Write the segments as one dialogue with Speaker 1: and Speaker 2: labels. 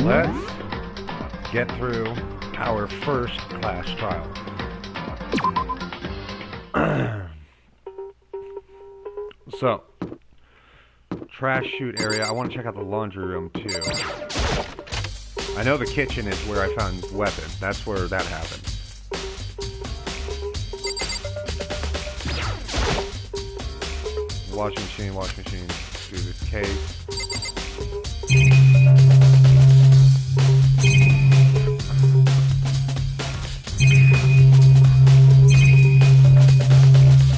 Speaker 1: let's get through our first class trial. So, trash chute area. I want to check out the laundry room too. I know the kitchen is where I found weapon. That's where that happened. Washing machine, do this case.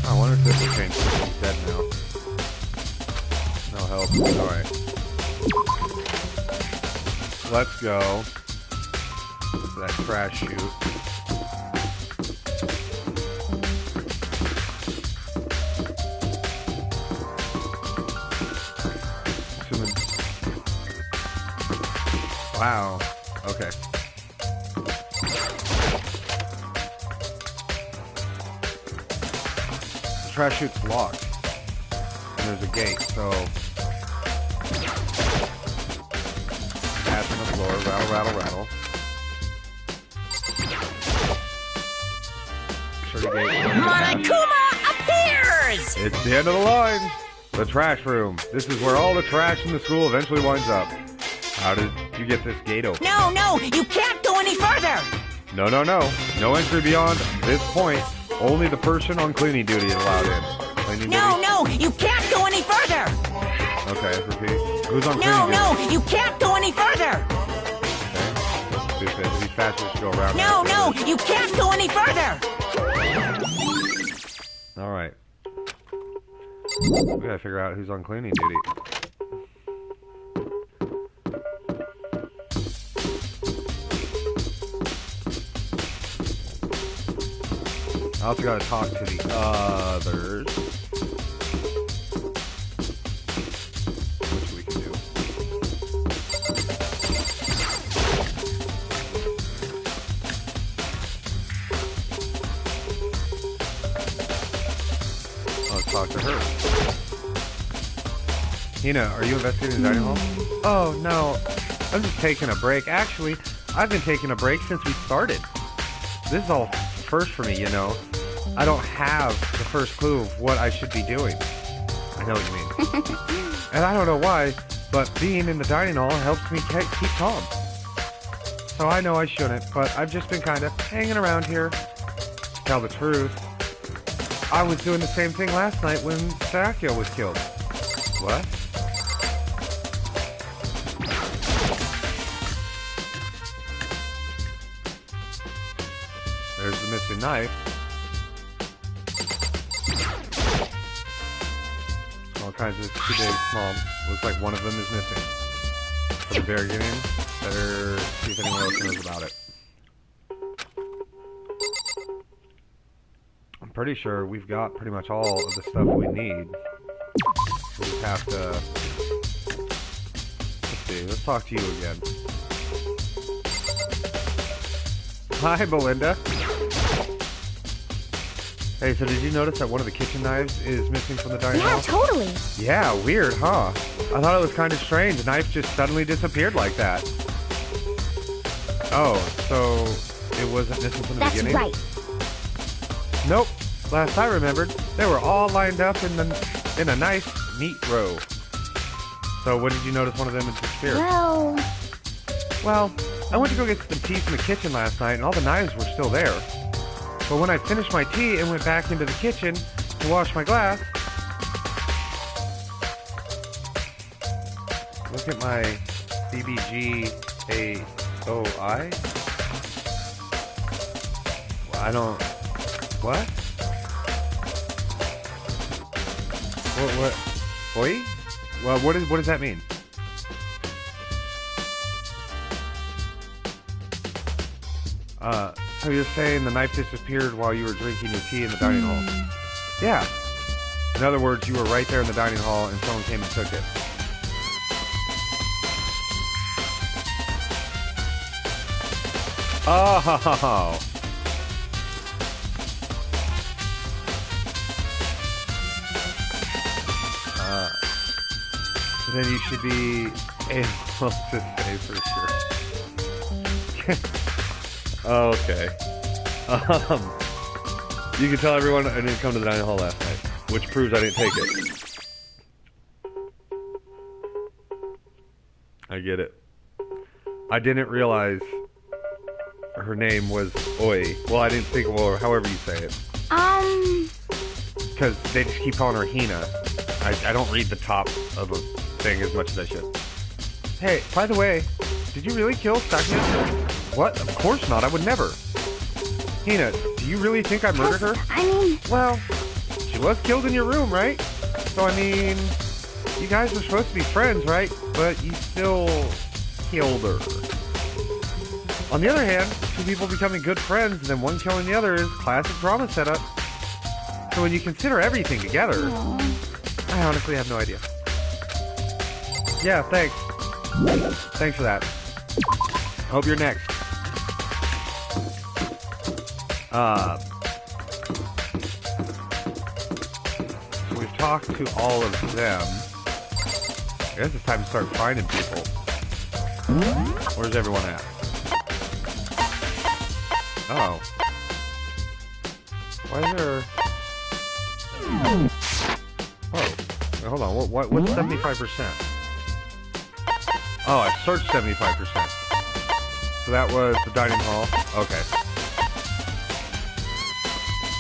Speaker 1: I wonder if this will change. He's dead now. No help. Alright. Let's go to that trash chute. Wow. Okay. The trash chute's locked. And there's a gate, so... Pass on the floor, rattle, rattle, rattle. Sure the gate.
Speaker 2: Monokuma appears!
Speaker 1: It's the end of the line! The trash room. This is where all the trash in the school eventually winds up. How did you get this gate open?
Speaker 2: No, no, you can't go any further!
Speaker 1: No, no, no. No entry beyond this point. Only the person on cleaning duty is allowed in. Cleaning
Speaker 2: No,
Speaker 1: duty?
Speaker 2: no, you can't go any further!
Speaker 1: Okay, repeat. Who's on
Speaker 2: No,
Speaker 1: cleaning duty?
Speaker 2: no, you can't go any further!
Speaker 1: Okay. Stupid. If he's faster, we should go around.
Speaker 2: No, no, you can't go any further!
Speaker 1: Alright. We gotta figure out who's on cleaning duty. I also gotta talk to the others. Which we can do. Let's talk to her. Hina, are you investigating the dining hall? Oh, no. I'm just taking a break. Actually, I've been taking a break since we started. This is all first for me, you know. I don't have the first clue of what I should be doing. I know what you mean. And I don't know why, but being in the dining hall helps me keep calm. So I know I shouldn't, but I've just been kind of hanging around here. To tell the truth, I was doing the same thing last night when Sakyo was killed. What? There's the missing knife. All kinds of too big, small. Looks like one of them is missing. From the very beginning, better see if anyone else knows about it. I'm pretty sure we've got pretty much all of the stuff we need. We just have to... Let's see, let's talk to you again. Hi, Belinda. Hey, so did you notice that one of the kitchen knives is missing from the dining hall?
Speaker 3: Yeah, totally.
Speaker 1: Yeah, weird, huh? I thought it was kind of strange. The knife just suddenly disappeared like that. Oh, so it wasn't missing from the beginning?
Speaker 3: That's right.
Speaker 1: Nope. Last I remembered, they were all lined up in a nice, neat row. So when did you notice one of them had disappeared? Well, I went to go get some tea from the kitchen last night, and all the knives were still there. But when I finished my tea and went back into the kitchen to wash my glass, look at my BBGAOI. Well, I don't... What? What? Oi? Well, what does that mean? So you're saying the knife disappeared while you were drinking your tea in the dining hall? Yeah. In other words, you were right there in the dining hall and someone came and took it. Oh. So then you should be able to say for sure. Okay. You can tell everyone I didn't come to the dining hall last night, which proves I didn't take it. I get it. I didn't realize her name was Oi. Well, I didn't think, well, however you say it. Because they just keep calling her Hina. I don't read the top of a thing as much as I should. Hey, by the way, did you really kill Sakia? What? Of course not. I would never. Hina, do you really think I murdered her?
Speaker 3: I mean...
Speaker 1: Well, she was killed in your room, right? So, I mean, you guys were supposed to be friends, right? But you still killed her. On the other hand, two people becoming good friends and then one killing the other is classic drama setup. So when you consider everything together,
Speaker 3: Aww.
Speaker 1: I honestly have no idea. Yeah, thanks. Thanks for that. Hope you're next. We've talked to all of them. I guess it's time to start finding people. Where's everyone at? Oh. Why is there... Oh. Wait, hold on. What's 75%? Oh, I searched 75%. So that was the dining hall. Okay.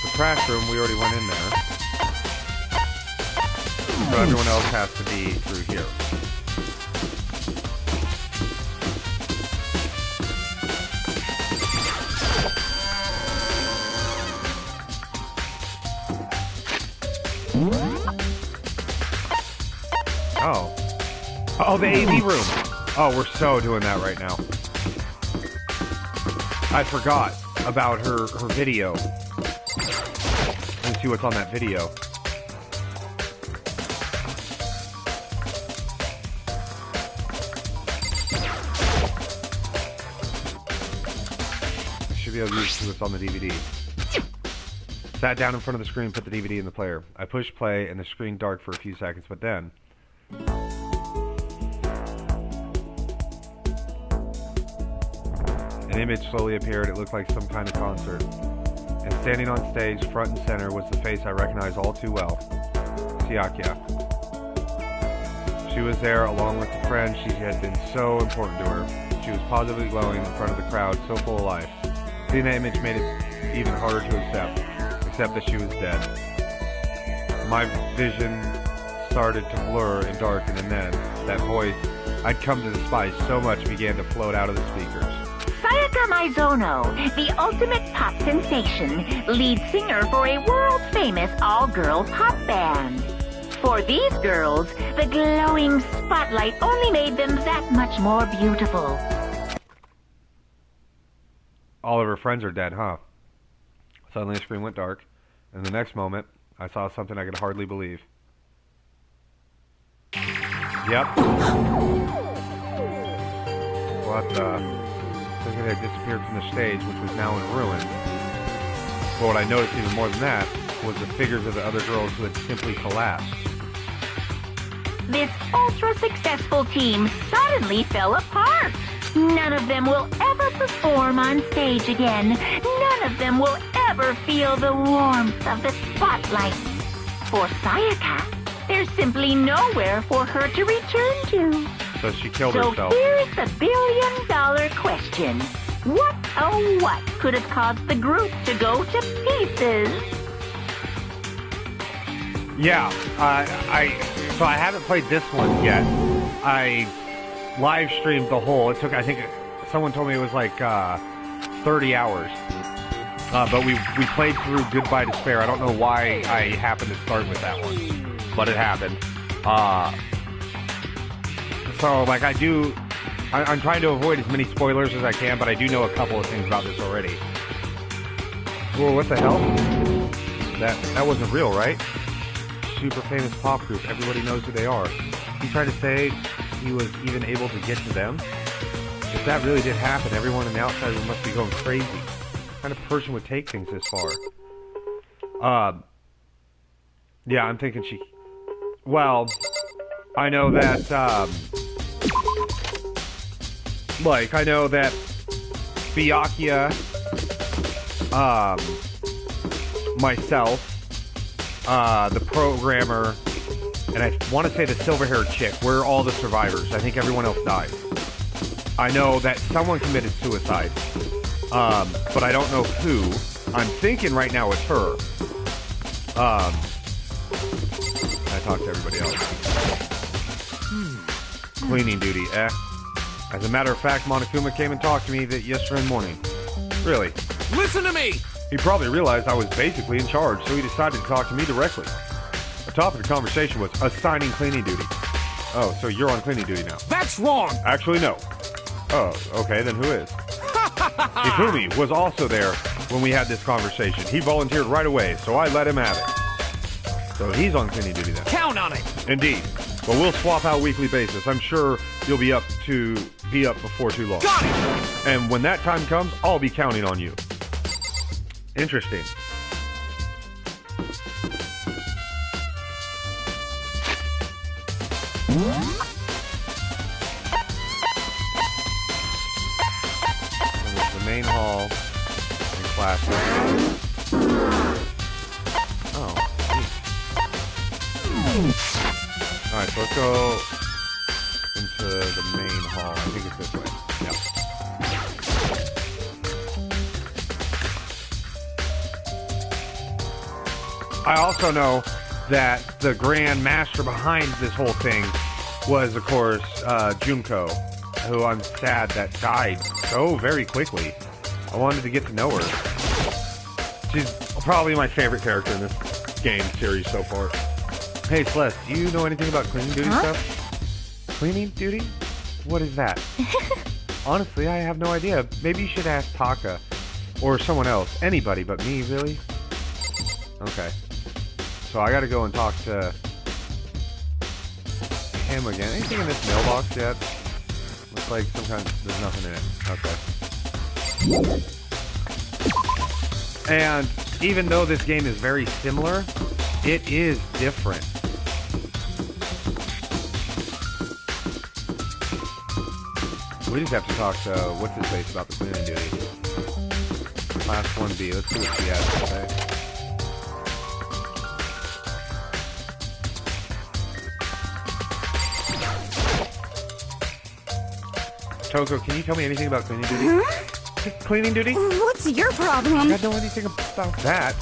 Speaker 1: The trash room, we already went in there. So everyone else has to be through here. Oh. Oh, the AV room. Oh, we're so doing that right now. I forgot about her video. Let's see what's on that video. I should be able to see what's on the DVD. Sat down in front of the screen, put the DVD in the player. I pushed play and the screen dark for a few seconds, but then... an image slowly appeared. It looked like some kind of concert. And standing on stage, front and center, was the face I recognized all too well. Siakia. She was there along with the friend she had been so important to her. She was positively glowing in front of the crowd, so full of life. Seeing the image made it even harder to accept that she was dead. My vision started to blur and darken, and then that voice I'd come to despise so much began to float out of the speakers.
Speaker 3: Sayaka Maizono, the ultimate pop sensation, lead singer for a world-famous all-girl pop band. For these girls, the glowing spotlight only made them that much more beautiful.
Speaker 1: All of her friends are dead, huh? Suddenly the screen went dark, and the next moment, I saw something I could hardly believe. Yep. What the... Something had disappeared from the stage, which was now in ruin. But what I noticed even more than that was the figures of the other girls who had simply collapsed.
Speaker 3: This ultra-successful team suddenly fell apart. None of them will ever perform on stage again. None of them will ever feel the warmth of the spotlight. For Sayaka, there's simply nowhere for her to return to.
Speaker 1: So she killed herself.
Speaker 3: So here's the billion-dollar question. What, oh what, could have caused the group to go to pieces?
Speaker 1: Yeah, so I haven't played this one yet. I live streamed the whole. It took, I think, someone told me it was like 30 hours. But we played through Goodbye Despair. I don't know why I happened to start with that one, but it happened. So, like, I'm trying to avoid as many spoilers as I can, but I do know a couple of things about this already. Whoa, what the hell? That wasn't real, right? Super famous pop group. Everybody knows who they are. He tried to say he was even able to get to them? If that really did happen, everyone in the outside room must be going crazy. What kind of person would take things this far? Yeah, I'm thinking she... Well, I know that, I know that Fiakia, myself, the programmer, and I want to say the silver-haired chick. We're all the survivors. I think everyone else died. I know that someone committed suicide, but I don't know who. I'm thinking right now it's her. I talked to everybody else. Cleaning duty, eh? As a matter of fact, Monokuma came and talked to me yesterday morning. Really?
Speaker 4: Listen to me!
Speaker 1: He probably realized I was basically in charge, so he decided to talk to me directly. The topic of conversation was assigning cleaning duty. Oh, so you're on cleaning duty now?
Speaker 4: That's wrong!
Speaker 1: Actually, no. Oh, okay, then who is? Ifumi was also there when we had this conversation. He volunteered right away, so I let him have it. So he's on cleaning duty then.
Speaker 4: Count on it!
Speaker 1: Indeed. But we'll swap out weekly basis. I'm sure you'll be up before too long.
Speaker 4: Got it!
Speaker 1: And when that time comes, I'll be counting on you. Interesting. The main hall and classroom. Oh, geez. Alright, so let's go into the main hall. I think it's this way. Yeah. I also know that the grand master behind this whole thing was, of course, Junko, who I'm sad that died so very quickly. I wanted to get to know her. She's probably my favorite character in this game series so far. Hey, Celeste, do you know anything about cleaning duty stuff? Cleaning duty? What is that? Honestly, I have no idea. Maybe you should ask Taka or someone else. Anybody but me, really? Okay. So I gotta go and talk to him again. Anything in this mailbox yet? Looks like there's nothing in it. Okay. And even though this game is very similar, it is different. We just have to talk to what's his face about the cleaning duty. Class 1B. Let's see what she has to say. Toko, can you tell me anything about cleaning duty? Cleaning duty?
Speaker 5: What's your problem?
Speaker 1: I don't know anything about that.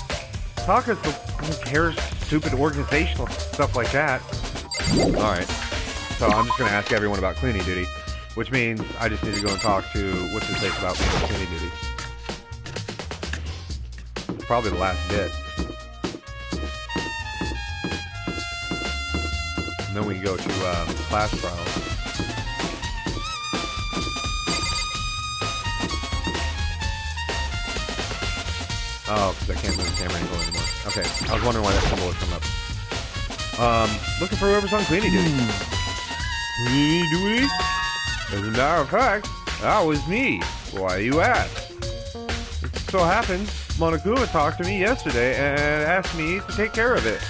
Speaker 1: Taka's the one who cares stupid organizational stuff like that. Alright. So I'm just going to ask everyone about cleaning duty, which means I just need to go and talk to what's his face about me on cleaning duty. It's probably the last bit. And then we can go to class trials. Oh, because I can't move the camera angle anymore. Okay, I was wondering why that symbol was coming up. Looking for whoever's on cleaning duty. Cleaning duty? As a matter of fact, that was me. Why you ask? It so happens, Monokuma talked to me yesterday and asked me to take care of it.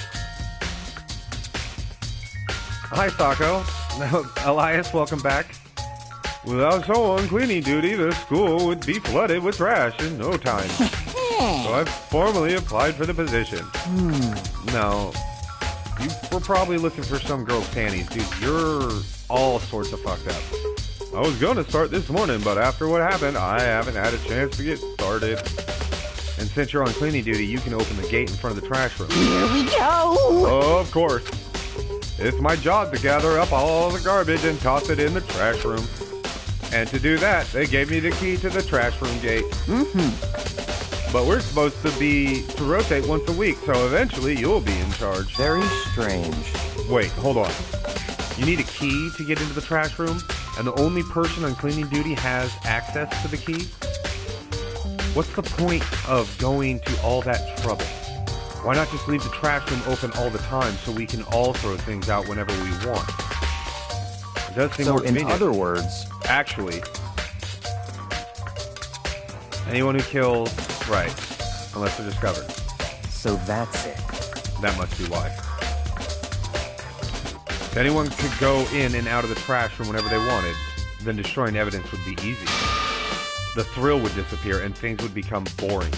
Speaker 1: Hi, Sako. Elias, welcome back. Without someone on cleaning duty, the school would be flooded with trash in no time. So I've formally applied for the position. No. You were probably looking for some girl's panties, dude. You're all sorts of fucked up. I was going to start this morning, but after what happened, I haven't had a chance to get started. And since you're on cleaning duty, you can open the gate in front of the trash room.
Speaker 5: Here we go!
Speaker 1: Of course. It's my job to gather up all the garbage and toss it in the trash room. And to do that, they gave me the key to the trash room gate. But we're supposed to rotate once a week, so eventually you'll be in charge.
Speaker 6: Very strange.
Speaker 1: Wait, hold on. You need a key to get into the trash room, and the only person on cleaning duty has access to the key? What's the point of going to all that trouble? Why not just leave the trash room open all the time so we can all throw things out whenever we want? It does seem more convenient.
Speaker 6: In other words...
Speaker 1: Actually, anyone who kills... Right. Unless they're discovered.
Speaker 6: So that's it.
Speaker 1: That must be why. If anyone could go in and out of the trash room whenever they wanted, then destroying evidence would be easy. the thrill would disappear and things would become boring.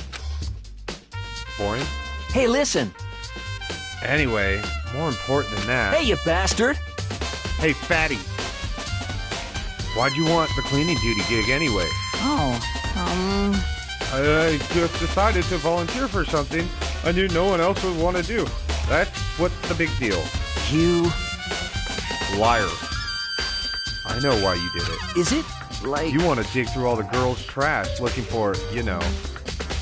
Speaker 1: Boring?
Speaker 4: Hey, listen.
Speaker 1: Anyway, more important than that.
Speaker 4: Hey, you bastard.
Speaker 1: Hey, fatty. Why'd you want the cleaning duty gig anyway? I just decided to volunteer for something I knew no one else would want to do. That's what's the big deal.
Speaker 4: You...
Speaker 1: Liar. I know why you did it.
Speaker 4: Is it like...
Speaker 1: You want to dig through all the girls' trash looking for, you know,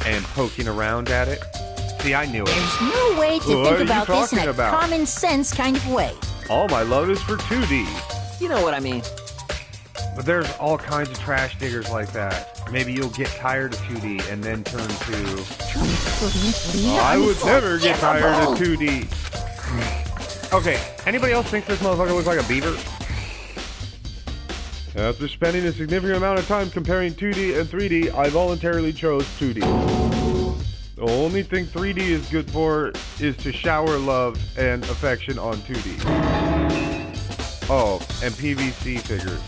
Speaker 1: and poking around at it? See, I knew it.
Speaker 7: There's no way to
Speaker 1: What are
Speaker 7: think
Speaker 1: you
Speaker 7: about this in
Speaker 1: talking
Speaker 7: a
Speaker 1: about?
Speaker 7: common sense kind of way.
Speaker 1: All my love is for 2D.
Speaker 4: You know what I mean.
Speaker 1: But there's all kinds of trash diggers like that. Maybe you'll get tired of 2D and then turn to... I would never get tired of 2D. Okay, anybody else think this motherfucker looks like a beaver? After spending a significant amount of time comparing 2D and 3D, I voluntarily chose 2D. The only thing 3D is good for is to shower love and affection on 2D. Oh, and PVC figures.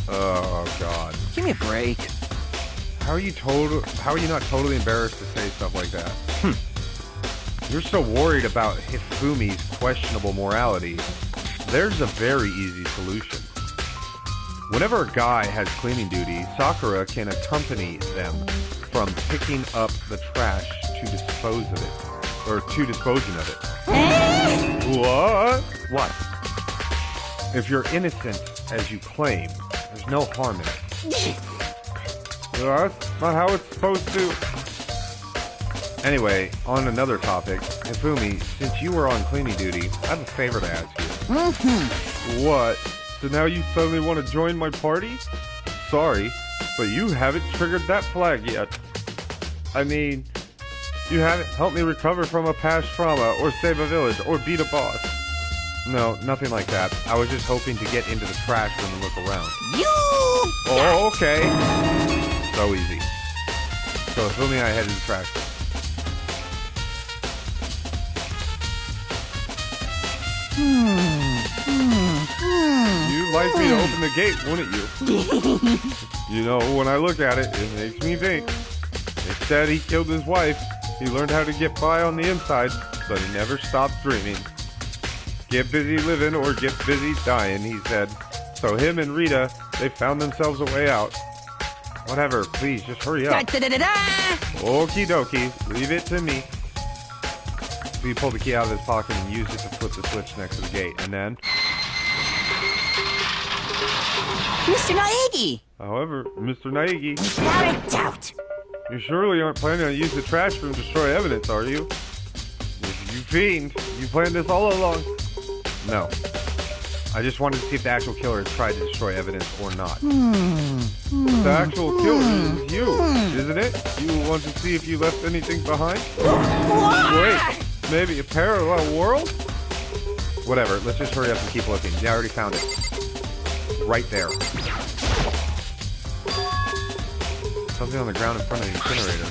Speaker 1: Oh God.
Speaker 4: Give me a break.
Speaker 1: How are you not totally embarrassed to say stuff like that? You're so worried about Hifumi's questionable morality. There's a very easy solution. Whenever a guy has cleaning duty, Sakura can accompany them from picking up the trash to dispose of it. Or to disposing of it. What?
Speaker 4: What?
Speaker 1: If you're innocent, as you claim, there's no harm in it. That's not how it's supposed to. Anyway, on another topic, Hifumi, since you were on cleaning duty, I have a favor to ask you. What? So now you suddenly want to join my party? Sorry, but you haven't triggered that flag yet. I mean, you haven't helped me recover from a past trauma, or save a village, or beat a boss. No, nothing like that. I was just hoping to get into the trash room and look around. Oh, okay. So easy. So Hifumi and I head to the trash room. You'd like me to open the gate, wouldn't you? You know, when I look at it, it makes me think. Instead, he killed his wife. He learned how to get by on the inside, but he never stopped dreaming. Get busy living or get busy dying, he said. So him and Rita, they found themselves a way out. Whatever, please, just hurry up. Okie dokie, leave it to me. So he pulled the key out of his pocket and used it to flip the switch next to the gate, and then...
Speaker 7: Mr. Naegi!
Speaker 1: However, Mr. Naegi,
Speaker 7: Without a doubt.
Speaker 1: you surely aren't planning on using the trash room to destroy evidence, are you? You fiend, you planned this all along. No. I just wanted to see if the actual killer had tried to destroy evidence or not. But the actual killer is you, isn't it? You want to see if you left anything behind? Wait, maybe a parallel world? Whatever, let's just hurry up and keep looking. I already found it. Right there. Something on the ground in front of the incinerator.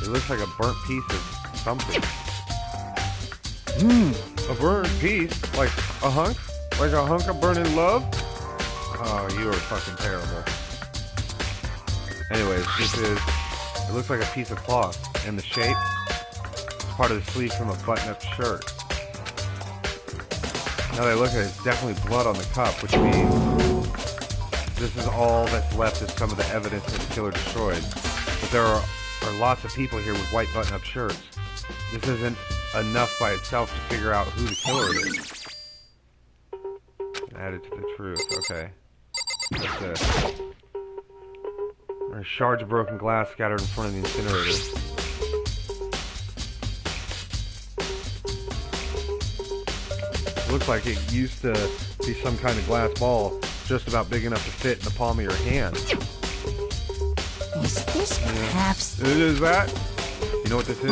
Speaker 1: It looks like a burnt piece of something. A burnt piece? Like a hunk? Like a hunk of burning love? Oh, you are fucking terrible. Anyways, it looks like a piece of cloth. And the shape? It's part of the sleeve from a button-up shirt. Now that I look at it, it's definitely blood on the cup, which means this is all that's left of some of the evidence that the killer destroyed. But there are lots of people here with white button-up shirts. This isn't enough by itself to figure out who the killer is. Add it to the truth. Okay. What's this? There are shards of broken glass scattered in front of the incinerator. Looks like it used to be some kind of glass ball, just about big enough to fit in the palm of your hand.
Speaker 7: Is this perhaps...
Speaker 1: It is that? You know what this is?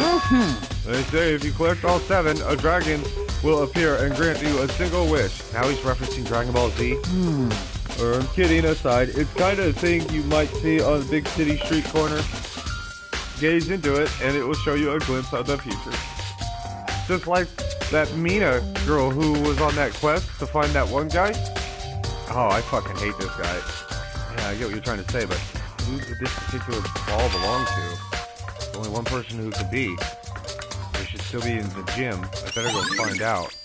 Speaker 1: They say if you collect all 7, a dragon will appear and grant you a single wish. Now he's referencing Dragon Ball Z. I'm kidding aside, it's kind of a thing you might see on a big city street corner. Gaze into it, and it will show you a glimpse of the future. Just like that Mina girl who was on that quest to find that one guy. Oh, I fucking hate this guy. Yeah, I get what you're trying to say, but who did this particular ball belong to? There's only one person who could be. They should still be in the gym. I better go find out.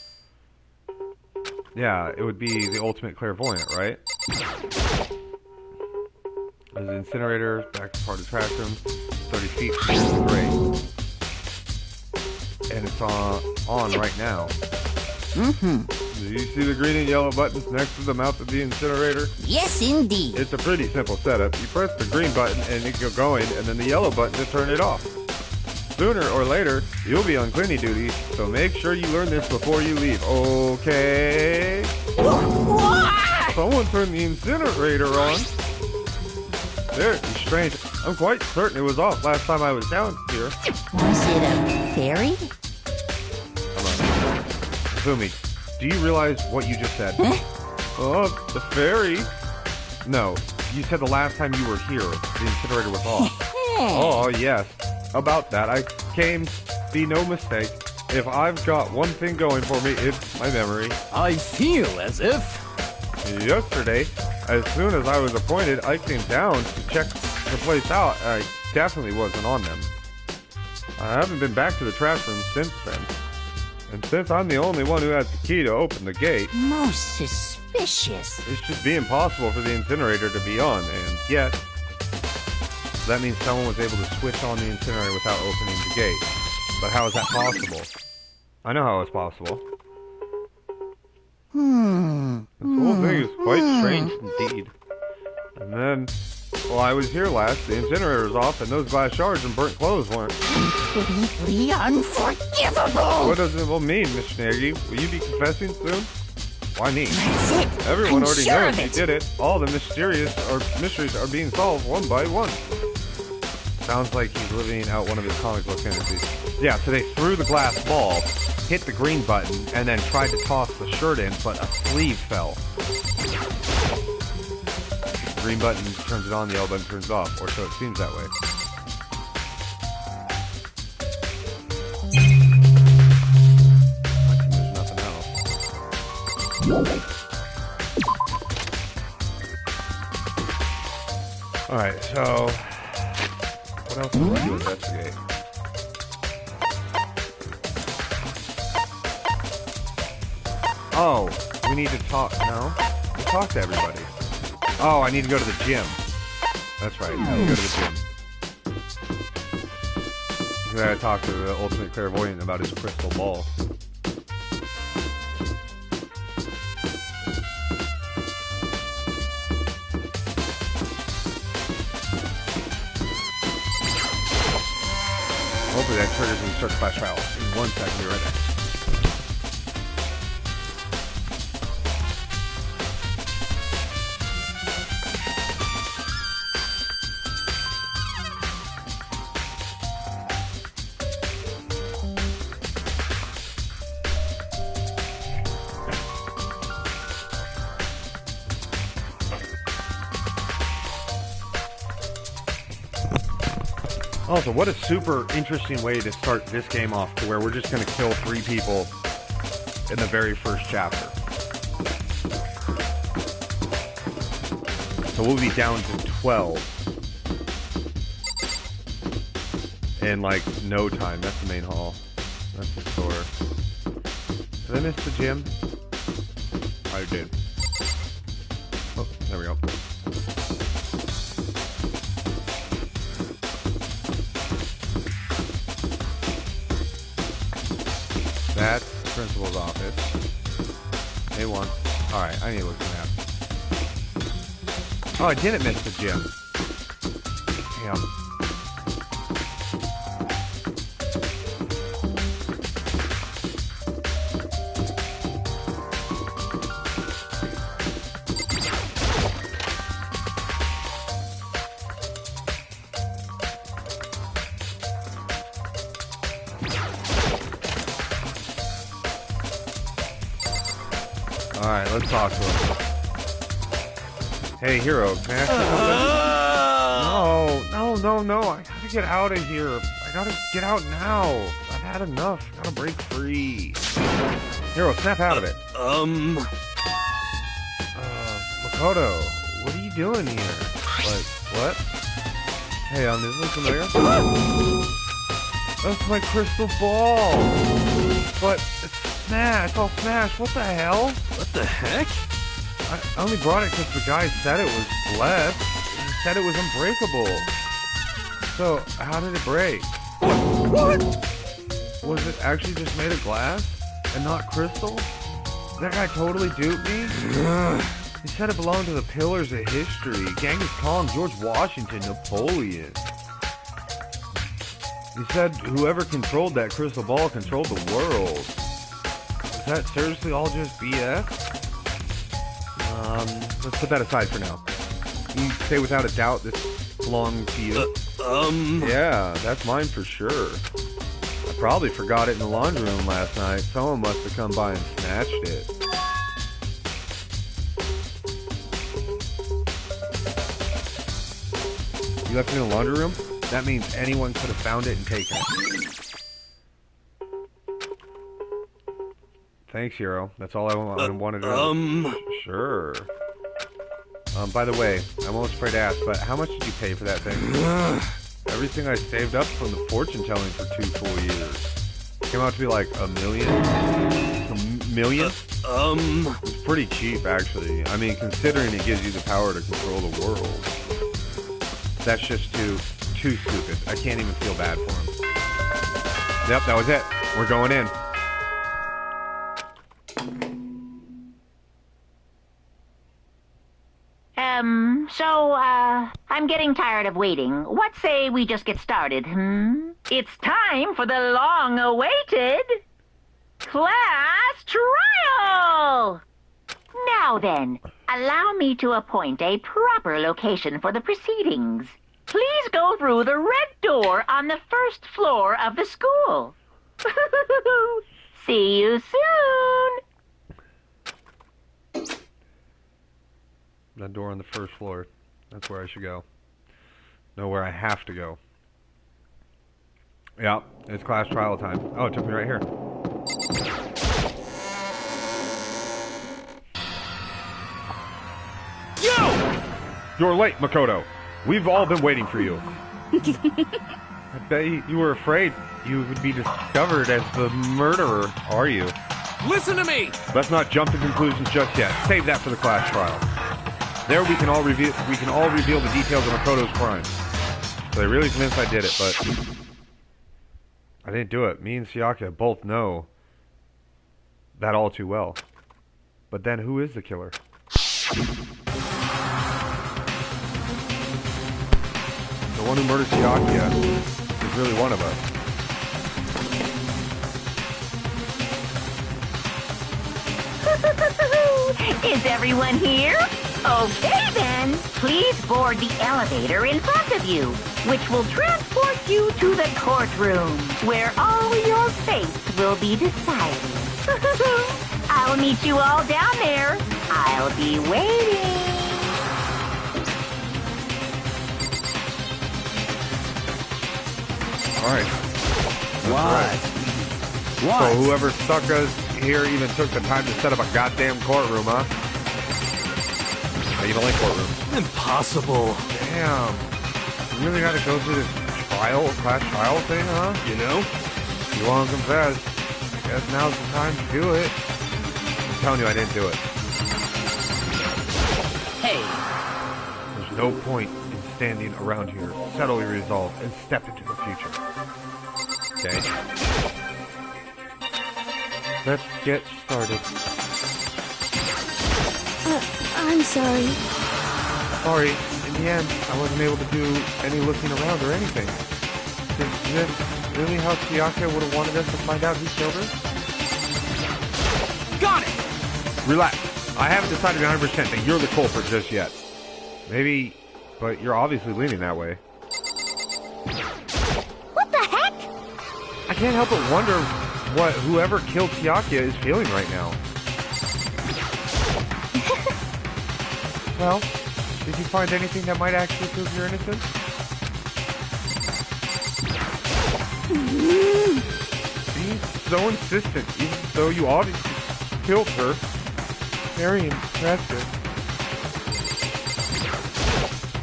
Speaker 1: Yeah, it would be the ultimate clairvoyant, right? There's an incinerator, back part of the track room, 30 feet from the grate. And it's on right now.
Speaker 7: Mm-hmm.
Speaker 1: Do you see the green and yellow buttons next to the mouth of the incinerator?
Speaker 7: Yes, indeed.
Speaker 1: It's a pretty simple setup. You press the green button and it gets going, and then the yellow button to turn it off. Sooner or later, you'll be on cleaning duty, so make sure you learn this before you leave, okay? Someone turned the incinerator on. There, it's strange. I'm quite certain it was off last time I was down here.
Speaker 7: Was it a fairy?
Speaker 1: Come on. Fumi, do you realize what you just said?
Speaker 7: Huh?
Speaker 1: Oh, the fairy? No, you said the last time you were here, the incinerator was off. Oh, yes. About that, I came, be no mistake. If I've got one thing going for me, it's my memory.
Speaker 8: I feel as if...
Speaker 1: Yesterday, as soon as I was appointed, I came down to check the place out. I definitely wasn't on them. I haven't been back to the trash room since then. And since I'm the only one who has the key to open the gate,
Speaker 7: Most suspicious.
Speaker 1: it should be impossible for the incinerator to be on, and yet... So that means someone was able to switch on the incinerator without opening the gate. But how is that possible? I know how it's possible. This whole thing is quite strange indeed. And then, while I was here last, the incinerator was off and those glass shards and burnt clothes weren't.
Speaker 7: Completely unforgivable.
Speaker 1: What does it all mean, Miss Nagy? Will you be confessing soon? Why me?
Speaker 7: That's it.
Speaker 1: Everyone
Speaker 7: I'm
Speaker 1: already
Speaker 7: sure
Speaker 1: knows
Speaker 7: of
Speaker 1: you
Speaker 7: it.
Speaker 1: did it. All the mysteries are being solved one by one. Sounds like he's living out one of his comic book fantasies. Yeah, so they threw the glass ball, hit the green button, and then tried to toss the shirt in, but a sleeve fell. The green button turns it on, the yellow button turns it off, or so it seems that way. There's nothing else. Alright, so... what else do we do to investigate? Oh, we need to talk. No? We talk to everybody. Oh, I need to go to the gym. That's right. I need to go to the gym. I gotta talk to the ultimate clairvoyant about his crystal ball. Hopefully that triggers and starts flash trial. In 1 second, be right back. Also, what a super interesting way to start this game off, to where we're just going to kill 3 people in the very first chapter. So we'll be down to 12 in like no time. That's the main hall. That's the store. Did I miss the gym? I did. Oh, there we go. That's the principal's office. A1. Alright, I need to look at the map. Oh, I didn't miss the gym. Damn. Alright, let's talk to him. Hey, Hero, can I ask you something? No. I gotta get out of here. I gotta get out now. I've had enough. Gotta break free. Hero, snap out of it.
Speaker 8: Um...
Speaker 1: Makoto, What are you doing here? Like, what? Hey, this looks familiar. That's my crystal ball! But it's smashed, it's all smashed. What the hell?
Speaker 8: What the heck?
Speaker 1: I only brought it because the guy said it was blessed. He said it was unbreakable. So, how did it break?
Speaker 8: What?
Speaker 1: Was it actually just made of glass and not crystal? That guy totally duped me? He said it belonged to the pillars of history. Genghis Khan, George Washington, Napoleon. He said whoever controlled that crystal ball controlled the world. Is that seriously all just BS? Let's put that aside for now. You say without a doubt this belonged to you? Yeah, that's mine for sure. I probably forgot it in the laundry room last night. Someone must have come by and snatched it. You left it in the laundry room? That means anyone could have found it and taken it. Thanks, Hero. That's all I wanted to know. Sure. By the way, I'm almost afraid to ask, but how much did you pay for that thing? Everything I saved up from the fortune telling for 2 full years. Came out to be like $1 million. $1 million? It's pretty cheap, actually. I mean, considering it gives you the power to control the world. That's just too stupid. I can't even feel bad for him. Yep, that was it. We're going in.
Speaker 3: I'm getting tired of waiting. What say we just get started, It's time for the long-awaited class trial! Now then, allow me to appoint a proper location for the proceedings. Please go through the red door on the first floor of the school. See you soon!
Speaker 1: That door on the first floor. That's where I should go. Know where I have to go. Yeah, it's class trial time. Oh, it took me right here.
Speaker 8: Yo!
Speaker 1: You're late, Makoto. We've all been waiting for you. I bet you were afraid you would be discovered as the murderer, are you?
Speaker 8: Listen to me!
Speaker 1: Let's not jump to conclusions just yet. Save that for the class trial. There we can all reveal the details of Makoto's crime. So they really convinced I did it, but I didn't do it. Me and Siaka both know that all too well. But then who is the killer? The one who murdered Siaka is really one of us.
Speaker 3: Is everyone here? Okay then, please board the elevator in front of you, which will transport you to the courtroom, where all your fates will be decided. I'll meet you all down there. I'll be waiting.
Speaker 1: Alright.
Speaker 8: What?
Speaker 1: So whoever stuck us here even took the time to set up a goddamn courtroom, huh? You don't like courtrooms.
Speaker 8: Impossible.
Speaker 1: Damn. You really gotta go through this class trial thing, huh?
Speaker 8: You know?
Speaker 1: You wanna confess? I guess now's the time to do it. I'm telling you, I didn't do it.
Speaker 7: Hey.
Speaker 1: There's no point in standing around here. Settle your resolve and step into the future. Okay? Let's get started.
Speaker 5: I'm sorry.
Speaker 1: Sorry, in the end, I wasn't able to do any looking around or anything. Is this really how Siaka would have wanted us to find out who killed her?
Speaker 8: Got it!
Speaker 1: Relax. I haven't decided 100% that you're the culprit just yet. Maybe, but you're obviously leaning that way.
Speaker 5: What the heck?
Speaker 1: I can't help but wonder what whoever killed Siaka is feeling right now. Well, did you find anything that might actually prove your innocence? Being so insistent, even though you obviously killed her. Very impressive.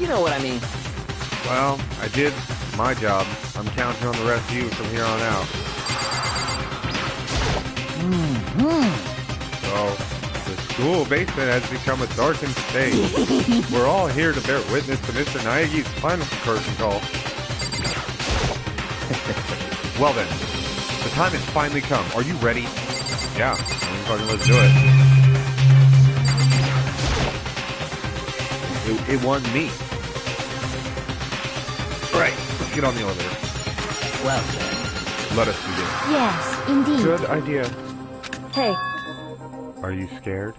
Speaker 4: You know what I mean.
Speaker 1: Well, I did my job. I'm counting on the rest of you from here on out. So, the school basement has become a darkened stage. We're all here to bear witness to Mr. Naegi's final curtain call. Well then, the time has finally come. Are you ready? Yeah, let's do it. It won me. Right, let's get on the elevator.
Speaker 4: Well,
Speaker 1: Let us begin.
Speaker 5: Yes, indeed.
Speaker 1: Good idea.
Speaker 5: Hey,
Speaker 1: Are you scared?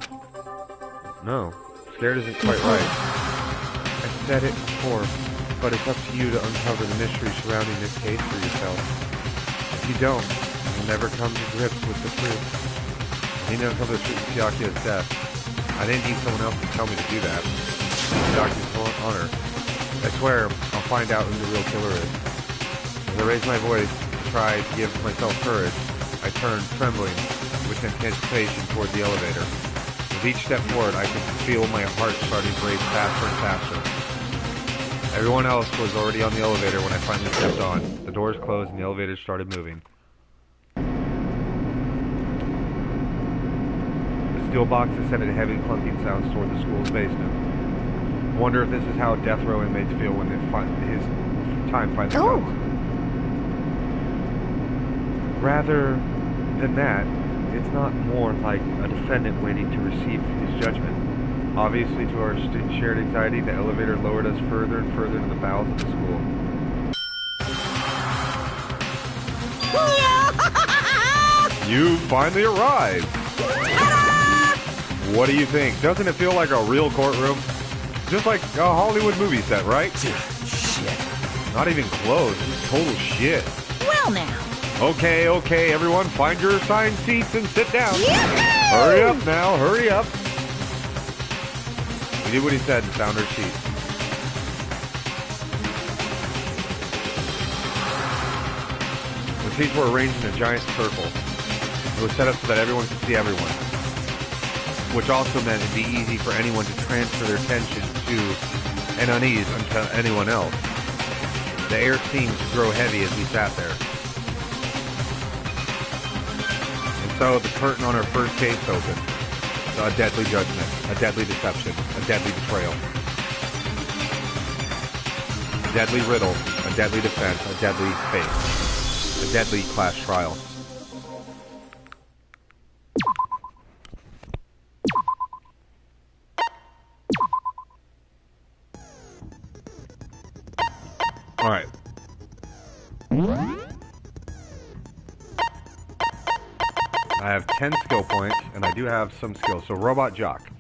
Speaker 1: No, scared isn't quite right. I said it before, but it's up to you to uncover the mystery surrounding this case for yourself. If you don't, you'll never come to grips with the truth. I need to uncover the truth of Chiaki's death. I didn't need someone else to tell me to do that. Chiaki's honor. I swear, I'll find out who the real killer is. As I raise my voice to try to give myself courage, I turn, trembling, with anticipation toward the elevator. With each step forward, I could feel my heart starting to race faster and faster. Everyone else was already on the elevator when I finally stepped on. The doors closed and the elevator started moving. The steel box ascended heavy clunking sounds toward the school's basement. I wonder if this is how death row inmates feel when his time finally comes. Rather than that, it's not more like a defendant waiting to receive his judgment. Obviously, to our shared anxiety, the elevator lowered us further and further to the bowels of the school. You finally arrived! What do you think? Doesn't it feel like a real courtroom? Just like a Hollywood movie set, right?
Speaker 4: shit.
Speaker 1: Not even close. Just total shit.
Speaker 2: Well now.
Speaker 1: Okay, everyone, find your assigned seats and sit down. Hurry up now, hurry up. We did what he said and found our seats. The seats were arranged in a giant circle. It was set up so that everyone could see everyone, which also meant it'd be easy for anyone to transfer their attention to and unease onto anyone else. The air seemed to grow heavy as we sat there. So the curtain on our first case opened. A deadly judgment, a deadly deception, a deadly betrayal. A deadly riddle, a deadly defense, a deadly fate. A deadly class trial. Alright. I have 10 skill points, and I do have some skills. So, Robot Jock.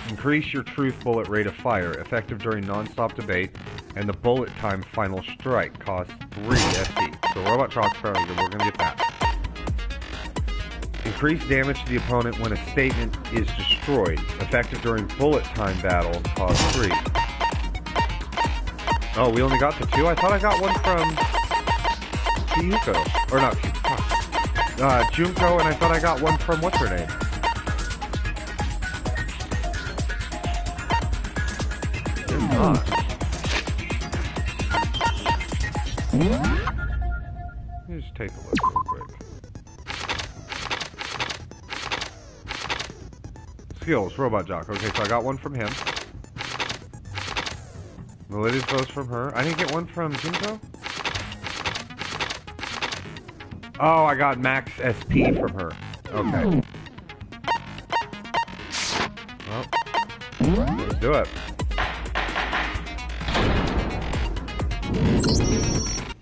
Speaker 1: Increase your truth bullet rate of fire, effective during non-stop debate, and the bullet time final strike costs 3 SP. So, Robot Jock's fairly good. We're going to get that. Increase damage to the opponent when a statement is destroyed, effective during bullet time battle, costs 3. Oh, we only got the 2? I thought I got one from Kyuko. Or not Kyuko. Junko, and I thought I got one from what's her name? It's not. Let me just take a look real quick. Skills, Robot Jock. Okay, so I got one from him. Melissa's goes from her. I didn't get one from Junko? Oh, I got max SP from her. Okay. Well, let's do it.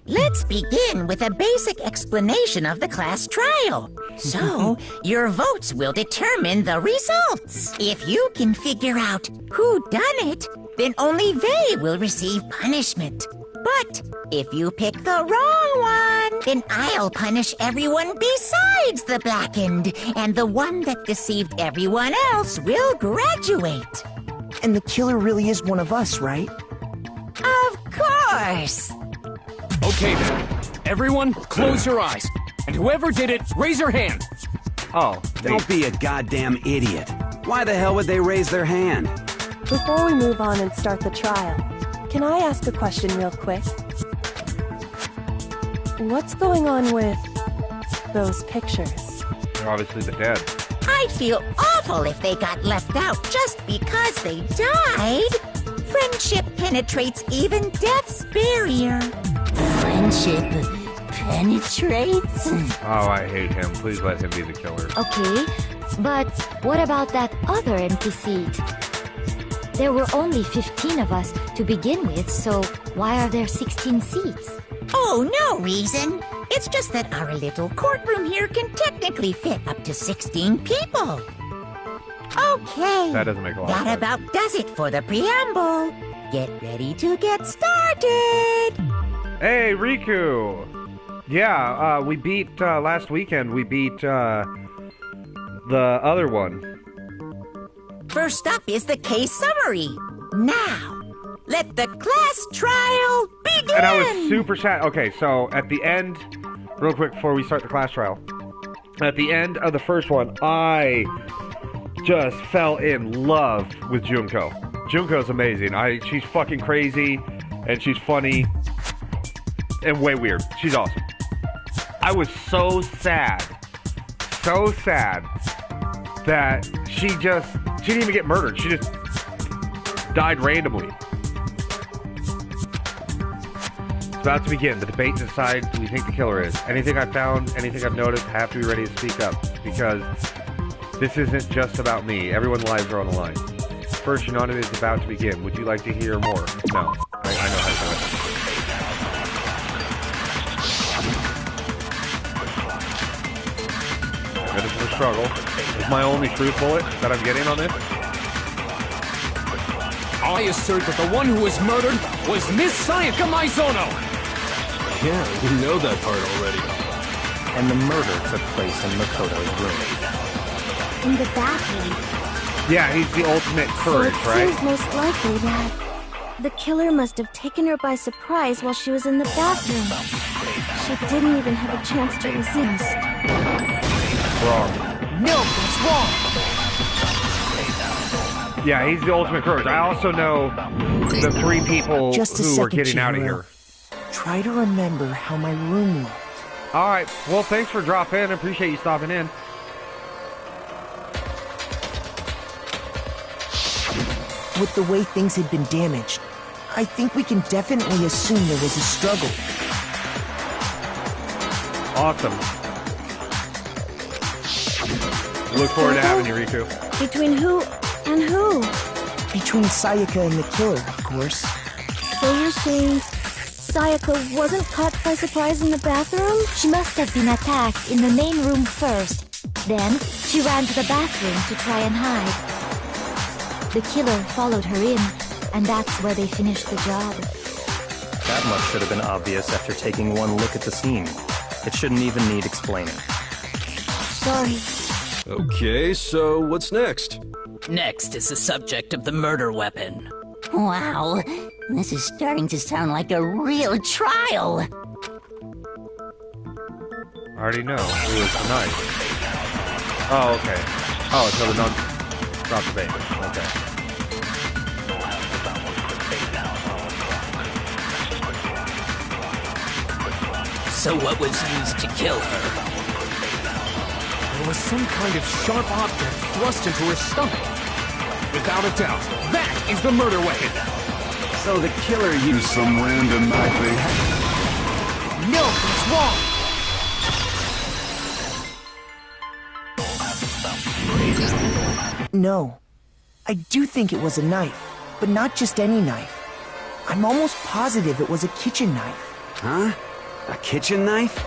Speaker 2: Let's begin with a basic explanation of the class trial. So, your votes will determine the results. If you can figure out who done it, then only they will receive punishment. But if you pick the wrong one, then I'll punish everyone besides the blackened, and the one that deceived everyone else will graduate.
Speaker 9: And the killer really is one of us, right?
Speaker 2: Of course!
Speaker 8: Okay then. Everyone, close your eyes. And whoever did it, raise your hand.
Speaker 1: Oh,
Speaker 10: Don't be a goddamn idiot. Why the hell would they raise their hand?
Speaker 5: Before we move on and start the trial, can I ask a question real quick? What's going on with those pictures?
Speaker 1: They're obviously the dead.
Speaker 2: I'd feel awful if they got left out just because they died. Friendship penetrates even death's barrier.
Speaker 7: Friendship penetrates?
Speaker 1: Oh, I hate him. Please let him be the killer.
Speaker 10: Okay, but what about that other empty seat? There were only 15 of us to begin with, so why are there 16 seats?
Speaker 2: Oh, no reason. It's just that our little courtroom here can technically fit up to 16 people. Okay.
Speaker 1: That doesn't make a lot of
Speaker 2: That
Speaker 1: sense.
Speaker 2: about does it for the preamble. Get ready to get started.
Speaker 1: Hey, Riku! Yeah, we beat, last weekend, we beat, the other one.
Speaker 2: First up is the case summary. Now, let the class trial begin!
Speaker 1: And I was super sad. Okay, so at the end, real quick before we start the class trial, at the end of the first one, I just fell in love with Junko. Junko's amazing. She's fucking crazy, and she's funny, and way weird. She's awesome. I was so sad that she didn't even get murdered. She just died randomly. It's about to begin. The debate to decide who we think the killer is. Anything I've found, anything I've noticed, I have to be ready to speak up, because this isn't just about me. Everyone's lives are on the line. First Unanimity is about to begin. Would you like to hear more? No. I know how to do it. This is a struggle. This is my only truth bullet that I'm getting on this.
Speaker 8: I assert that the one who was murdered was Miss Sayaka Maizono!
Speaker 11: Yeah, we know that part already.
Speaker 6: And the murder took place in Makoto's room.
Speaker 10: In the bathroom.
Speaker 1: Yeah, he's the ultimate courage,
Speaker 10: So it
Speaker 1: right?
Speaker 10: seems most likely that the killer must have taken her by surprise while she was in the bathroom. She didn't even have a chance to resist.
Speaker 1: Wrong.
Speaker 9: No, that's wrong.
Speaker 1: Yeah, he's the ultimate courage. I also know the three people
Speaker 9: Just a
Speaker 1: who
Speaker 9: second,
Speaker 1: are getting out of
Speaker 9: Chihiro.
Speaker 1: here.
Speaker 9: Try to remember how my room looked.
Speaker 1: All right. Well, thanks for dropping in. I appreciate you stopping in.
Speaker 9: With the way things had been damaged, I think we can definitely assume there was a struggle.
Speaker 1: Awesome. Look forward to having you, Riku.
Speaker 10: Between who and who?
Speaker 9: Between Sayaka and the killer, of course.
Speaker 10: So you're saying Sayaka wasn't caught by surprise in the bathroom? She must have been attacked in the main room first. Then, she ran to the bathroom to try and hide. The killer followed her in, and that's where they finished the job.
Speaker 6: That much should have been obvious after taking one look at the scene. It shouldn't even need explaining.
Speaker 10: Sorry.
Speaker 11: Okay, so what's next?
Speaker 4: Next is the subject of the murder weapon.
Speaker 7: Wow, this is starting to sound like a real trial.
Speaker 1: I already know. It was the knife. Oh, okay. Oh, so the not the bait. Okay.
Speaker 4: So what was used to kill her?
Speaker 8: There was some kind of sharp object thrust into her stomach. Without a doubt, that is the murder weapon.
Speaker 12: So the killer used some random knife they had.
Speaker 9: No, that's wrong. No. I do think it was a knife, but not just any knife. I'm almost positive it was a kitchen knife.
Speaker 12: Huh? A kitchen knife?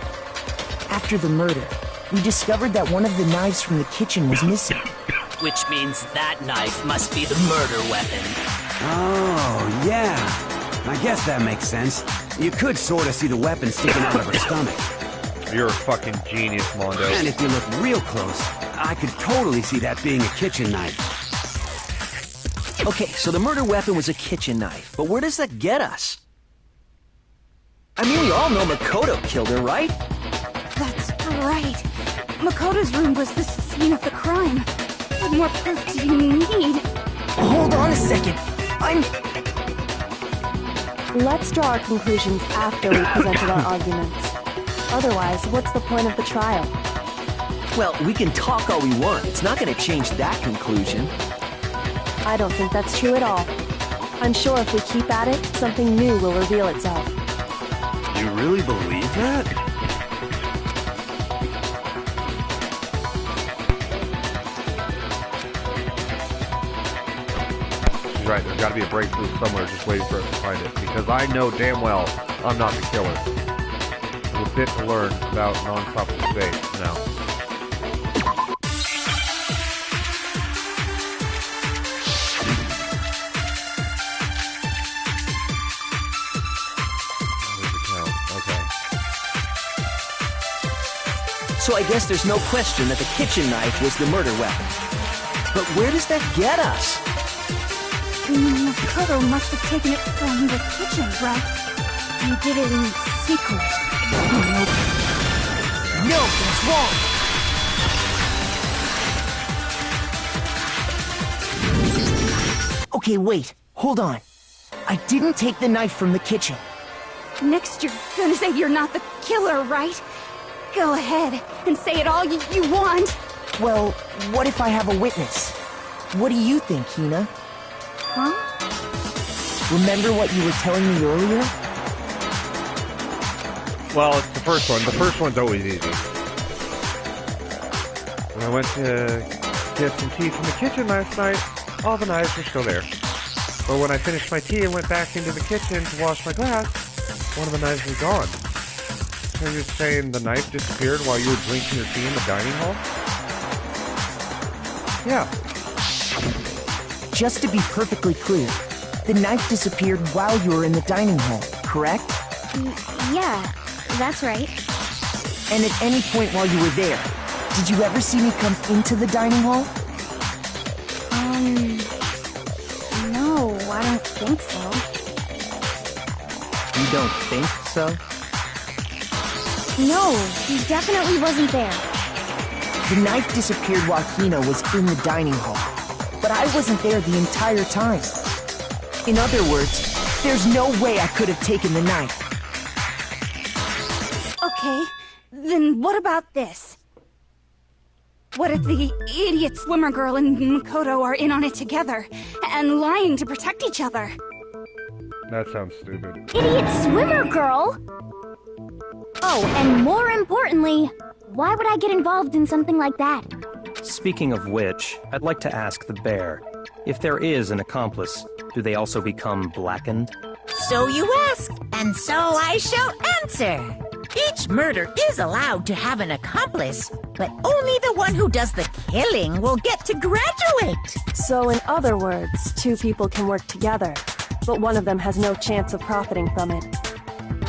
Speaker 9: After the murder, we discovered that one of the knives from the kitchen was missing.
Speaker 4: Which means that knife must be the murder weapon.
Speaker 13: Oh, yeah. I guess that makes sense. You could sort of see the weapon sticking out of her stomach.
Speaker 1: You're a fucking genius, Mondo.
Speaker 13: And if you look real close, I could totally see that being a kitchen knife.
Speaker 14: Okay, so the murder weapon was a kitchen knife, but where does that get us? I mean, we all know Makoto killed her, right?
Speaker 10: That's right. Makoto's room was the scene of the crime. What more proof do you need?
Speaker 9: hold on a second.
Speaker 5: Let's draw our conclusions after we presented our arguments. Otherwise, what's the point of the trial?
Speaker 14: Well, we can talk all we want. It's not going to change that conclusion.
Speaker 5: I don't think that's true at all. I'm sure if we keep at it, something new will reveal itself.
Speaker 11: You really believe that?
Speaker 1: She's right, there's gotta be a breakthrough somewhere just waiting for us to find it. Because I know damn well I'm not the killer. There's a bit to learn about non-stoppable space now.
Speaker 14: So I guess there's no question that the kitchen knife was the murder weapon. But where does that get us?
Speaker 10: Makoto must have taken it from the kitchen, right? He did it in secret.
Speaker 9: No, that's wrong. Okay, wait. Hold on. I didn't take the knife from the kitchen.
Speaker 10: Next you're gonna say you're not the killer, right? Go ahead and say it all you want.
Speaker 9: Well, what if I have a witness? What do you think, Hina?
Speaker 10: Huh?
Speaker 9: Remember what you were telling me earlier?
Speaker 1: Well, it's the first one. The first one's always easy. When I went to get some tea from the kitchen last night, all the knives were still there. But when I finished my tea and went back into the kitchen to wash my glass, one of the knives was gone. So you're saying the knife disappeared while you were drinking your tea in the dining hall? Yeah.
Speaker 9: Just to be perfectly clear, the knife disappeared while you were in the dining hall, correct?
Speaker 10: Yeah, that's right.
Speaker 9: And at any point while you were there, did you ever see me come into the dining hall?
Speaker 10: No, I don't think so.
Speaker 6: You don't think so?
Speaker 10: No, he definitely wasn't there.
Speaker 9: The knife disappeared while Hina was in the dining hall, but I wasn't there the entire time. In other words, there's no way I could have taken the knife.
Speaker 10: Okay, then what about this? What if the idiot swimmer girl and Makoto are in on it together, and lying to protect each other?
Speaker 1: That sounds stupid.
Speaker 10: Idiot swimmer girl? Oh, and more importantly, why would I get involved in something like that?
Speaker 6: Speaking of which, I'd like to ask the bear, if there is an accomplice, do they also become blackened?
Speaker 2: So you ask, and so I shall answer. Each murder is allowed to have an accomplice, but only the one who does the killing will get to graduate.
Speaker 5: So in other words, two people can work together, but one of them has no chance of profiting from it.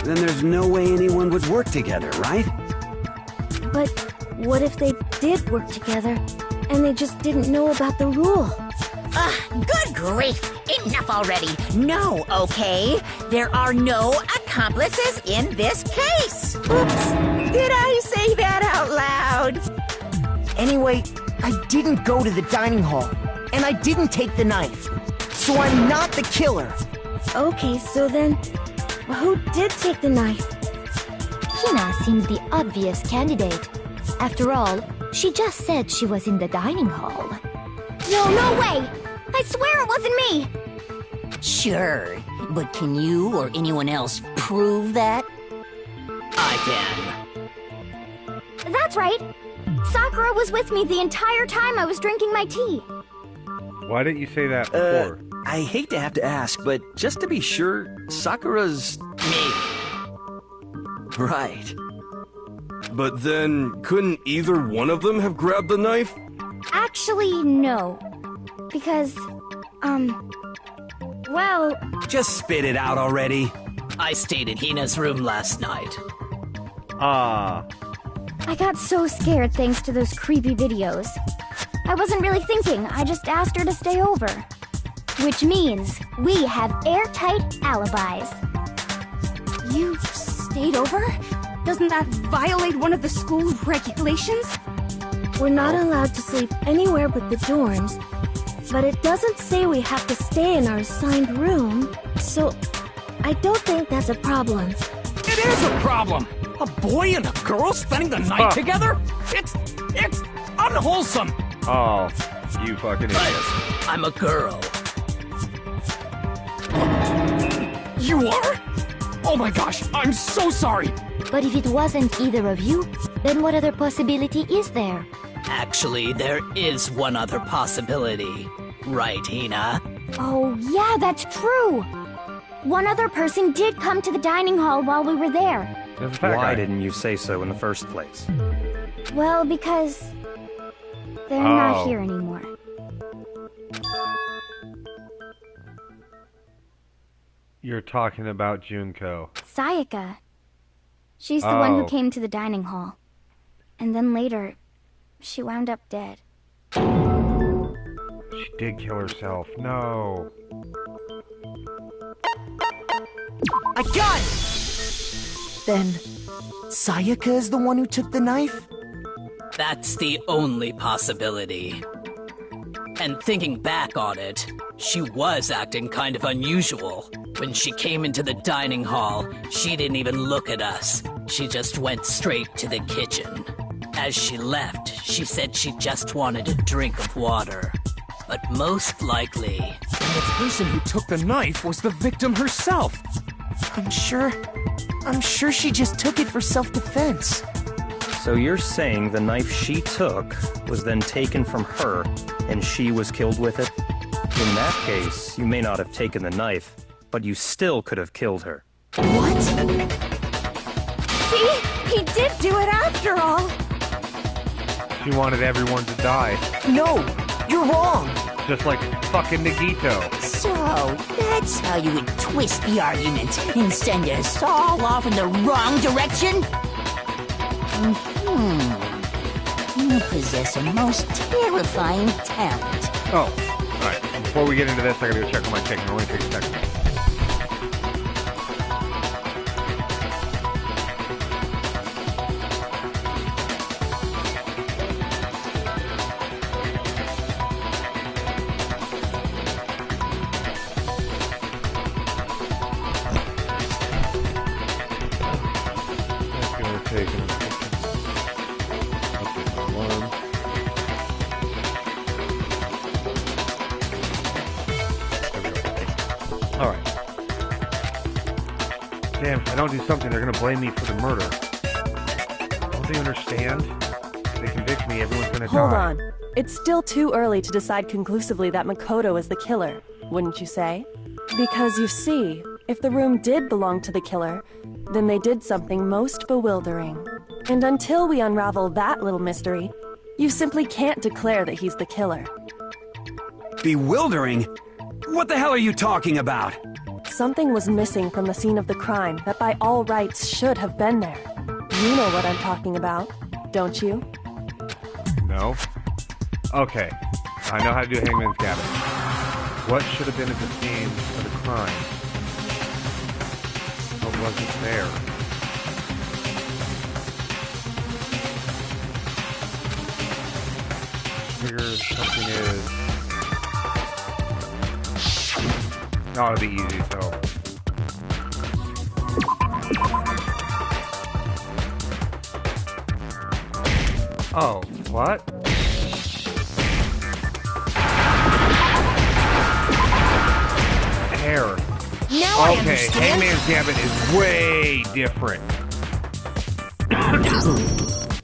Speaker 13: Then there's no way anyone would work together, right?
Speaker 10: But what if they did work together, and they just didn't know about the rule?
Speaker 2: Good grief! Enough already! No, okay? There are no accomplices in this case! Oops! Did I say that out loud?
Speaker 9: Anyway, I didn't go to the dining hall, and I didn't take the knife. So I'm not the killer.
Speaker 10: Okay, so then, who did take the knife? Hina seems the obvious candidate. After all, she just said she was in the dining hall. No way! I swear it wasn't me!
Speaker 7: Sure, but can you or anyone else prove that?
Speaker 4: I can.
Speaker 10: That's right! Sakura was with me the entire time I was drinking my tea.
Speaker 1: Why didn't you say that before?
Speaker 14: I hate to have to ask, but just to be sure, Sakura's...
Speaker 4: Me.
Speaker 11: Right. But then, couldn't either one of them have grabbed the knife?
Speaker 10: Actually, no. Because, well...
Speaker 13: Just spit it out already.
Speaker 4: I stayed in Hina's room last night.
Speaker 10: I got so scared thanks to those creepy videos. I wasn't really thinking, I just asked her to stay over. Which means we have airtight alibis. You stayed over? Doesn't that violate one of the school regulations? We're not allowed to sleep anywhere but the dorms. But it doesn't say we have to stay in our assigned room, so I don't think that's a problem.
Speaker 8: It is a problem! A boy and a girl spending the night together? It's unwholesome!
Speaker 1: Oh, you fucking idiot.
Speaker 4: I'm a girl.
Speaker 8: You are? Oh my gosh, I'm so sorry!
Speaker 10: But if it wasn't either of you, then what other possibility is there?
Speaker 4: Actually, there is one other possibility. Right, Hina?
Speaker 10: Oh, yeah, that's true! One other person did come to the dining hall while we were there.
Speaker 6: Why didn't you say so in the first place?
Speaker 10: Well, because they're not here anymore.
Speaker 1: You're talking about Junko.
Speaker 10: Sayaka. She's the one who came to the dining hall. And then later, she wound up dead.
Speaker 1: She did kill herself. No.
Speaker 9: I got it! Then, Sayaka is the one who took the knife?
Speaker 4: That's the only possibility. And thinking back on it, she was acting kind of unusual. When she came into the dining hall, she didn't even look at us. She just went straight to the kitchen. As she left, she said she just wanted a drink of water. But most likely...
Speaker 8: the person who took the knife was the victim herself!
Speaker 9: I'm sure she just took it for self-defense.
Speaker 6: So you're saying the knife she took was then taken from her, and she was killed with it? In that case, you may not have taken the knife, but you still could have killed her.
Speaker 9: What?
Speaker 10: See? He did do it after all!
Speaker 1: She wanted everyone to die.
Speaker 9: No, you're wrong!
Speaker 1: Just like fucking Nagito.
Speaker 7: So, that's how you would twist the argument and send us all off in the wrong direction? You possess a most terrifying talent.
Speaker 1: Oh, alright. Before we get into this, I gotta go check on my chicken. It only takes a second. Alright. Damn, if I don't do something, they're gonna blame me for the murder. Don't they understand? If they convict me, everyone's gonna die.
Speaker 5: Hold on. It's still too early to decide conclusively that Makoto is the killer, wouldn't you say? Because you see, if the room did belong to the killer, then they did something most bewildering. And until we unravel that little mystery, you simply can't declare that he's the killer.
Speaker 13: Bewildering? What the hell are you talking about?
Speaker 5: Something was missing from the scene of the crime that by all rights should have been there. You know what I'm talking about, don't you?
Speaker 1: No? Okay. I know how to do Hangman's Cabin. What should have been at the scene of the crime? What wasn't there? Figure something is... Oh, it'll be easy, so... Oh, what? Hair.
Speaker 9: Now I
Speaker 1: Okay,
Speaker 9: understand.
Speaker 1: Hangman's Gambit is way different.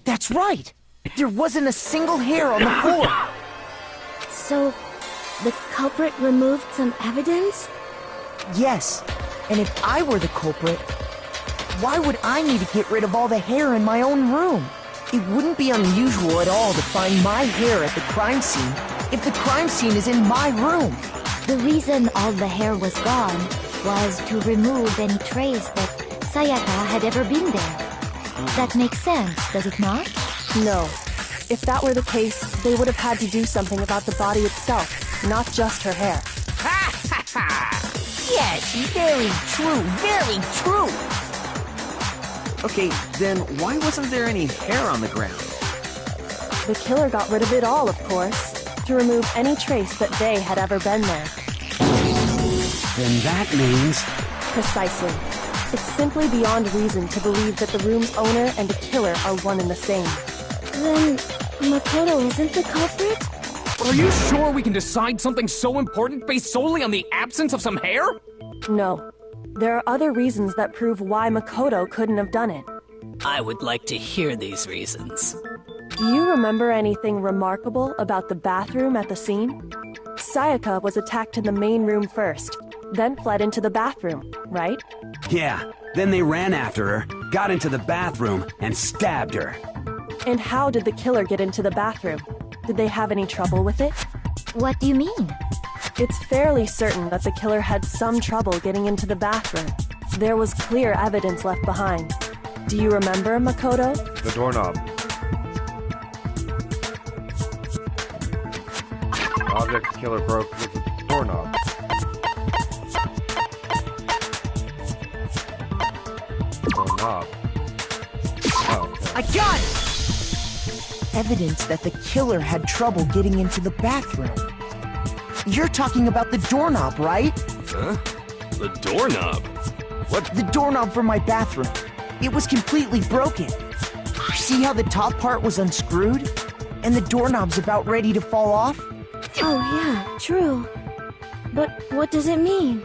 Speaker 9: That's right! There wasn't a single hair on the floor!
Speaker 10: So, the culprit removed some evidence?
Speaker 9: Yes, and if I were the culprit, why would I need to get rid of all the hair in my own room? It wouldn't be unusual at all to find my hair at the crime scene if the crime scene is in my room.
Speaker 10: The reason all the hair was gone was to remove any trace that Sayaka had ever been there. That makes sense, does it not?
Speaker 5: No. If that were the case, they would have had to do something about the body itself, not just her hair.
Speaker 7: Yes, very true, very true.
Speaker 14: Okay, then why wasn't there any hair on the ground?
Speaker 5: The killer got rid of it all, of course. to remove any trace that they had ever been there.
Speaker 13: Then that means...
Speaker 5: Precisely. It's simply beyond reason to believe that the room's owner and the killer are one and the same.
Speaker 10: Then Makoto isn't the culprit?
Speaker 8: Are you sure we can decide something so important based solely on the absence of some hair?
Speaker 5: No. There are other reasons that prove why Makoto couldn't have done it.
Speaker 4: I would like to hear these reasons.
Speaker 5: Do you remember anything remarkable about the bathroom at the scene? Sayaka was attacked in the main room first, then fled into the bathroom, right?
Speaker 13: Yeah, then they ran after her, got into the bathroom, and stabbed her.
Speaker 5: And how did the killer get into the bathroom? Did they have any trouble with it?
Speaker 10: What do you mean?
Speaker 5: It's fairly certain that the killer had some trouble getting into the bathroom. There was clear evidence left behind. Do you remember, Makoto?
Speaker 1: The doorknob. The object the killer broke was the doorknob. Doorknob. Oh, okay.
Speaker 9: I got it! Evidence that the killer had trouble getting into the bathroom. You're talking about the doorknob, right?
Speaker 11: Huh? The doorknob? What?
Speaker 9: The doorknob for my bathroom. It was completely broken. See how the top part was unscrewed? And the doorknob's about ready to fall off?
Speaker 10: Oh yeah, true. But what does it mean?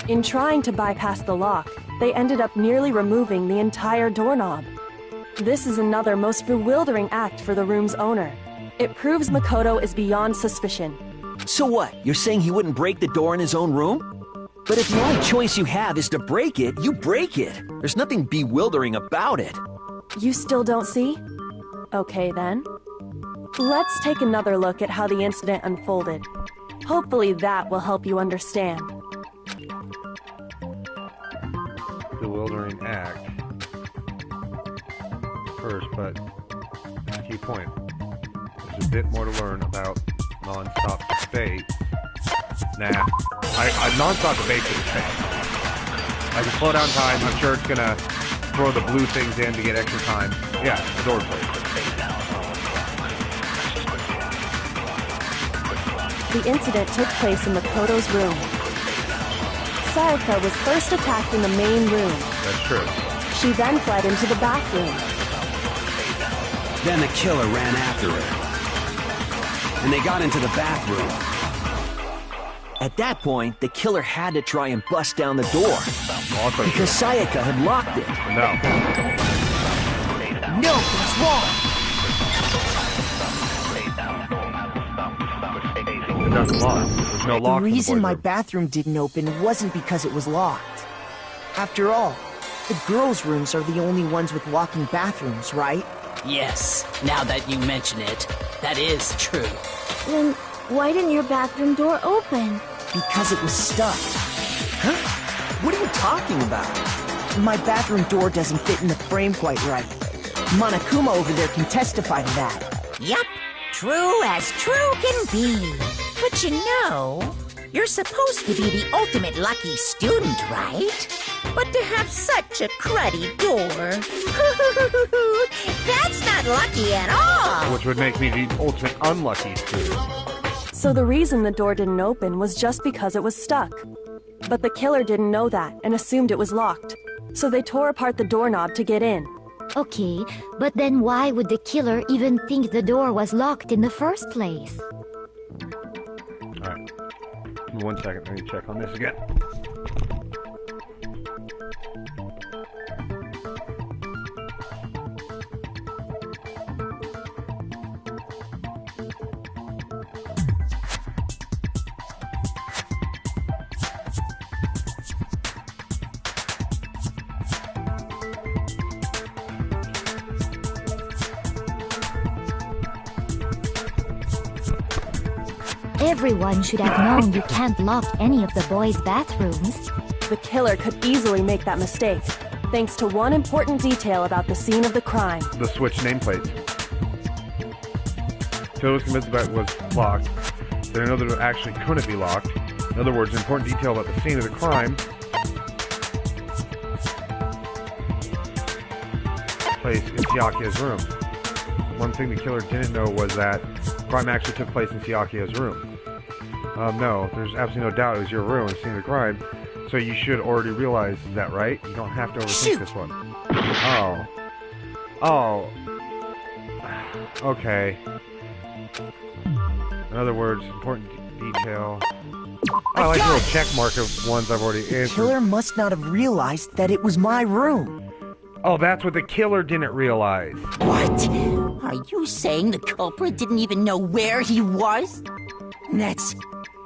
Speaker 5: In trying to bypass the lock, they ended up nearly removing the entire doorknob. This is another most bewildering act for the room's owner. It proves Makoto is beyond suspicion.
Speaker 14: So what? You're saying he wouldn't break the door in his own room? But if the only choice you have is to break it, you break it. There's nothing bewildering about it.
Speaker 5: You still don't see? Okay then. Let's take another look at how the incident unfolded. Hopefully that will help you understand.
Speaker 1: Bewildering act. First, but key point. There's a bit more to learn about non-stop debate. Nah, I non-stop debate is fake. I can slow down time. I'm sure it's gonna throw the blue things in to get extra time. Yeah, the door plays.
Speaker 5: The incident took place in Makoto's room. Sayaka was first attacked in the main room.
Speaker 1: That's true.
Speaker 5: She then fled into the bathroom.
Speaker 13: Then the killer ran after her. And they got into the bathroom.
Speaker 14: At that point, the killer had to try and bust down the door.
Speaker 1: Also
Speaker 14: because Sayaka had locked it.
Speaker 1: No.
Speaker 9: No, that's wrong.
Speaker 1: It doesn't lock. There's no lock.
Speaker 9: The reason my bathroom didn't open wasn't because it was locked. After all, the girls' rooms are the only ones with locking bathrooms, right?
Speaker 4: Yes, now that you mention it, that is true.
Speaker 10: Then why didn't your bathroom door open?
Speaker 9: Because it was stuck.
Speaker 14: Huh? What are you talking about?
Speaker 9: My bathroom door doesn't fit in the frame quite right. Monokuma over there can testify to that.
Speaker 2: Yup, true as true can be. But you know, you're supposed to be the ultimate lucky student, right? But to have such a cruddy door, that's not lucky at all.
Speaker 1: Which would make me the ultimate unlucky student.
Speaker 5: So the reason the door didn't open was just because it was stuck. But the killer didn't know that and assumed it was locked. So they tore apart the doorknob to get in.
Speaker 10: Okay, but then why would the killer even think the door was locked in the first place?
Speaker 1: Alright. Give me 1 second, let me check on this again.
Speaker 10: Everyone should have known you can't lock any of the boys' bathrooms.
Speaker 5: The killer could easily make that mistake, thanks to one important detail about the scene of the crime.
Speaker 1: The switch nameplates. Phil was convinced that it was locked. Then another that it actually couldn't be locked. In other words, an important detail about the scene of the crime place in Chiaki's room. One thing the killer didn't know was that crime actually took place in Siakia's room. No, there's absolutely no doubt it was your room and seeing the crime. So you should already realize that, right? You don't have to overthink this one. Oh. Oh. Okay. In other words, important detail. Oh, I like the little check mark of ones I've already answered.
Speaker 9: The killer must not have realized that it was my room.
Speaker 1: Oh, that's what the killer didn't realize.
Speaker 7: What? Are you saying the culprit didn't even know where he was? That's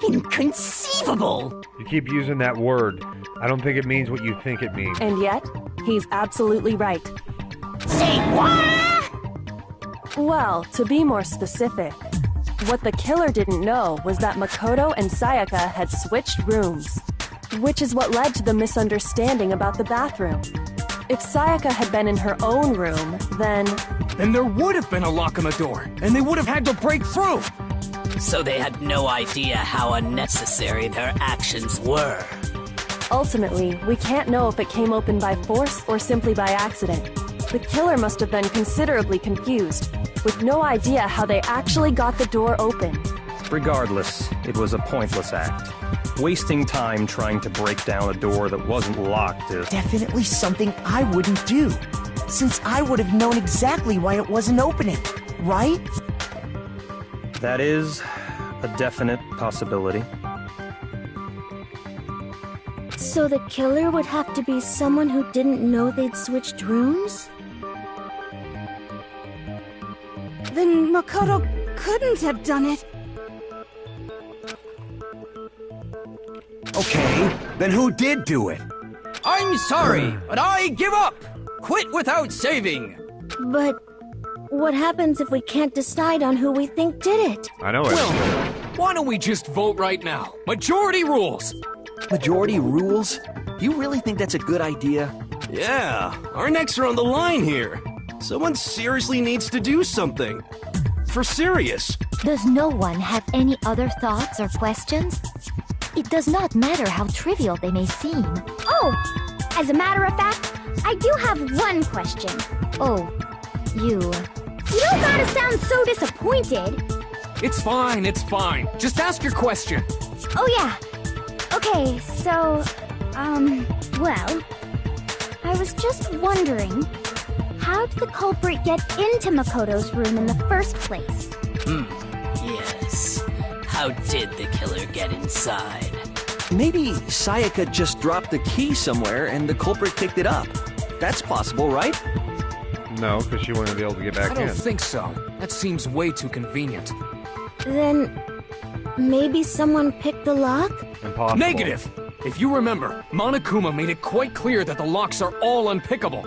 Speaker 7: inconceivable.
Speaker 1: You keep using that word. I don't think it means what you think it means.
Speaker 5: And yet, he's absolutely right.
Speaker 7: Say what?
Speaker 5: Well, to be more specific, what the killer didn't know was that Makoto and Sayaka had switched rooms, which is what led to the misunderstanding about the bathroom. If Sayaka had been in her own room, then
Speaker 8: there would have been a lock on the door, and they would have had to break through!
Speaker 4: So they had no idea how unnecessary their actions were.
Speaker 5: Ultimately, we can't know if it came open by force or simply by accident. The killer must have been considerably confused, with no idea how they actually got the door open.
Speaker 6: Regardless, it was a pointless act. Wasting time trying to break down a door that wasn't locked is...
Speaker 9: Definitely something I wouldn't do, since I would have known exactly why it wasn't opening, right?
Speaker 6: That is a definite possibility.
Speaker 10: So the killer would have to be someone who didn't know they'd switched rooms?
Speaker 15: Then Makoto couldn't have done it.
Speaker 13: Okay, then who did do it?
Speaker 4: I'm sorry, but I give up! Quit without saving!
Speaker 10: But what happens if we can't decide on who we think did it?
Speaker 1: I know it.
Speaker 8: Well, why don't we just vote right now? Majority rules!
Speaker 14: Majority rules? You really think that's a good idea?
Speaker 11: Yeah, our necks are on the line here. Someone seriously needs to do something. For serious.
Speaker 10: Does no one have any other thoughts or questions? It does not matter how trivial they may seem.
Speaker 16: Oh, as a matter of fact, I do have one question.
Speaker 10: Oh, you.
Speaker 16: You don't gotta sound so disappointed.
Speaker 8: It's fine, it's fine. Just ask your question.
Speaker 16: Oh yeah. Okay, so, well, I was just wondering, how did the culprit get into Makoto's room in the first place?
Speaker 4: Yes. How did the killer get inside?
Speaker 14: Maybe Sayaka just dropped the key somewhere and the culprit picked it up. That's possible, right?
Speaker 1: No, because she wouldn't be able to get back in.
Speaker 8: I don't think so. That seems way too convenient.
Speaker 10: Then maybe someone picked the lock?
Speaker 1: Impossible.
Speaker 8: Negative! If you remember, Monokuma made it quite clear that the locks are all unpickable.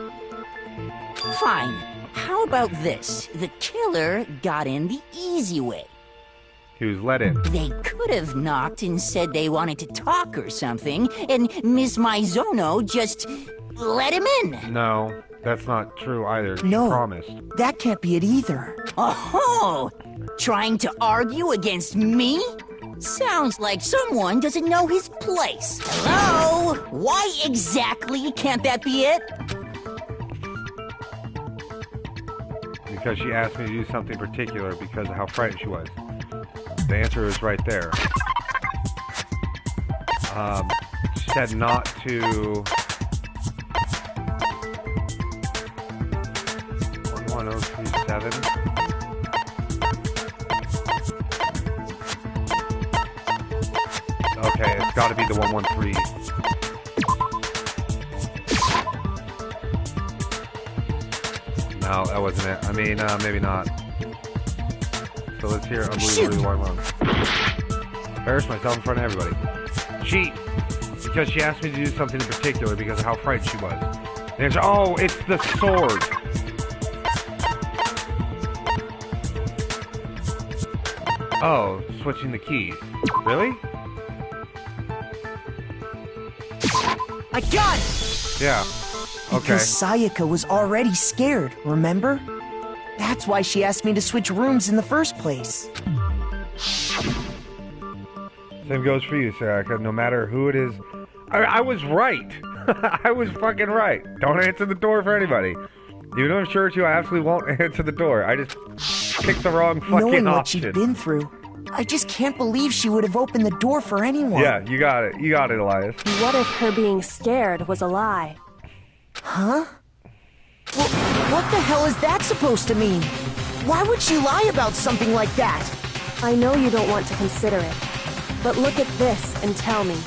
Speaker 7: Fine. How about this? The killer got in the easy way.
Speaker 1: He was let in.
Speaker 7: They could have knocked and said they wanted to talk or something, and Miss Maizono just let him in.
Speaker 1: No, that's not true either. She
Speaker 9: No.
Speaker 1: promised.
Speaker 9: That can't be it either.
Speaker 7: Oh, trying to argue against me? Sounds like someone doesn't know his place. Hello? Why exactly can't that be it?
Speaker 1: Because she asked me to do something particular because of how frightened she was. The answer is right there. She said not to... 11037. Okay, it's got to be the 113. No, that wasn't it. I mean, maybe not. So let's hear Unbelievably Wrong. Embarrass myself in front of everybody. Cheat! Because she asked me to do something in particular because of how frightened she was. The answer, oh, it's the sword! Oh, switching the keys. Really?
Speaker 9: I got it!
Speaker 1: Yeah. Okay.
Speaker 9: Because Sayaka was already scared, remember? That's why she asked me to switch rooms in the first place.
Speaker 1: Same goes for you, Sayaka. No matter who it is. I was right. I was fucking right. Don't answer the door for anybody. Even though I'm sure you, I absolutely won't answer the door. I just... picked the wrong fucking
Speaker 9: Knowing what
Speaker 1: option.
Speaker 9: she'd been through, I just can't believe she would have opened the door for anyone.
Speaker 1: Yeah, you got it. You got it, Elias.
Speaker 5: What if her being scared was a lie?
Speaker 9: Huh? Well, what the hell is that supposed to mean? Why would she lie about something like that?
Speaker 5: I know you don't want to consider it, but look at this and tell me.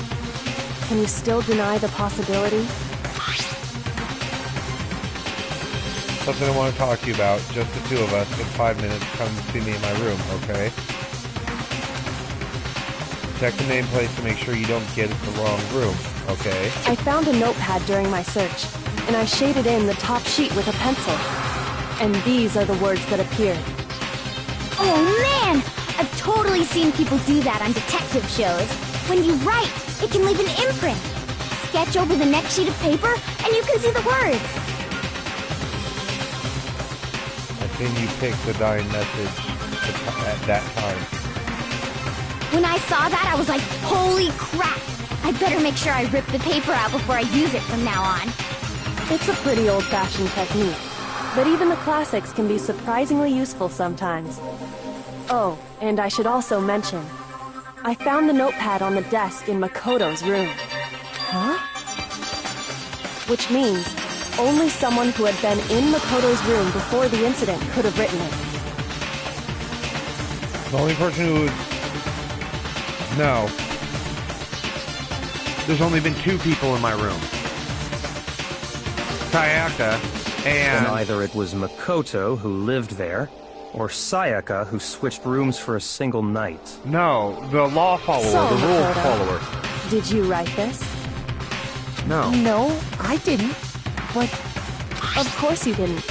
Speaker 5: Can you still deny the possibility?
Speaker 1: Something I want to talk to you about. Just the two of us. In 5 minutes, come see me in my room, okay? Check the nameplate to make sure you don't get the wrong room, okay?
Speaker 5: I found a notepad during my search, and I shaded in the top sheet with a pencil. And these are the words that appeared.
Speaker 10: Oh man! I've totally seen people do that on detective shows. When you write, it can leave an imprint. Sketch over the next sheet of paper, and you can see the words.
Speaker 1: I think you picked the dying message at that time.
Speaker 10: When I saw that, I was like, holy crap! I better make sure I rip the paper out before I use it from now on.
Speaker 5: It's a pretty old-fashioned technique, but even the classics can be surprisingly useful sometimes. Oh, and I should also mention, I found the notepad on the desk in Makoto's room.
Speaker 9: Huh?
Speaker 5: Which means only someone who had been in Makoto's room before the incident could have written it.
Speaker 1: The only person who would... No. There's only been 2 people in my room. Sayaka and...
Speaker 6: Then either it was Makoto who lived there, or Sayaka who switched rooms for a single night.
Speaker 1: No, the law follower,
Speaker 5: So,
Speaker 1: the rule
Speaker 5: Makoto,
Speaker 1: follower.
Speaker 5: Did you write this?
Speaker 1: No.
Speaker 9: No, I didn't. But
Speaker 5: Of course you didn't,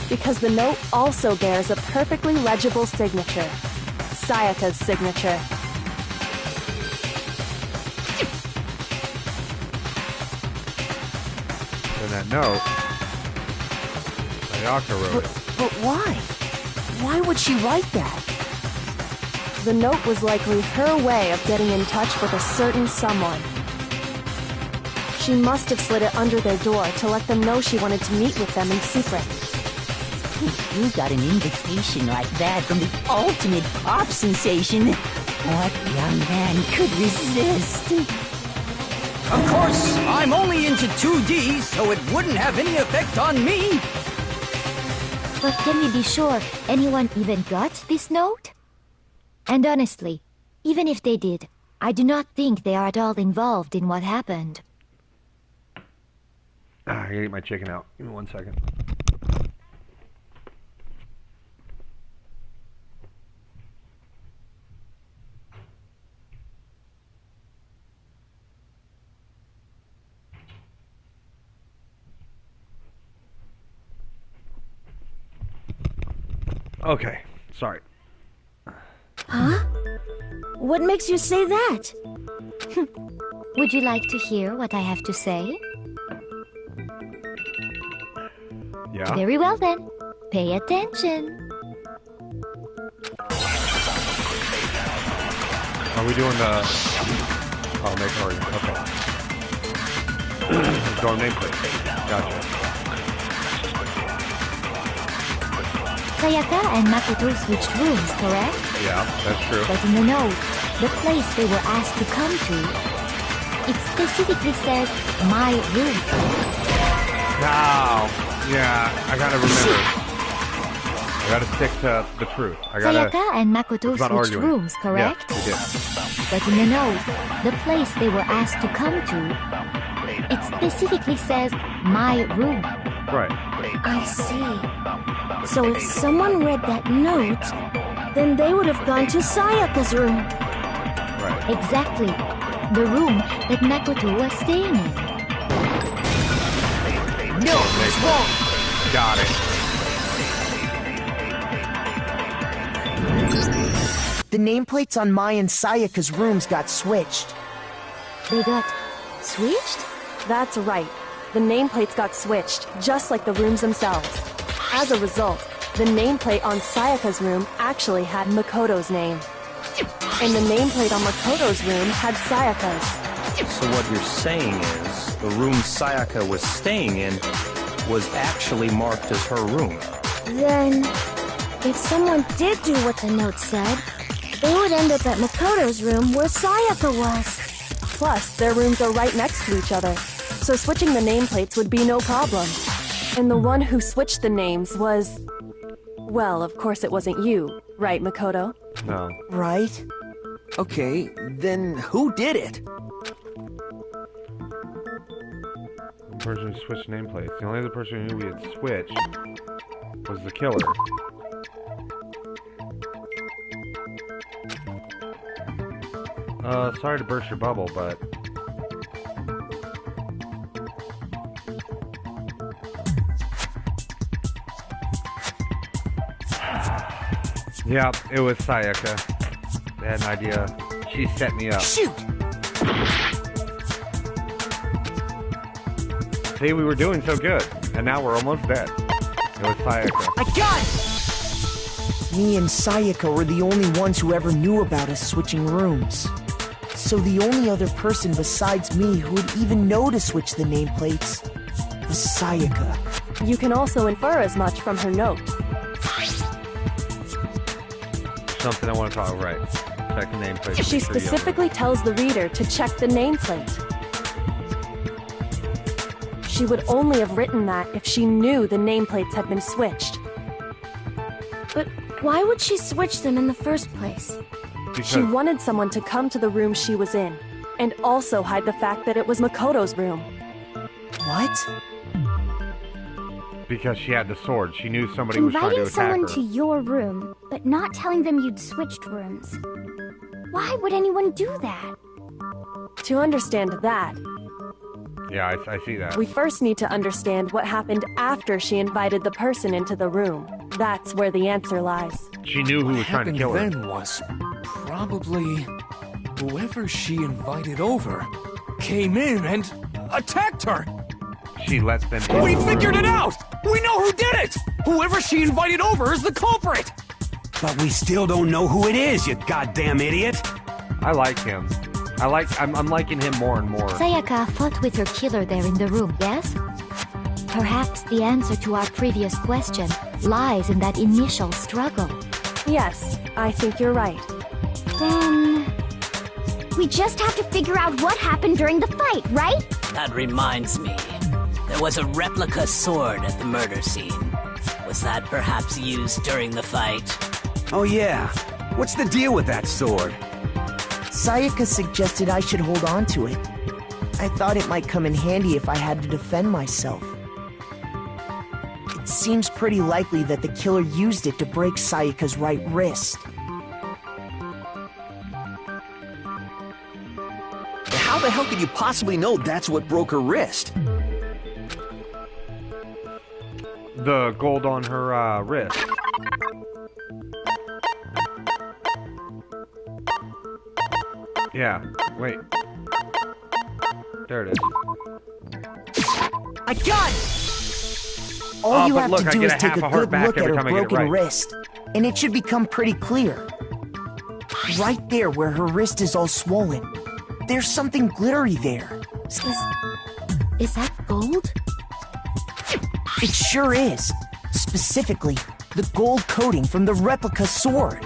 Speaker 5: because the note also bears a perfectly legible signature. Sayaka's signature.
Speaker 1: In that note, Sayaka wrote it.
Speaker 9: But why? Why would she write that?
Speaker 5: The note was likely her way of getting in touch with a certain someone. She must have slid it under their door to let them know she wanted to meet with them in secret.
Speaker 7: You got an invitation like that from the ultimate pop sensation. What young man could resist?
Speaker 4: Of course, I'm only into 2D, so it wouldn't have any effect on me.
Speaker 10: But can we be sure anyone even got this note? And honestly, even if they did, I do not think they are at all involved in what happened.
Speaker 1: I gotta eat my chicken out. Give me 1 second. Okay, sorry.
Speaker 10: Huh? What makes you say that? Would you like to hear what I have to say?
Speaker 1: Yeah?
Speaker 10: Very well then. Pay attention.
Speaker 1: Are we doing the... Oh, make hurry. Okay. Dorm nameplate. Gotcha.
Speaker 10: Sayaka and Makoto switched rooms, correct?
Speaker 1: Yeah, that's true.
Speaker 10: But in the note, the place they were asked to come to, it specifically says, my room.
Speaker 1: Now, yeah, I gotta remember. I gotta stick to the truth.
Speaker 10: Sayaka and Makoto
Speaker 1: it's not
Speaker 10: switched
Speaker 1: arguing.
Speaker 10: rooms, correct?
Speaker 1: Yeah, we did.
Speaker 10: But in the note, the place they were asked to come to, it specifically says, my room.
Speaker 1: Right.
Speaker 15: I see. So if someone read that note, then they would have gone to Sayaka's room.
Speaker 1: Right.
Speaker 10: Exactly. The room that Makoto was staying in.
Speaker 9: No, it's wrong.
Speaker 1: Got it.
Speaker 9: The nameplates on Mai and Sayaka's rooms got switched.
Speaker 10: They got switched?
Speaker 5: That's right. The nameplates got switched, just like the rooms themselves. As a result, the nameplate on Sayaka's room actually had Makoto's name. And the nameplate on Makoto's room had Sayaka's.
Speaker 6: So what you're saying is, the room Sayaka was staying in was actually marked as her room.
Speaker 15: Then, If someone did do what the note said, they would end up at Makoto's room where Sayaka was.
Speaker 5: Plus, their rooms are right next to each other, so switching the nameplates would be no problem. And the one who switched the names was... Well, of course it wasn't you, right, Makoto?
Speaker 1: No.
Speaker 14: Right? Okay, then who did it?
Speaker 1: The person who switched nameplates. The only other person who we had switched was the killer. Sorry to burst your bubble, but... Yeah, it was Sayaka. They had an idea. She set me up.
Speaker 9: Shoot!
Speaker 1: See, we were doing so good, and now we're almost dead. It was Sayaka.
Speaker 9: I got it! Me and Sayaka were the only ones who ever knew about us switching rooms. So the only other person besides me who would even know to switch the nameplates was Sayaka.
Speaker 5: You can also infer as much from her note.
Speaker 1: Something I want to talk right. Check the nameplate.
Speaker 5: She specifically tells the reader to check the nameplate. She would only have written that if she knew the nameplates had been switched.
Speaker 15: But why would she switch them in the first place?
Speaker 5: She wanted someone to come to the room she was in, and also hide the fact that it was Makoto's room.
Speaker 9: What?
Speaker 1: Because she had the sword. She knew somebody was trying to
Speaker 16: Inviting
Speaker 1: attack
Speaker 16: someone
Speaker 1: her.
Speaker 16: to your room, but not telling them you'd switched rooms. Why would anyone do that?
Speaker 5: To understand that,
Speaker 1: Yeah, I see that.
Speaker 5: we first need to understand what happened after she invited the person into the room. That's where the answer lies.
Speaker 1: She knew who was trying to kill her.
Speaker 8: What happened then was probably whoever she invited over came in and attacked her.
Speaker 1: She let them in.
Speaker 8: We
Speaker 1: the
Speaker 8: figured
Speaker 1: room.
Speaker 8: it out! We know who did it! Whoever she invited over is the culprit!
Speaker 13: But we still don't know who it is, you goddamn idiot!
Speaker 1: I like him. I'm liking him more and more.
Speaker 10: Sayaka fought with her killer there in the room, yes? Perhaps the answer to our previous question lies in that initial struggle.
Speaker 5: Yes, I think you're right.
Speaker 16: Then... we just have to figure out what happened during the fight, right?
Speaker 4: That reminds me. There was a replica sword at the murder scene. Was that perhaps used during the fight?
Speaker 13: Oh yeah. What's the deal with that sword?
Speaker 9: Sayaka suggested I should hold on to it. I thought it might come in handy if I had to defend myself. It seems pretty likely that the killer used it to break Sayaka's right wrist.
Speaker 14: How the hell could you possibly know that's what broke her wrist?
Speaker 1: The gold on her wrist. Yeah, wait. There it is.
Speaker 9: I got it! All you
Speaker 1: but
Speaker 9: have
Speaker 1: look,
Speaker 9: to
Speaker 1: I
Speaker 9: do
Speaker 1: get
Speaker 9: is
Speaker 1: a
Speaker 9: take
Speaker 1: half
Speaker 9: a
Speaker 1: a heart
Speaker 9: good
Speaker 1: back
Speaker 9: look at
Speaker 1: every
Speaker 9: her
Speaker 1: time I get it
Speaker 9: broken
Speaker 1: right.
Speaker 9: wrist, and it should become pretty clear. Right there where her wrist is all swollen. There's something glittery there.
Speaker 10: Is that gold?
Speaker 9: It sure is. Specifically, the gold coating from the replica sword.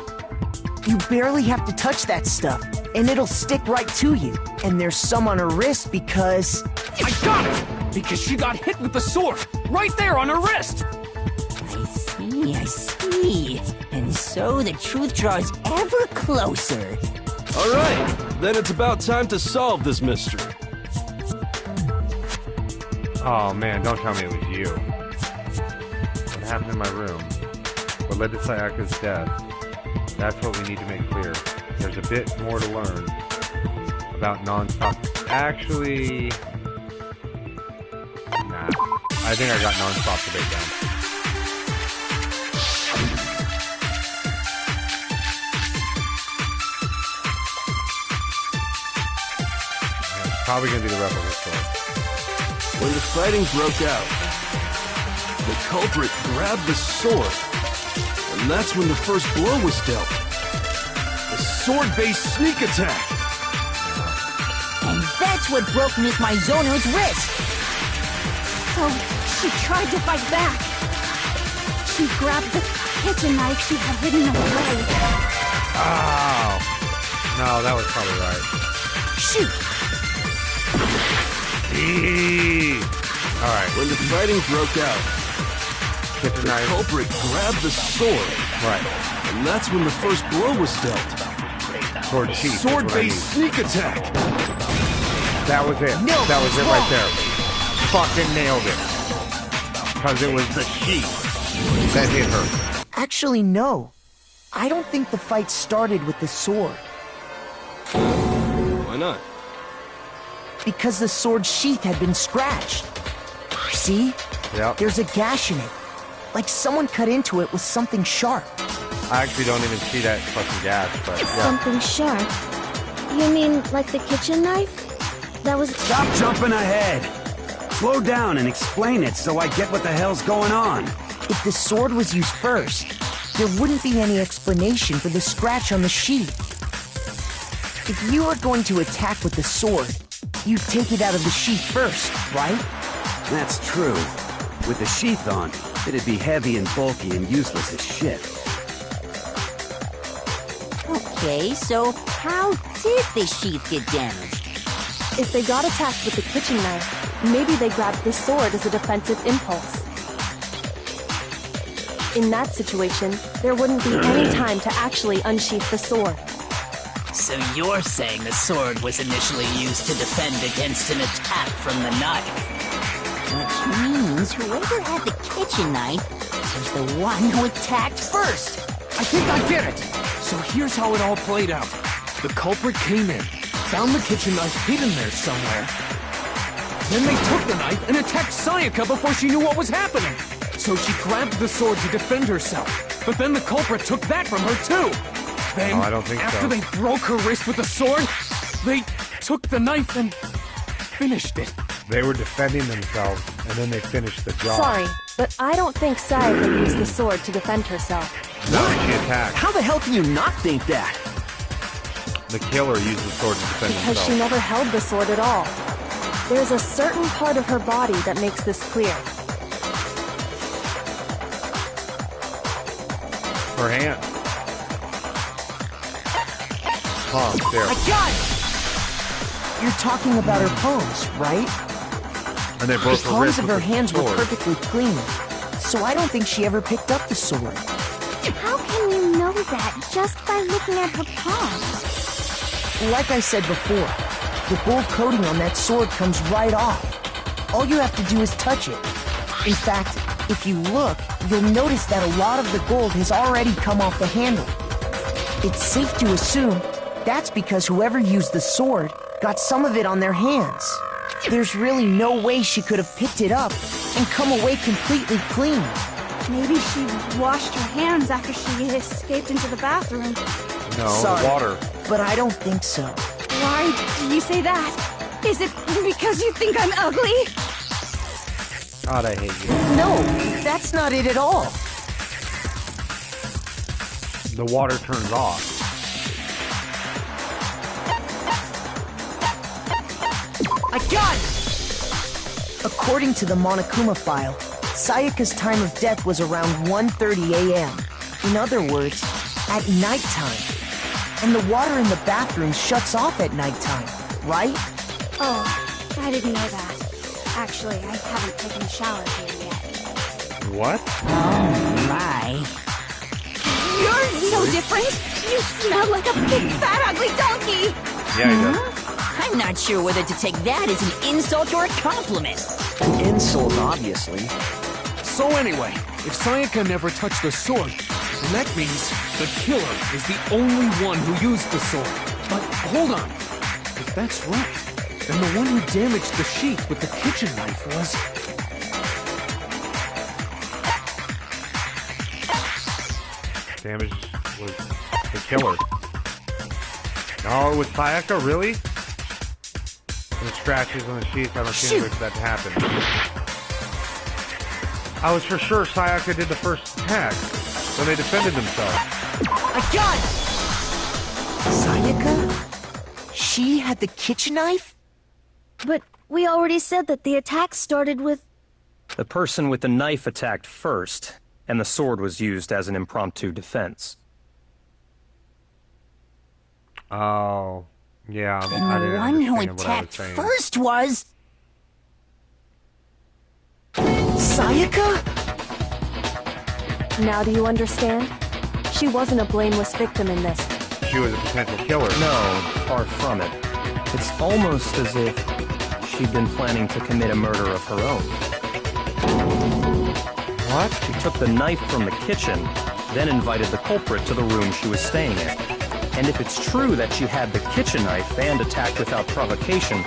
Speaker 9: You barely have to touch that stuff, and it'll stick right to you. And there's some on her wrist because...
Speaker 8: I got it! Because she got hit with the sword! Right there on her wrist!
Speaker 7: I see. And so the truth draws ever closer.
Speaker 11: Alright, then it's about time to solve this mystery.
Speaker 1: Oh man, don't tell me it was you. What happened in my room? What led to Sayaka's death? That's what we need to make clear. There's a bit more to learn about non-stop. Actually, nah. I think I got non-stop debate down. Probably gonna be the replica sword.
Speaker 11: When the fighting broke out, the culprit grabbed the sword, and that's when the first blow was dealt. A sword-based sneak attack.
Speaker 7: And that's what broke Miss Maizono's wrist.
Speaker 5: So, she tried to fight back. She grabbed the
Speaker 15: kitchen knife she had hidden away.
Speaker 1: Oh. No, that was probably right.
Speaker 7: Shoot!
Speaker 1: Alright.
Speaker 11: When the fighting broke out,
Speaker 1: Kitchen
Speaker 11: the
Speaker 1: knife.
Speaker 11: culprit grabbed the sword.
Speaker 1: Right.
Speaker 11: And that's when the first blow was dealt.
Speaker 1: Sword sheath. is
Speaker 11: Sword
Speaker 1: what I
Speaker 11: based sneak attack.
Speaker 1: That was it.
Speaker 7: No,
Speaker 1: that was it
Speaker 7: wrong.
Speaker 1: right there. Fucking nailed it. Because it was the sheath that hit her.
Speaker 9: Actually, no. I don't think the fight started with the sword.
Speaker 11: Why not?
Speaker 9: Because the sword sheath had been scratched. See?
Speaker 1: Yep.
Speaker 9: There's a gash in it. Like someone cut into it with something sharp.
Speaker 1: I actually don't even see that fucking gas, but yeah.
Speaker 15: Something sharp. You mean like the kitchen knife? That was...
Speaker 13: Stop jumping ahead! Slow down and explain it so I get what the hell's going on.
Speaker 9: If the sword was used first, there wouldn't be any explanation for the scratch on the sheath. If you are going to attack with the sword, you'd take it out of the sheath first, right?
Speaker 13: That's true. With the sheath on, it'd be heavy and bulky and useless as shit.
Speaker 7: Okay, so how did the sheath get damaged?
Speaker 5: If they got attacked with the kitchen knife, maybe they grabbed the sword as a defensive impulse. In that situation, there wouldn't be any time to actually unsheath the sword.
Speaker 4: So you're saying the sword was initially used to defend against an attack from the knife?
Speaker 7: Which means whoever had the kitchen knife was the one who attacked first.
Speaker 8: I think I get it. So here's how it all played out. The culprit came in, found the kitchen knife hidden there somewhere. Then they took the knife and attacked Sayaka before she knew what was happening. So she grabbed the sword to defend herself. But then the culprit took that from her too. Then,
Speaker 1: No, I don't think
Speaker 8: after
Speaker 1: so.
Speaker 8: they broke her wrist with the sword, they took the knife and finished it.
Speaker 1: They were defending themselves, and then they finished the job.
Speaker 5: Sorry, but I don't think Sayaka used the sword to defend herself.
Speaker 1: No, she attacked.
Speaker 14: How the hell can you not think that?
Speaker 1: The killer used the sword to defend
Speaker 5: Because
Speaker 1: himself.
Speaker 5: she never held the sword at all. There's a certain part of her body that makes this clear.
Speaker 1: Her hand. Palm, there.
Speaker 9: I got it! You're talking about her palms, right?
Speaker 1: And they broke
Speaker 9: The
Speaker 1: her
Speaker 9: palms
Speaker 1: wrist
Speaker 9: of
Speaker 1: with
Speaker 9: her
Speaker 1: the
Speaker 9: hands were
Speaker 1: sword.
Speaker 9: perfectly clean, so I don't think she ever picked up the sword.
Speaker 15: How can you know that just by looking at her palms?
Speaker 9: Like I said before, the gold coating on that sword comes right off. All you have to do is touch it. In fact, if you look, you'll notice that a lot of the gold has already come off the handle. It's safe to assume that's because whoever used the sword got some of it on their hands. There's really no way she could have picked it up and come away completely clean.
Speaker 15: Maybe she washed her hands after she escaped into the bathroom.
Speaker 1: No,
Speaker 9: Sorry,
Speaker 1: water.
Speaker 9: but I don't think so.
Speaker 15: Why do you say that? Is it because you think I'm ugly?
Speaker 1: God, I hate you.
Speaker 9: No, that's not it at all.
Speaker 1: The water turns off.
Speaker 9: I got it! According to the Monokuma file, Sayaka's time of death was around 1:30 a.m. In other words, at nighttime. And the water in the bathroom shuts off at nighttime, right?
Speaker 15: Oh, I didn't know that. Actually, I haven't taken a shower here yet.
Speaker 1: What?
Speaker 7: Oh my.
Speaker 15: You're no different! You smell like a big fat ugly donkey!
Speaker 1: Yeah, he does.
Speaker 7: I'm not sure whether to take that as an insult or a compliment.
Speaker 14: An insult, obviously.
Speaker 8: So anyway, if Sayaka never touched the sword, then that means the killer is the only one who used the sword. But hold on. If that's right, then the one who damaged the sheath with the kitchen knife was...
Speaker 1: Damage was the killer. No, it was Sayaka, really? And the scratches on the sheath, I don't see any way for that to happen. I was for sure Sayaka did the first attack when they defended themselves.
Speaker 9: I got it! Sayaka? She had the kitchen knife?
Speaker 15: But we already said that the attack started with...
Speaker 6: The person with the knife attacked first, and the sword was used as an impromptu defense.
Speaker 1: Oh, yeah.
Speaker 7: Then
Speaker 1: I
Speaker 7: the
Speaker 1: didn't
Speaker 7: one who
Speaker 1: understand what I was
Speaker 7: attacked
Speaker 1: saying.
Speaker 7: first was...
Speaker 9: Sayaka?
Speaker 5: Now do you understand? She wasn't a blameless victim in this.
Speaker 1: She was a potential killer.
Speaker 6: No, far from it. It's almost as if she'd been planning to commit a murder of her own.
Speaker 1: What?
Speaker 6: She took the knife from the kitchen, then invited the culprit to the room she was staying in. And if it's true that she had the kitchen knife and attacked without provocation...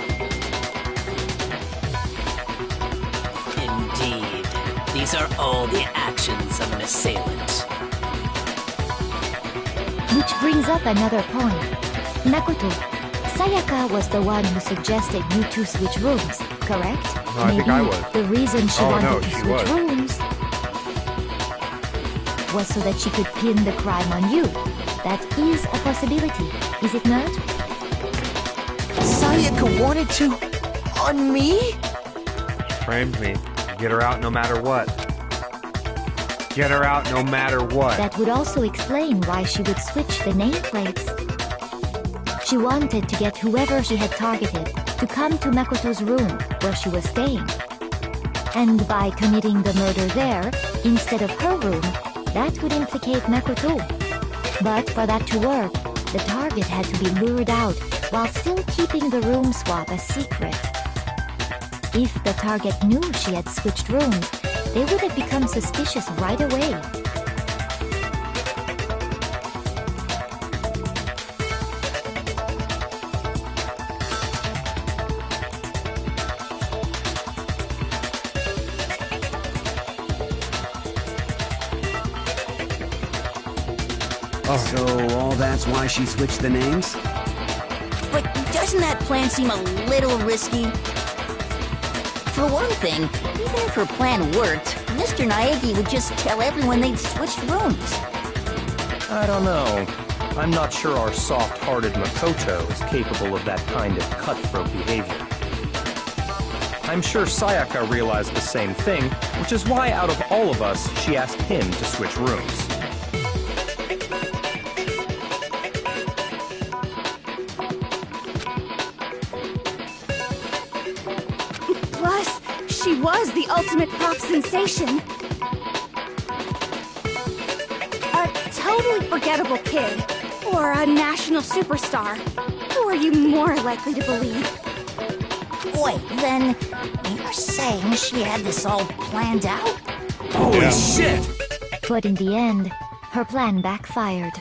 Speaker 4: Indeed. These are all the actions of an assailant.
Speaker 10: Which brings up another point. Makoto, Sayaka was the one who suggested you two switch rooms, correct?
Speaker 1: No, I think I was.
Speaker 10: The reason she wanted to
Speaker 1: she
Speaker 10: switch
Speaker 1: was.
Speaker 10: rooms was so that she could pin the crime on you. That is a possibility, is it not?
Speaker 9: Sayaka wanted to... on me?
Speaker 1: Framed me. Get her out no matter what. Get her out no matter what.
Speaker 10: That would also explain why she would switch the nameplates. She wanted to get whoever she had targeted to come to Makoto's room where she was staying. And by committing the murder there, instead of her room, that would implicate Makoto. But for that to work, the target had to be lured out while still keeping the room swap a secret. If the target knew she had switched rooms, they would have become suspicious right away.
Speaker 13: So all that's why she switched the names?
Speaker 7: But doesn't that plan seem a little risky? For one thing, even if her plan worked, Mr. Naegi would just tell everyone they'd switched rooms.
Speaker 6: I don't know. I'm not sure our soft-hearted Makoto is capable of that kind of cutthroat behavior. I'm sure Sayaka realized the same thing, which is why out of all of us, she asked him to switch rooms.
Speaker 15: Plus, she was the ultimate pop sensation. A totally forgettable kid, or a national superstar. Who are you more likely to believe?
Speaker 7: Wait, then you're saying she had this all planned out?
Speaker 11: Holy shit!
Speaker 10: But in the end, her plan backfired.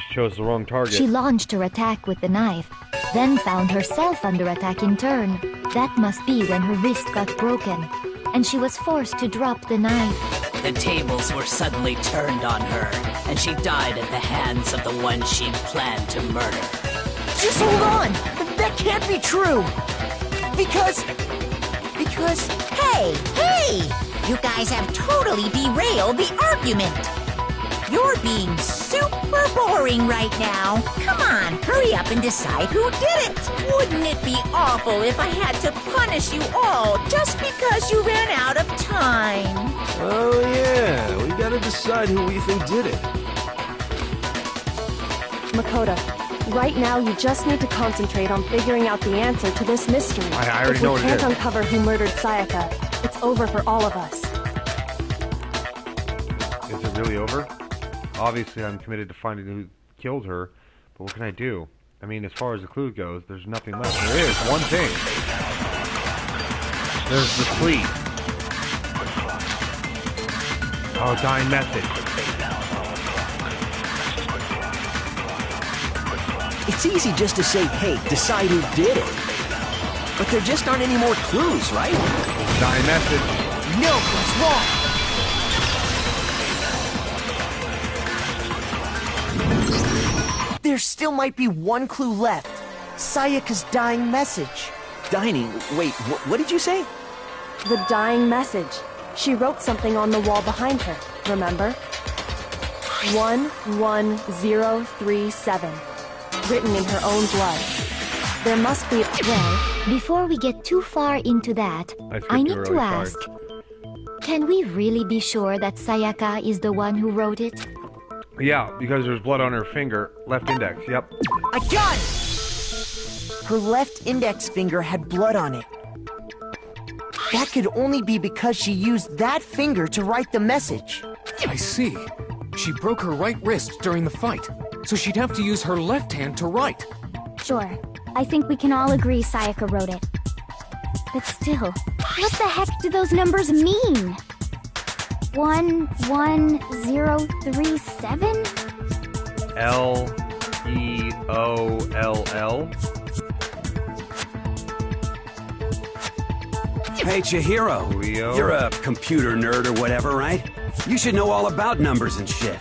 Speaker 1: She chose the wrong target.
Speaker 10: She launched her attack with the knife, then found herself under attack in turn. That must be when her wrist got broken, and she was forced to drop the knife.
Speaker 4: The tables were suddenly turned on her, and she died at the hands of the one she'd planned to murder.
Speaker 9: Just hold on! That can't be true! Because...
Speaker 2: Hey! You guys have totally derailed the argument. You're being super boring right now. Come on, hurry up and decide who did it. Wouldn't it be awful if I had to punish you all just because you ran out of time?
Speaker 11: Oh yeah, we gotta decide who we think did it.
Speaker 5: Makoto, right now you just need to concentrate on figuring out the answer to this mystery.
Speaker 1: I already know what it
Speaker 5: If we
Speaker 1: is.
Speaker 5: can't uncover who murdered Sayaka, it's over for all of us.
Speaker 1: Is it really over? Obviously, I'm committed to finding who killed her, but what can I do? I mean, as far as the clue goes, there's nothing left. There is one thing. There's the tweet. Oh, dying message.
Speaker 14: It's easy just to say, hey, decide who did it. But there just aren't any more clues, right?
Speaker 1: Dying message.
Speaker 9: No, what's wrong? There still might be one clue left. Sayaka's dying message.
Speaker 14: Dining? Wait, what did you say?
Speaker 5: The dying message. She wrote something on the wall behind her, remember? 11037. Written in her own blood. There must be...
Speaker 10: Well, before we get too far into that, I need to ask, Can we really be sure that Sayaka is the one who wrote it?
Speaker 1: Yeah, because there's blood on her finger. Left index, yep.
Speaker 9: I got it! Her left index finger had blood on it. That could only be because she used that finger to write the message.
Speaker 8: I see. She broke her right wrist during the fight, so she'd have to use her left hand to write.
Speaker 16: Sure. I think we can all agree Sayaka wrote it. But still, what the heck do those numbers mean? 11037?
Speaker 1: L-E-O-L-L?
Speaker 13: Hey, Chihiro.
Speaker 1: Leo?
Speaker 13: You're a computer nerd or whatever, right? You should know all about numbers and shit.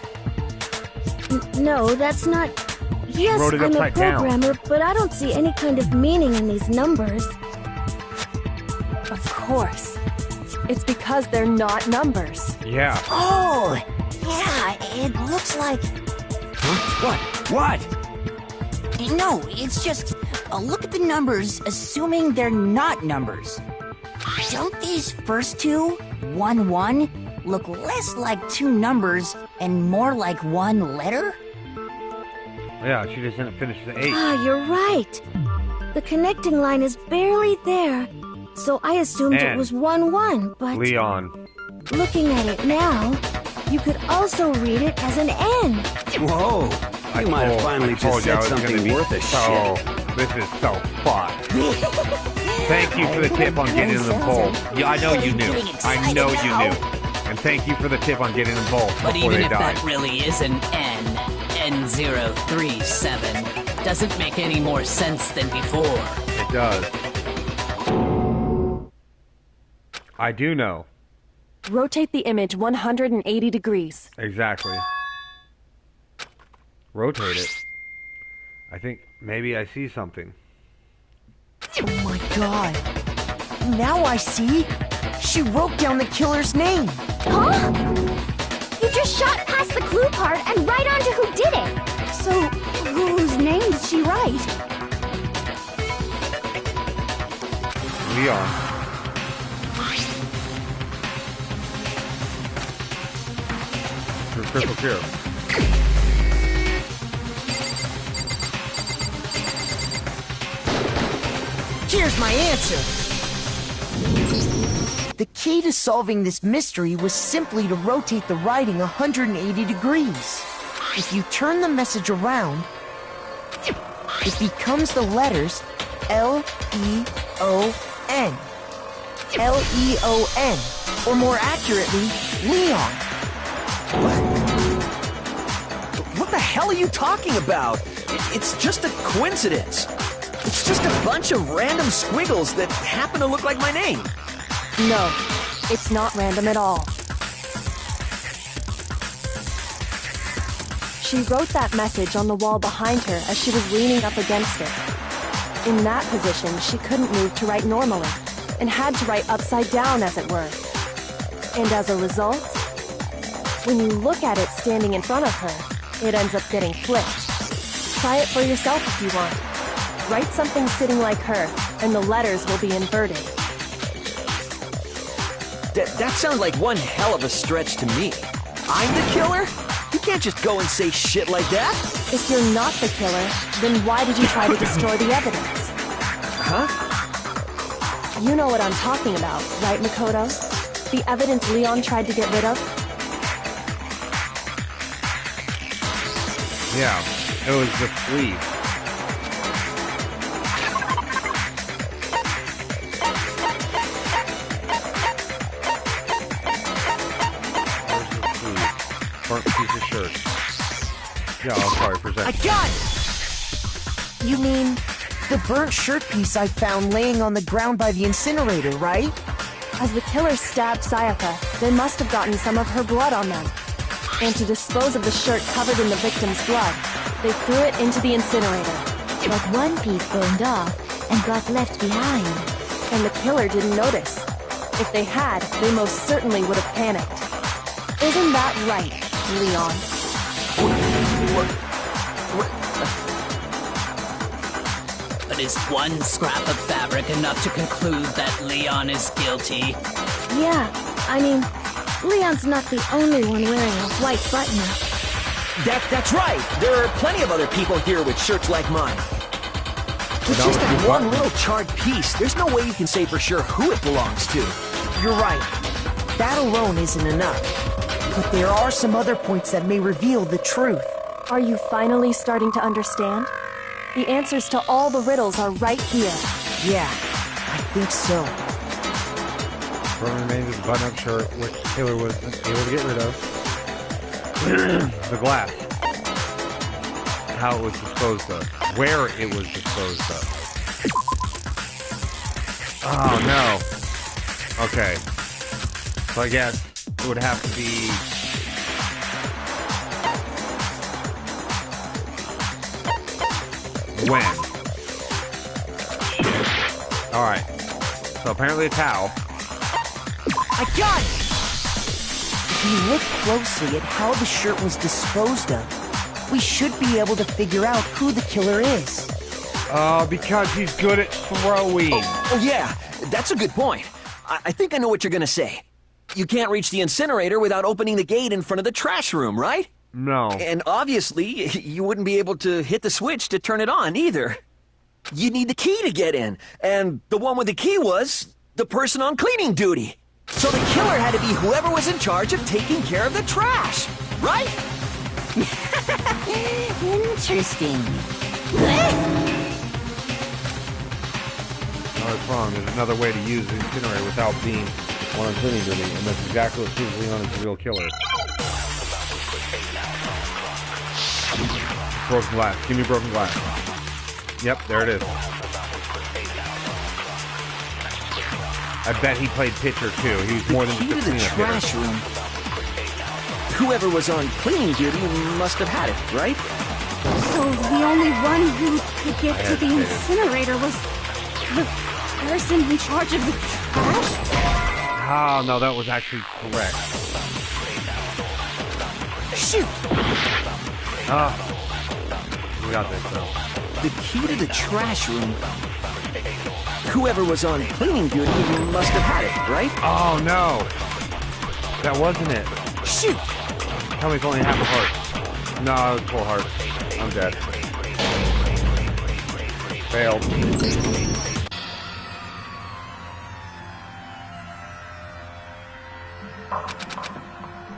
Speaker 10: No, that's not... Yes,
Speaker 1: wrote it
Speaker 10: I'm a
Speaker 1: upside down.
Speaker 10: programmer, but I don't see any kind of meaning in these numbers.
Speaker 5: Of course. It's because they're not numbers.
Speaker 1: Yeah.
Speaker 7: Oh, yeah, it looks like...
Speaker 13: Huh? What?
Speaker 7: No, it's just... look at the numbers, assuming they're not numbers. Don't these first two, 1-1, look less like two numbers and more like one letter?
Speaker 1: Yeah, she just didn't finish the 8.
Speaker 10: Ah, you're right. The connecting line is barely there, so I assumed it
Speaker 1: N.
Speaker 10: was 1-1, but...
Speaker 1: Leon.
Speaker 10: Looking at it now, you could also read it as an N.
Speaker 13: Whoa. You might have finally just said something worth a shit.
Speaker 1: This is so fun. Thank you for the tip on getting in the bowl. Yeah, I know you knew. I know you knew. And thank you for the tip on getting in bowl
Speaker 4: But
Speaker 1: before
Speaker 4: even
Speaker 1: they
Speaker 4: if
Speaker 1: died.
Speaker 4: that really is an N, N037, doesn't make any more sense than before.
Speaker 1: It does. I do know.
Speaker 5: Rotate the image 180 degrees.
Speaker 1: Exactly. Rotate it. I think maybe I see something.
Speaker 9: Oh my god. Now I see. She wrote down the killer's name.
Speaker 15: Huh? You just shot past the clue part and right onto who did it. So, whose name did she write?
Speaker 1: Leon. Crystal clear.
Speaker 9: Here's my answer. The key to solving this mystery was simply to rotate the writing 180 degrees. If you turn the message around, it becomes the letters L-E-O-N. L-E-O-N. Or more accurately, Leon.
Speaker 14: What the hell are you talking about? It's just a coincidence. It's just a bunch of random squiggles that happen to look like my name.
Speaker 5: No, it's not random at all. She wrote that message on the wall behind her as she was leaning up against it. In that position, she couldn't move to write normally, and had to write upside down, as it were. And as a result, when you look at it standing in front of her, it ends up getting flipped. Try it for yourself if you want. Write something sitting like her, and the letters will be inverted.
Speaker 14: That sounds like one hell of a stretch to me. I'm the killer? You can't just go and say shit like that.
Speaker 5: If you're not the killer, then why did you try to destroy the evidence?
Speaker 14: Huh?
Speaker 5: You know what I'm talking about, right, Makoto? The evidence Leon tried to get rid of?
Speaker 1: Yeah, it was the sleeve. Burnt piece of shirt. Yeah, I'm sorry for a
Speaker 9: I
Speaker 1: second.
Speaker 9: got it! You mean the burnt shirt piece I found laying on the ground by the incinerator, right?
Speaker 5: As the killer stabbed Sayaka, they must have gotten some of her blood on them. And to dispose of the shirt covered in the victim's blood, they threw it into the incinerator.
Speaker 10: But one piece burned off and got left behind.
Speaker 5: And the killer didn't notice. If they had, they most certainly would have panicked. Isn't that right, Leon?
Speaker 4: But is one scrap of fabric enough to conclude that Leon is guilty?
Speaker 10: Yeah, I mean, Leon's not the only one wearing a white button-up.
Speaker 14: That's right. There are plenty of other people here with shirts like mine. With just that one little charred piece, there's no way you can say for sure who it belongs to.
Speaker 9: You're right. That alone isn't enough. But there are some other points that may reveal the truth.
Speaker 5: Are you finally starting to understand? The answers to all the riddles are right here.
Speaker 9: Yeah, I think so.
Speaker 1: Roman remains his button-up shirt, which Taylor was able to get rid of. The glass. How it was disposed of. Where it was disposed of. Oh, no. Okay. So I guess it would have to be... when. Alright. So apparently a towel.
Speaker 9: I got it! If you look closely at how the shirt was disposed of, we should be able to figure out who the killer is.
Speaker 1: Because he's good at throwing.
Speaker 14: Oh yeah, that's a good point. I think I know what you're gonna say. You can't reach the incinerator without opening the gate in front of the trash room, right?
Speaker 1: No.
Speaker 14: And obviously, you wouldn't be able to hit the switch to turn it on either. You need the key to get in, and the one with the key was the person on cleaning duty. So the killer had to be whoever was in charge of taking care of the trash, right?
Speaker 7: Interesting.
Speaker 1: No, it's wrong. There's another way to use the incinerator without being one on cleaning duty, and that's exactly what proves Leon is the real killer. Broken glass. Give me broken glass. Yep, there it is. I bet he played pitcher too. He was more than just a
Speaker 14: the trash room. Whoever was on cleaning duty must have had it, right?
Speaker 15: So the only one who could get to the incinerator was the person in charge of the trash?
Speaker 1: Oh, no, that was actually correct.
Speaker 9: Shoot!
Speaker 1: We got this, though.
Speaker 14: The key to the trash room. Whoever was on cleaning duty must have had it, right?
Speaker 1: Oh, no. That wasn't it.
Speaker 9: Shoot!
Speaker 1: Tell me it's only half a heart. No, it was full heart. I'm dead. Failed.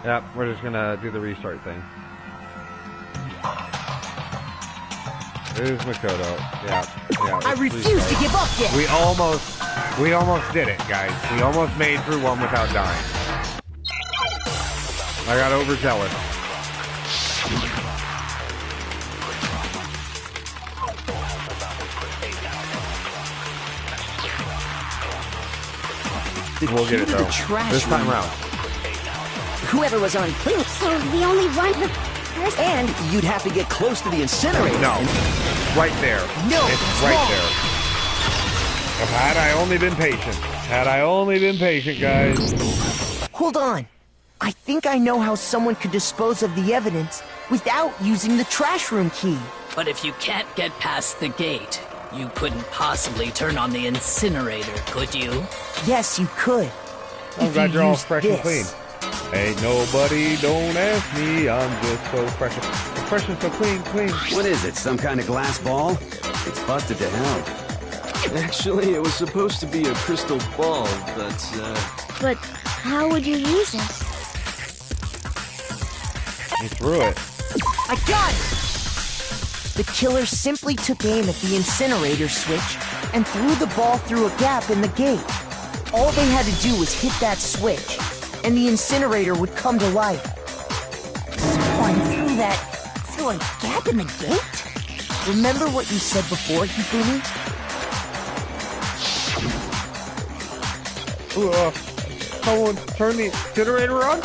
Speaker 1: Yep, we're just gonna do the restart thing. Who's Makoto? Yeah.
Speaker 9: I refuse to give up yet!
Speaker 1: We almost did it, guys. We almost made through one without dying. I got overzealous. We'll get it though. This time around.
Speaker 7: Whoever was on clean.
Speaker 15: So the only one who...
Speaker 14: And you'd have to get close to the incinerator.
Speaker 1: No. Right there.
Speaker 9: No,
Speaker 1: it's right there. Had I only been patient. Had I only been patient, guys.
Speaker 9: Hold on. I think I know how someone could dispose of the evidence without using the trash room key.
Speaker 4: But if you can't get past the gate, you couldn't possibly turn on the incinerator, could you?
Speaker 9: Yes, you could.
Speaker 1: I'm glad you're all fresh and clean. Ain't nobody, don't ask me, I'm just so fresh and so clean.
Speaker 13: What is it, some kind of glass ball? It's busted to hell.
Speaker 11: Actually, it was supposed to be a crystal ball, but,
Speaker 10: But how would you use it?
Speaker 1: He threw it.
Speaker 9: I got it! The killer simply took aim at the incinerator switch and threw the ball through a gap in the gate. All they had to do was hit that switch, and the incinerator would come to life.
Speaker 7: Someone through a gap in the gate?
Speaker 9: Remember what you said before, Hifumi?
Speaker 1: Someone turned the incinerator on?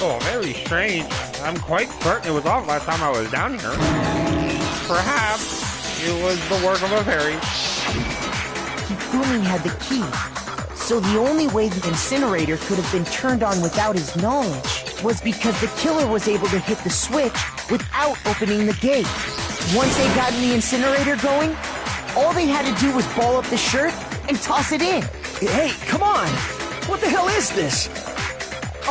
Speaker 1: Oh, very strange. I'm quite certain it was off last time I was down here. Perhaps it was the work of a fairy.
Speaker 9: Hifumi had the key, so the only way the incinerator could have been turned on without his knowledge was because the killer was able to hit the switch without opening the gate. Once they got the incinerator going, all they had to do was ball up the shirt and toss it in.
Speaker 14: Hey, come on! What the hell is this?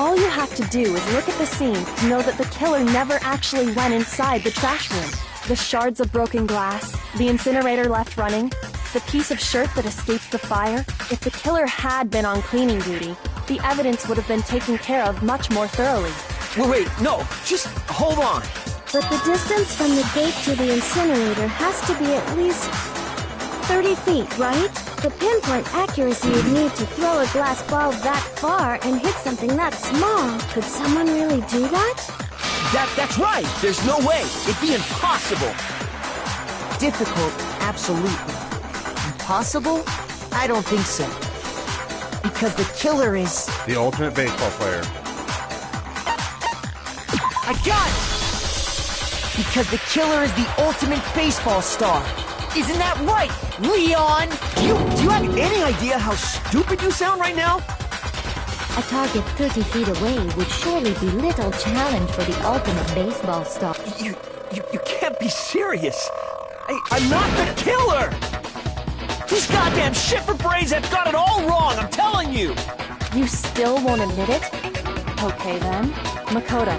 Speaker 5: All you have to do is look at the scene to know that the killer never actually went inside the trash room. The shards of broken glass, the incinerator left running, the piece of shirt that escaped the fire. If the killer had been on cleaning duty, the evidence would have been taken care of much more thoroughly.
Speaker 14: Wait, no, just hold on.
Speaker 10: But the distance from the gate to the incinerator has to be at least 30 feet, right? The pinpoint accuracy you'd need to throw a glass ball that far and hit something that small. Could someone really do that?
Speaker 14: That's right. There's no way. It'd be impossible.
Speaker 9: Difficult, absolutely. Impossible? I don't think so. Because the killer is...
Speaker 1: the ultimate baseball player.
Speaker 9: I got it! Because the killer is the ultimate baseball star. Isn't that right, Leon?
Speaker 14: Do you have any idea how stupid you sound right now?
Speaker 10: A target 30 feet away would surely be little challenge for the ultimate baseball star.
Speaker 14: You can't be serious. I'm not the killer! These goddamn shifter brains have got it all wrong, I'm telling you!
Speaker 5: You still won't admit it? Okay then. Makoto,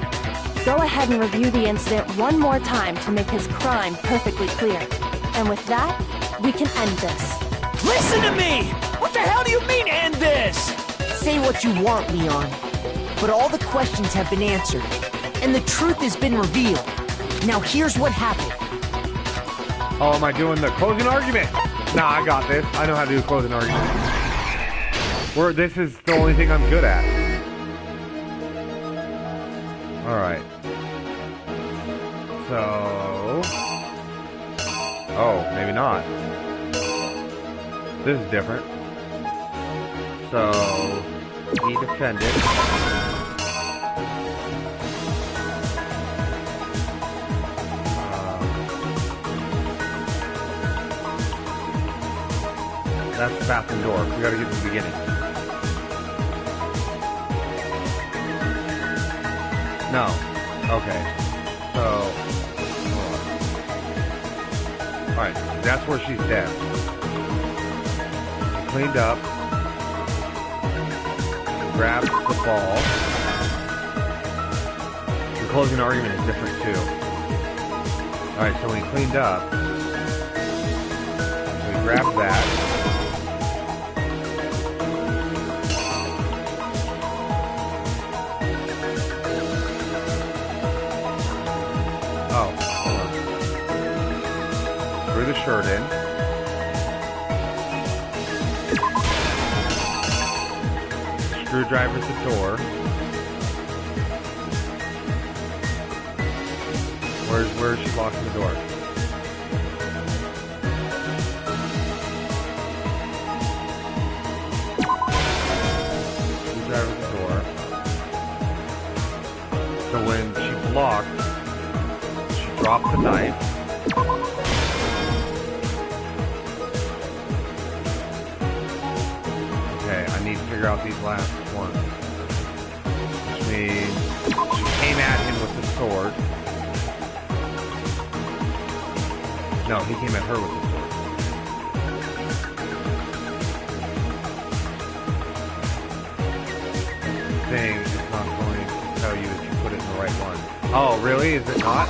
Speaker 5: go ahead and review the incident one more time to make his crime perfectly clear. And with that, we can end this.
Speaker 14: Listen to me! What the hell do you mean, end this?
Speaker 9: Say what you want, Leon. But all the questions have been answered, and the truth has been revealed. Now here's what happened.
Speaker 1: Oh, am I doing the closing argument? Nah, I got this. I know how to do a closing argument. This is the only thing I'm good at. Alright. So... oh, maybe not. This is different. So... he defended. That's the bathroom door. We gotta get to the beginning. No. Okay. So... alright, that's where she's dead. She cleaned up. Grabs the ball. The closing argument is different too. Alright, so when he cleaned up, so he grabbed that. Oh, hold on. Threw the shirt in. Screwdriver's the door. Where's she locking the door? Screwdriver's the door. So when she blocked, she dropped the knife. Okay, I need to figure out these last ones. Which means she came at him with the sword. No, he came at her with the sword. The thing is not going to tell you if you put it in the right one. Oh, really? Is it not?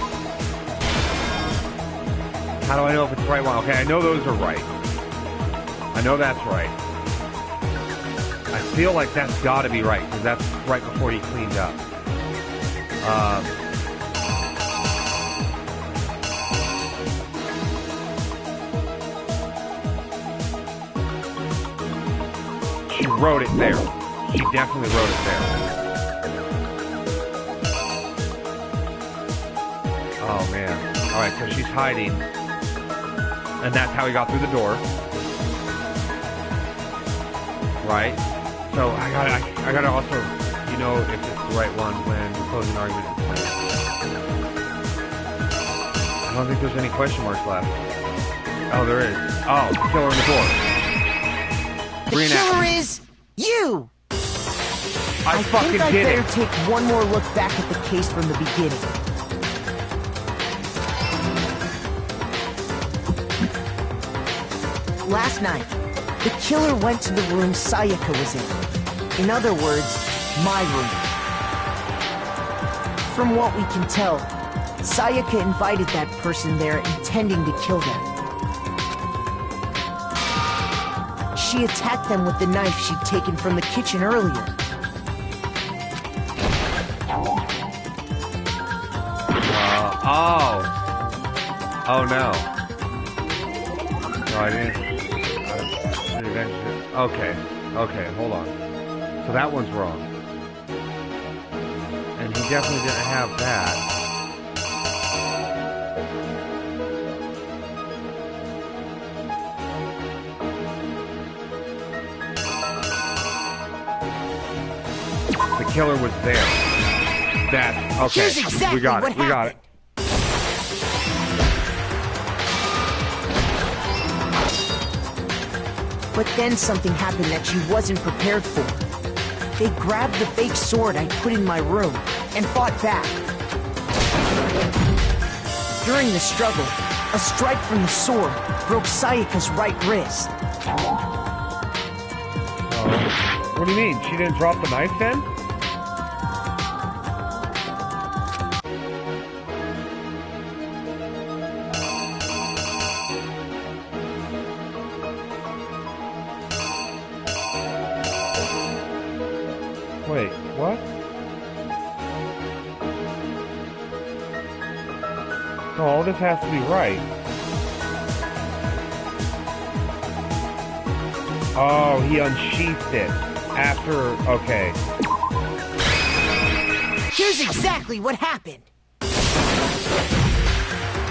Speaker 1: How do I know if it's the right one? Okay, I know those are right. I know that's right. I feel like that's got to be right, because that's right before he cleaned up. She wrote it there. She definitely wrote it there. Oh, man. Alright, so she's hiding. And that's how he got through the door. Right? So I gotta also, you know, if it's the right one when the closing argument is played. I don't think there's any question marks left. Oh, there is. Oh, the killer in the door.
Speaker 9: The killer is you!
Speaker 1: I fucking
Speaker 9: think I'd
Speaker 1: did
Speaker 9: better
Speaker 1: it.
Speaker 9: take one more look back at the case from the beginning. Last night, the killer went to the room Sayaka was in. In other words, my room. From what we can tell, Sayaka invited that person there intending to kill them. She attacked them with the knife she'd taken from the kitchen earlier.
Speaker 1: Oh no. No, I didn't. Okay, hold on. So that one's wrong. And he definitely didn't have that. The killer was there. That's okay.
Speaker 9: Here's exactly
Speaker 1: we got
Speaker 9: what
Speaker 1: it. We got it.
Speaker 9: But then something happened that she wasn't prepared for. They grabbed the fake sword I put in my room and fought back. During the struggle, a strike from the sword broke Sayaka's right wrist.
Speaker 1: What do you mean? She didn't drop the knife then? Wait, what? No, all this has to be right. Oh, he unsheathed it after... Okay.
Speaker 9: Here's exactly what happened.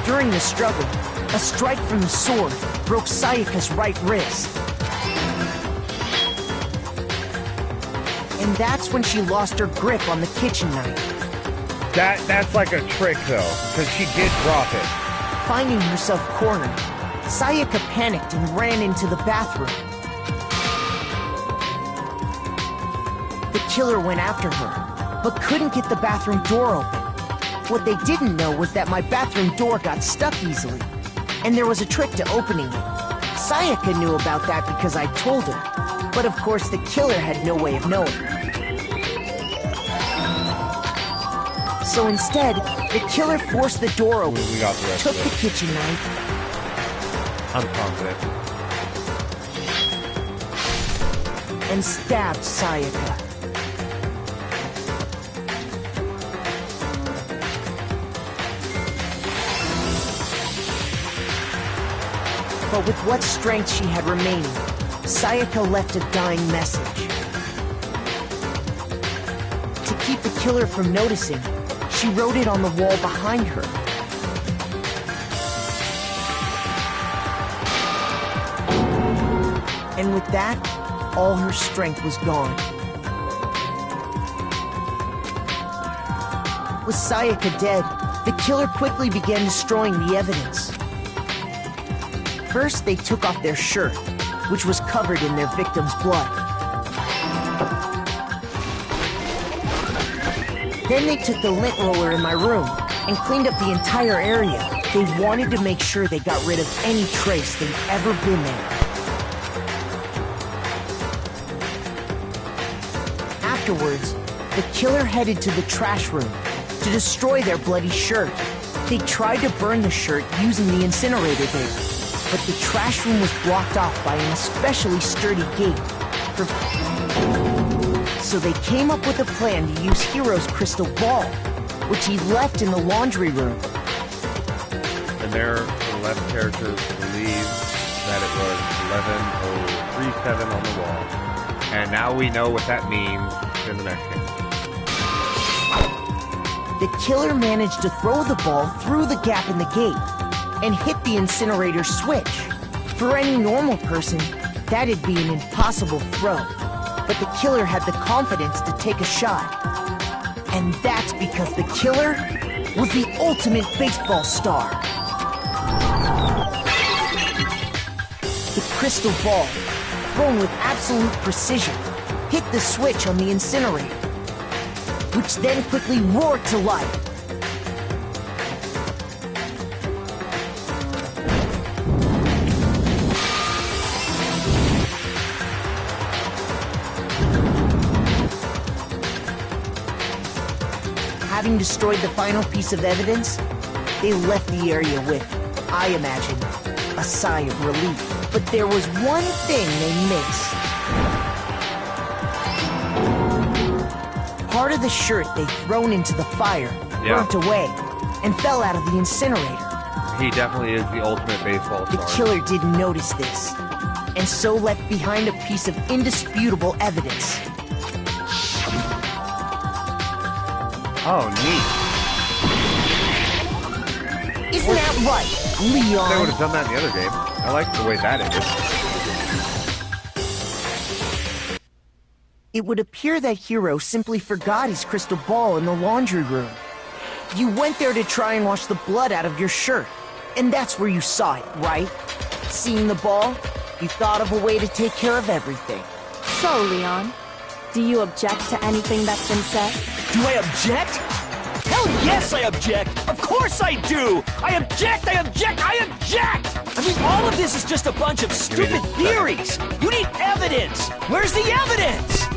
Speaker 9: During the struggle, a strike from the sword broke Sayaka's right wrist. And that's when she lost her grip on the kitchen knife.
Speaker 1: That's like a trick, though, because she did drop it.
Speaker 9: Finding herself cornered, Sayaka panicked and ran into the bathroom. The killer went after her, but couldn't get the bathroom door open. What they didn't know was that my bathroom door got stuck easily, and there was a trick to opening it. Sayaka knew about that because I told her, but of course the killer had no way of knowing. So instead, the killer forced the door open, took the kitchen knife.
Speaker 1: I'm confident.
Speaker 9: And stabbed Sayaka. But with what strength she had remaining, Sayaka left a dying message. To keep the killer from noticing, she wrote it on the wall behind her. And with that, all her strength was gone. With Sayaka dead, the killer quickly began destroying the evidence. First, they took off their shirt, which was covered in their victim's blood. Then they took the lint roller in my room and cleaned up the entire area. They wanted to make sure they got rid of any trace they'd ever been there. Afterwards, the killer headed to the trash room to destroy their bloody shirt. They tried to burn the shirt using the incinerator there, but the trash room was blocked off by an especially sturdy gate. So they came up with a plan to use Hero's crystal ball, which he left in the laundry room.
Speaker 1: And there, the left characters believe that it was 11037 on the wall. And now we know what that means in the next game.
Speaker 9: The killer managed to throw the ball through the gap in the gate and hit the incinerator switch. For any normal person, that'd be an impossible throw. But the killer had the confidence to take a shot. And that's because the killer was the ultimate baseball star. The crystal ball, thrown with absolute precision, hit the switch on the incinerator, which then quickly roared to life. having destroyed the final piece of evidence, they left the area with, I imagine, a sigh of relief. But there was one thing they missed. Part of the shirt they'd thrown into the fire burnt away and fell out of the incinerator.
Speaker 1: He definitely is the ultimate baseball star.
Speaker 9: The killer didn't notice this, and so left behind a piece of indisputable evidence.
Speaker 1: Oh, neat.
Speaker 9: Isn't that right, Leon?
Speaker 1: They would have done that in the other game. I like the way that ended.
Speaker 9: It would appear that Hiro simply forgot his crystal ball in the laundry room. You went there to try and wash the blood out of your shirt, and that's where you saw it, right? Seeing the ball, you thought of a way to take care of everything.
Speaker 5: So, Leon, do you object to anything that's been said?
Speaker 14: Do I object? Hell yes, I object! Of course I do! I object! I object! I object! I mean, all of this is just a bunch of stupid theories! You need evidence! Where's the evidence?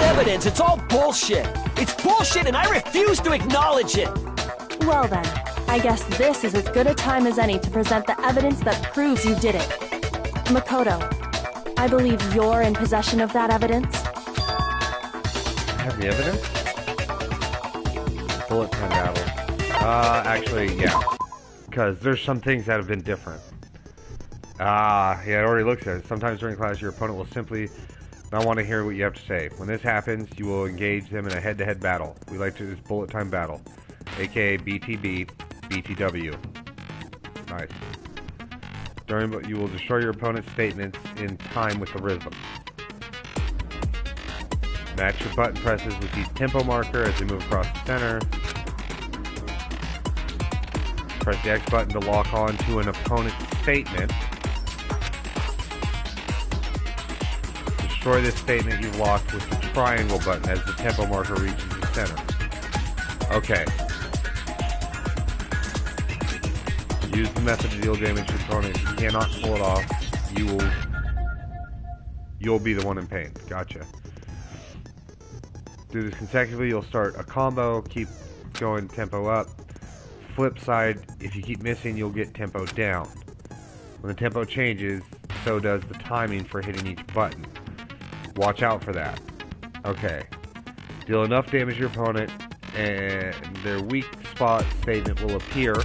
Speaker 14: Evidence, it's all bullshit. It's bullshit and I refuse to acknowledge it.
Speaker 5: Well then, I guess this is as good a time as any to present the evidence that proves you did it. Makoto, I believe you're in possession of that evidence.
Speaker 1: I have the evidence? Bullet time battle. Actually, yeah. Because there's some things that have been different. Yeah, it already looks at it. Sometimes during class, your opponent will simply not want to hear what you have to say. When this happens, you will engage them in a head-to-head battle. We like to do this bullet time battle, aka BTB, BTW. Nice. You will destroy your opponent's statements in time with the rhythm. Match your button presses with each tempo marker as they move across the center. Press the X button to lock on to an opponent's statement. Destroy this statement you've locked with the triangle button as the tempo marker reaches the center. Okay. Use the method to deal damage to your opponent. If you cannot pull it off, you'll be the one in pain. Gotcha. Do this consecutively, you'll start a combo, keep going tempo up. Flip side, if you keep missing, you'll get tempo down. When the tempo changes, so does the timing for hitting each button. Watch out for that. Okay. Deal enough damage to your opponent, and their weak spot statement will appear.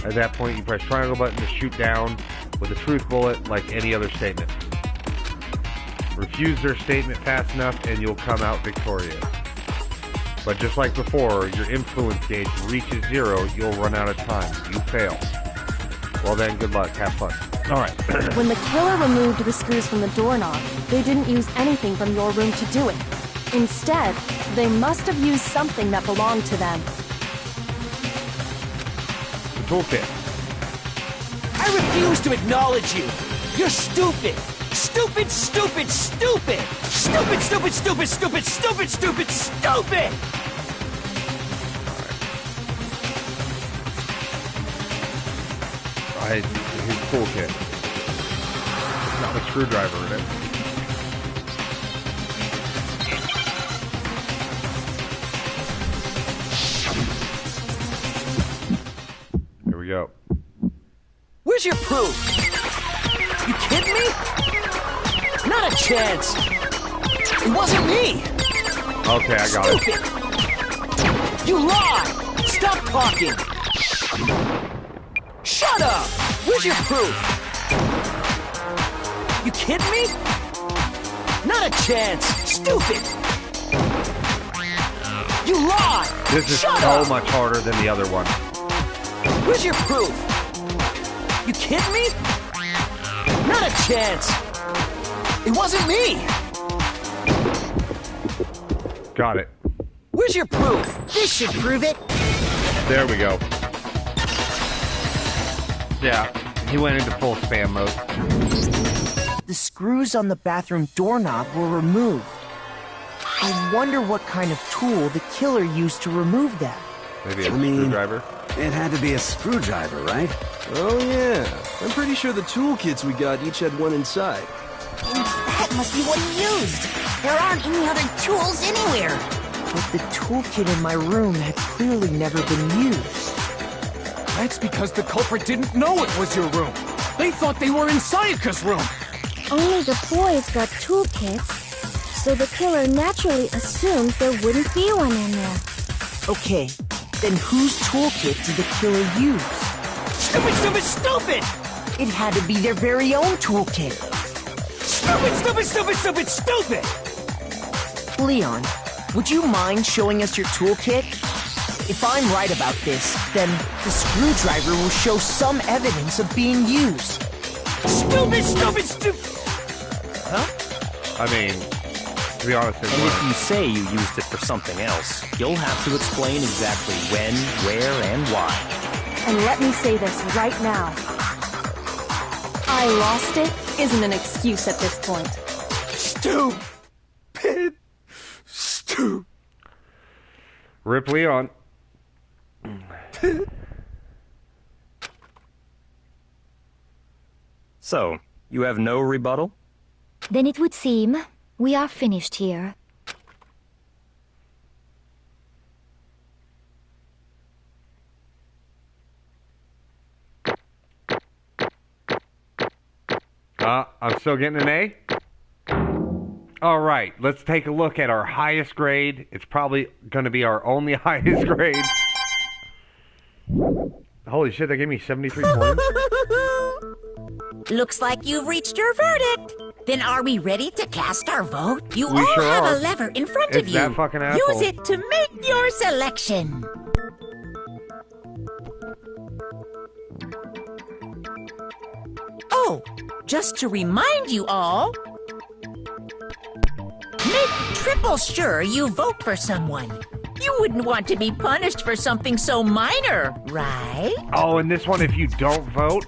Speaker 1: At that point, you press triangle button to shoot down with a truth bullet like any other statement. Refuse their statement fast enough, and you'll come out victorious. But just like before, your influence gauge reaches 0, you'll run out of time. You fail. Well then, good luck. Have fun. Alright.
Speaker 5: When the killer removed the screws from the doorknob, they didn't use anything from your room to do it. Instead, they must have used something that belonged to them.
Speaker 1: The toolkit.
Speaker 14: I refuse to acknowledge you. You're stupid. Stupid, stupid, stupid. Stupid, stupid, stupid, stupid, stupid, stupid, stupid.
Speaker 1: His toolkit. It's not a screwdriver in it. Here we go.
Speaker 14: Where's your proof? You kidding me? Not a chance. It wasn't me.
Speaker 1: Okay, I got
Speaker 14: Stupid.
Speaker 1: it.
Speaker 14: You lied. Stop talking. Shut up! Where's your proof? You kidding me? Not Not a chance! Stupid! You lied!
Speaker 1: This is
Speaker 14: Shut
Speaker 1: so
Speaker 14: up!
Speaker 1: much harder than the other one.
Speaker 14: Where's your proof? You kidding me? Not a chance! It wasn't me!
Speaker 1: Got it.
Speaker 14: Where's your proof?
Speaker 2: This should prove it.
Speaker 1: There we go. Yeah, he went into full spam mode.
Speaker 9: The screws on the bathroom doorknob were removed. I wonder what kind of tool the killer used to remove them.
Speaker 1: Maybe a screwdriver?
Speaker 13: It had to be a screwdriver, right?
Speaker 11: Oh yeah, I'm pretty sure the toolkits we got each had one inside.
Speaker 2: And that must be what he used. There aren't any other tools anywhere.
Speaker 9: But the toolkit in my room had clearly never been used.
Speaker 8: That's because the culprit didn't know it was your room. They thought they were in Sayaka's room.
Speaker 10: Only the boys got toolkits, so the killer naturally assumed there wouldn't be one in there.
Speaker 9: Okay, then whose toolkit did the killer use?
Speaker 14: Stupid, stupid, stupid!
Speaker 9: It had to be their very own toolkit.
Speaker 14: Stupid, stupid, stupid, stupid, stupid!
Speaker 9: Leon, would you mind showing us your toolkit? If I'm right about this, then the screwdriver will show some evidence of being used.
Speaker 14: Stupid, stupid, stupid!
Speaker 1: Huh? I mean, to be honest,
Speaker 6: and if you say you used it for something else, you'll have to explain exactly when, where, and why.
Speaker 5: And let me say this right now. I lost it isn't an excuse at this point.
Speaker 11: Stupid. Stupid.
Speaker 1: Rip Leon.
Speaker 6: So, you have no rebuttal?
Speaker 10: Then it would seem we are finished here.
Speaker 1: I'm still getting an A? All right, let's take a look at our highest grade. It's probably going to be our only highest grade. Holy shit, they gave me 73 points.
Speaker 2: Looks like you've reached your verdict. Then are we ready to cast our vote? You
Speaker 1: We
Speaker 2: all
Speaker 1: sure
Speaker 2: have
Speaker 1: are.
Speaker 2: a lever in front of
Speaker 1: It's
Speaker 2: you.
Speaker 1: that fucking asshole.
Speaker 2: Use it to make your selection. Oh, just to remind you all, make triple sure you vote for someone. You wouldn't want to be punished for something so minor, right?
Speaker 1: Oh, and this one, if you don't vote?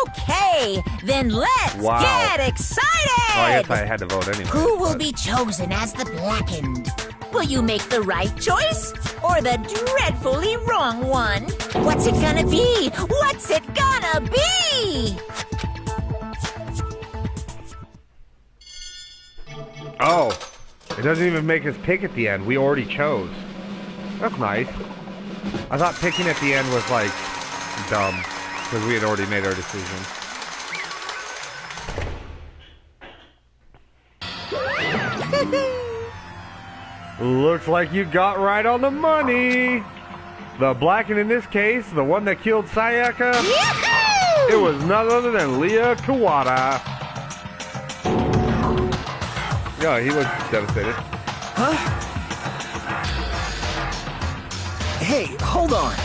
Speaker 2: Okay, then let's
Speaker 1: Wow.
Speaker 2: get excited!
Speaker 1: Oh, I guess I had to vote anyway.
Speaker 2: Who will be chosen as the blackened? Will you make the right choice or the dreadfully wrong one? What's it gonna be? What's it gonna be?
Speaker 1: Oh, it doesn't even make us pick at the end. We already chose. That's nice. I thought picking at the end was, like, dumb, because we had already made our decision. Looks like you got right on the money. The blackened in this case, the one that killed Sayaka,
Speaker 2: Yahoo!
Speaker 1: it was none other than Leah Kawada. Yeah, he was devastated.
Speaker 14: Huh? Hey, hold on.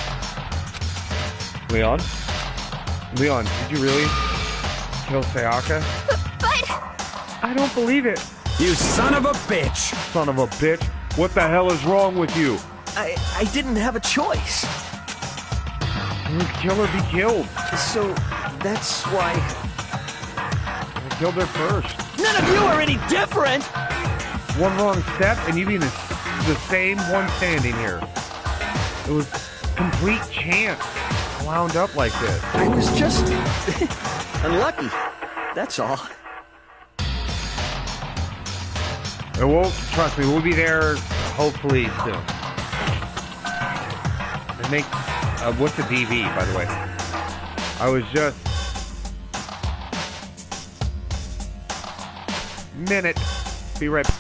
Speaker 1: Leon? Leon, did you really kill Sayaka?
Speaker 15: But...
Speaker 1: I don't believe it.
Speaker 13: You son of a bitch!
Speaker 1: Son of a bitch. What the hell is wrong with you?
Speaker 14: I didn't have a choice.
Speaker 1: Kill her, be killed.
Speaker 14: So, that's why...
Speaker 1: I killed her first.
Speaker 14: None of you are any different!
Speaker 1: One wrong step and you'd be the same one standing here. It was complete chance. I wound up like this.
Speaker 14: I was just... unlucky. That's all.
Speaker 1: It won't, trust me, we'll be there hopefully soon. And make, what's the DV, by the way? I was just... Minute. Be right back.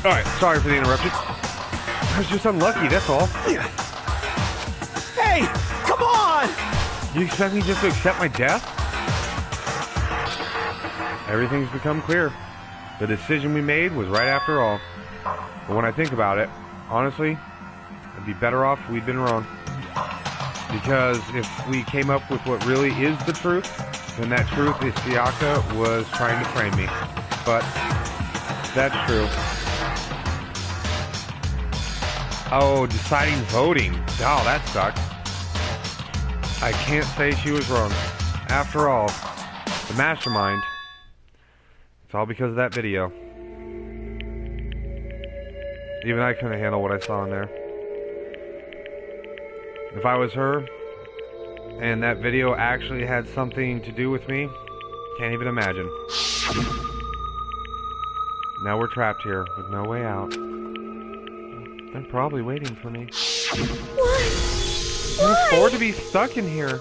Speaker 1: Alright, sorry for the interruption. I was just unlucky, that's all.
Speaker 14: Hey, come on!
Speaker 1: You expect me just to accept my death? Everything's become clear. The decision we made was right after all. But when I think about it, honestly, I'd be better off if we'd been wrong. Because if we came up with what really is the truth, then that truth is Sayaka was trying to frame me. But that's true. Oh, deciding voting. Oh, that sucks. I can't say she was wrong. After all, the mastermind, it's all because of that video. Even I couldn't handle what I saw in there. If I was her, and that video actually had something to do with me, can't even imagine. Now we're trapped here with no way out. They're probably waiting for me.
Speaker 15: Why?
Speaker 1: I can't afford to be stuck in here.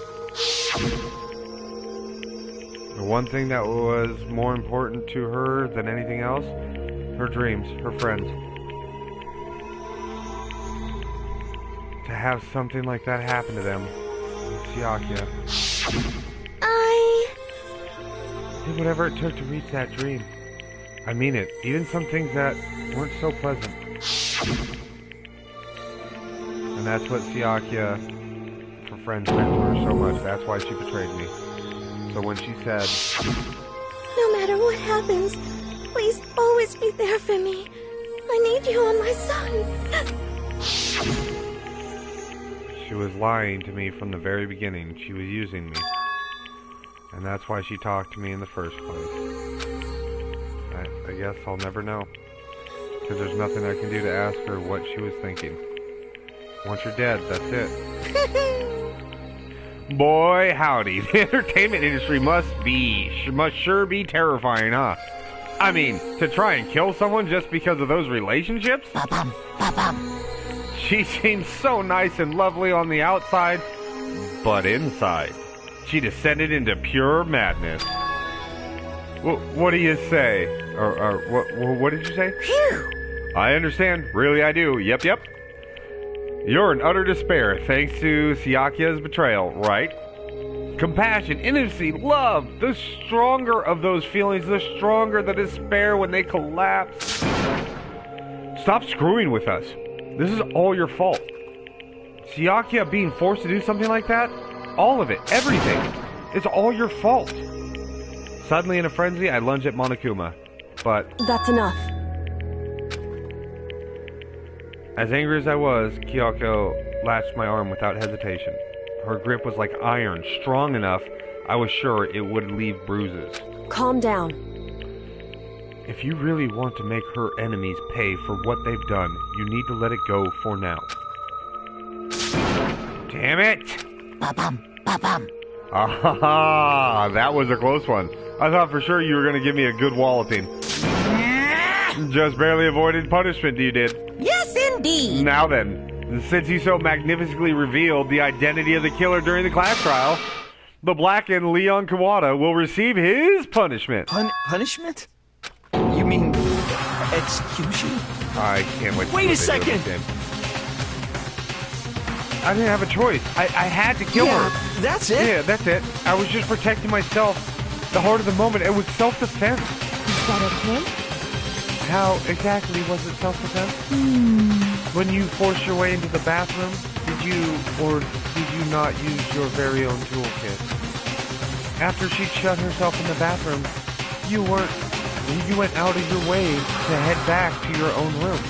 Speaker 1: The one thing that was more important to her than anything else, her dreams, her friends. To have something like that happen to them, Sayaka. Did whatever it took to reach that dream. I mean it, even some things that weren't so pleasant. And that's what Sayaka, for friends, meant to her so much. That's why she betrayed me. So when she said,
Speaker 15: No matter what happens, please always be there for me. I need you on my side.
Speaker 1: she was lying to me from the very beginning. She was using me. And that's why she talked to me in the first place. I guess I'll never know. Because there's nothing I can do to ask her what she was thinking. Once you're dead, that's it. Boy, howdy. The entertainment industry must sure be terrifying, huh? I mean, to try and kill someone just because of those relationships? She seems so nice and lovely on the outside, but inside, she descended into pure madness. What do you say? Or what did you say?
Speaker 2: Phew!
Speaker 1: I understand. Really, I do. Yep. You're in utter despair thanks to Sayaka's betrayal, right? Compassion, intimacy, love. The stronger of those feelings, the stronger the despair when they collapse. Stop screwing with us. This is all your fault. Sayaka being forced to do something like that? All of it. Everything. It's all your fault. Suddenly in a frenzy, I lunge at Monokuma. But
Speaker 5: That's enough.
Speaker 1: as angry as I was, Kyoko latched my arm without hesitation. Her grip was like iron, strong enough I was sure it would leave bruises.
Speaker 5: Calm down.
Speaker 1: If you really want to make her enemies pay for what they've done, you need to let it go for now. Damn it!
Speaker 2: Ba-bum.
Speaker 1: Ah, that was a close one. I thought for sure you were going to give me a good walloping. Just barely avoided punishment, you did.
Speaker 2: Yes, indeed.
Speaker 1: Now then, since you so magnificently revealed the identity of the killer during the class trial, the blackened Leon Kawada will receive his punishment.
Speaker 14: Punishment? You mean execution?
Speaker 1: I can't wait to
Speaker 14: Wait a
Speaker 1: see what they do
Speaker 14: second!
Speaker 1: with him. I didn't have a choice. I had to kill her.
Speaker 14: That's it?
Speaker 1: Yeah, that's it. I was just protecting myself. The heart of the moment. It was self-defense.
Speaker 10: Is that okay?
Speaker 1: How exactly was it self-defense? When you forced your way into the bathroom, did you not use your very own toolkit? After she shut herself in the bathroom, you went out of your way to head back to your own room.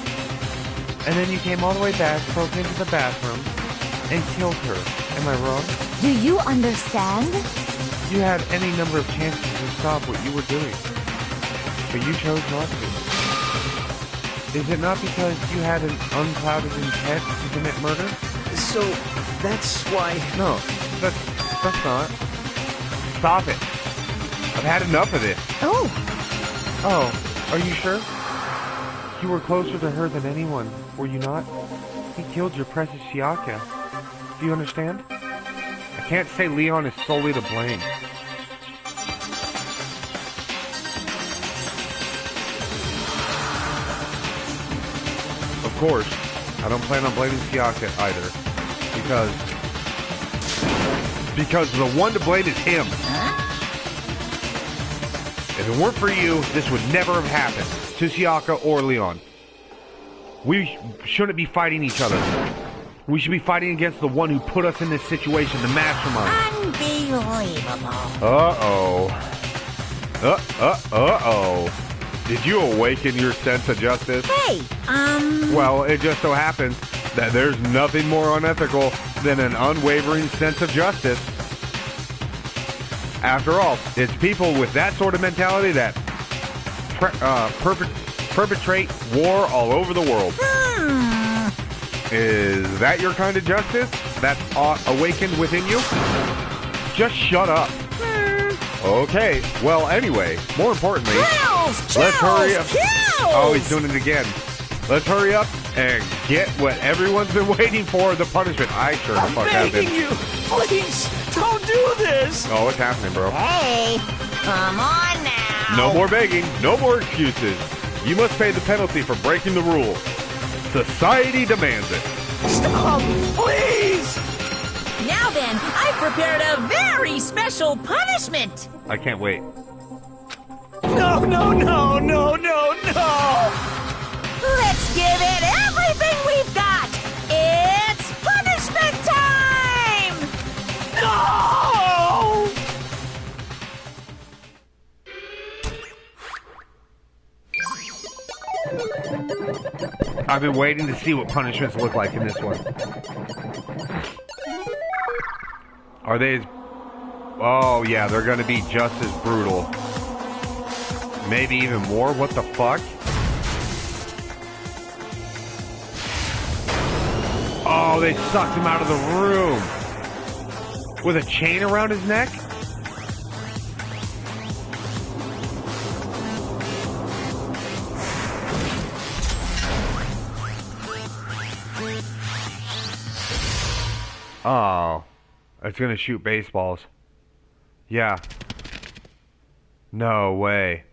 Speaker 1: And then you came all the way back, broke into the bathroom, and killed her. Am I wrong?
Speaker 10: Do you understand?
Speaker 1: You had any number of chances to stop what you were doing, but you chose not to. Is it not because you had an unclouded intent to commit murder?
Speaker 14: So, that's why...
Speaker 1: No, that's not. Stop it. I've had enough of this.
Speaker 10: Oh,
Speaker 1: Are you sure? You were closer to her than anyone, were you not? He killed your precious Sayaka. Do you understand? I can't say Leon is solely to blame. of course, I don't plan on blaming Siaka either. Because the one to blame is him. If it weren't for you, this would never have happened to Siaka or Leon. We shouldn't be fighting each other. We should be fighting against the one who put us in this situation, the mastermind.
Speaker 2: Unbelievable.
Speaker 1: Uh-oh. Uh-oh. Did you awaken your sense of justice?
Speaker 2: Hey,
Speaker 1: Well, it just so happens that there's nothing more unethical than an unwavering sense of justice. After all, it's people with that sort of mentality that perpetrate war all over the world. Is that your kind of justice that's awakened within you? Just shut up. Okay, well, anyway, more importantly, let's hurry up. Oh, he's doing it again. Let's hurry up and get what everyone's been waiting for, the punishment. I sure the fuck have been.
Speaker 14: I'm begging you, please, don't do this.
Speaker 1: Oh, what's happening, bro?
Speaker 2: Hey, come on now.
Speaker 1: No more begging, no more excuses. You must pay the penalty for breaking the rules. Society demands it.
Speaker 14: Stop, please.
Speaker 2: Now then, I've prepared a very special punishment.
Speaker 1: I can't wait.
Speaker 14: No, no, no, no, no, no.
Speaker 2: Let's give it everything we've got. It's punishment time.
Speaker 14: No!
Speaker 1: I've been waiting to see what punishments look like in this one. Are they as... Oh, yeah, they're going to be just as brutal. Maybe even more? What the fuck? Oh, they sucked him out of the room. With a chain around his neck? Oh. It's gonna shoot baseballs. Yeah. No way.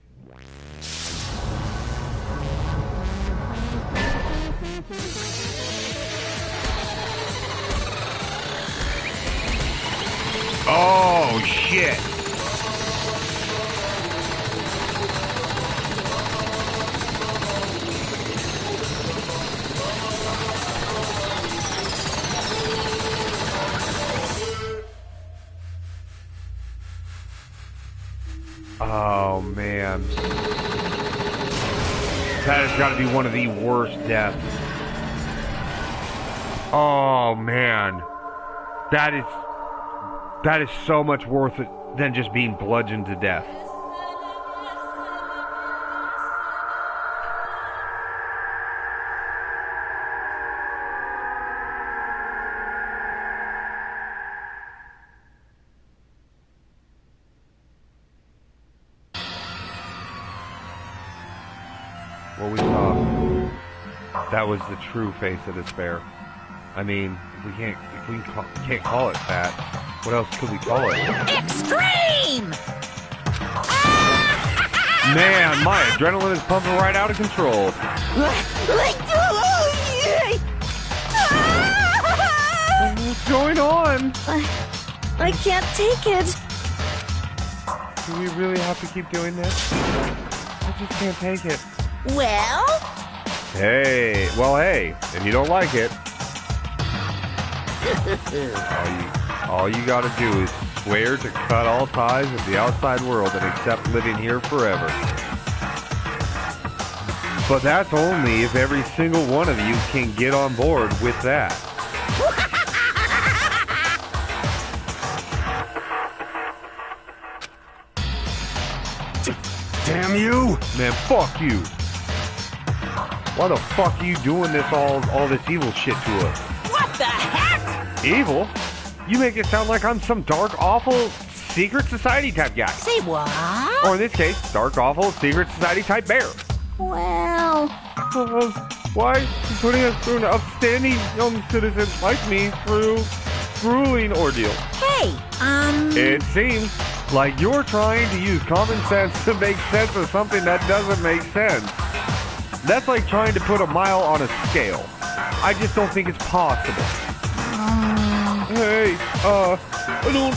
Speaker 1: Oh, shit. Oh, man. That has got to be one of the worst deaths. Oh, man. That is so much worth it than just being bludgeoned to death. What we saw, that was the true face of despair. I mean, we can't call it that. What else could we call it?
Speaker 2: Extreme!
Speaker 1: Man, my adrenaline is pumping right out of control. What's going on?
Speaker 5: I can't take it.
Speaker 1: Do we really have to keep doing this? I just can't take it.
Speaker 2: Well?
Speaker 1: Hey, if you don't like it, all you gotta do is swear to cut all ties with the outside world and accept living here forever. But that's only if every single one of you can get on board with that.
Speaker 12: Damn you!
Speaker 1: Man, fuck you. Why the fuck are you doing this all this evil shit to us?
Speaker 2: What the heck?
Speaker 1: Evil? You make it sound like I'm some dark, awful, secret society type guy.
Speaker 2: Say what?
Speaker 1: Or in this case, dark, awful, secret society type bear.
Speaker 2: Well...
Speaker 1: Why are you putting us through an upstanding young citizen like me through grueling ordeal?
Speaker 2: Hey,
Speaker 1: It seems like you're trying to use common sense to make sense of something that doesn't make sense. That's like trying to put a mile on a scale. I just don't think it's possible. Hey, I don't,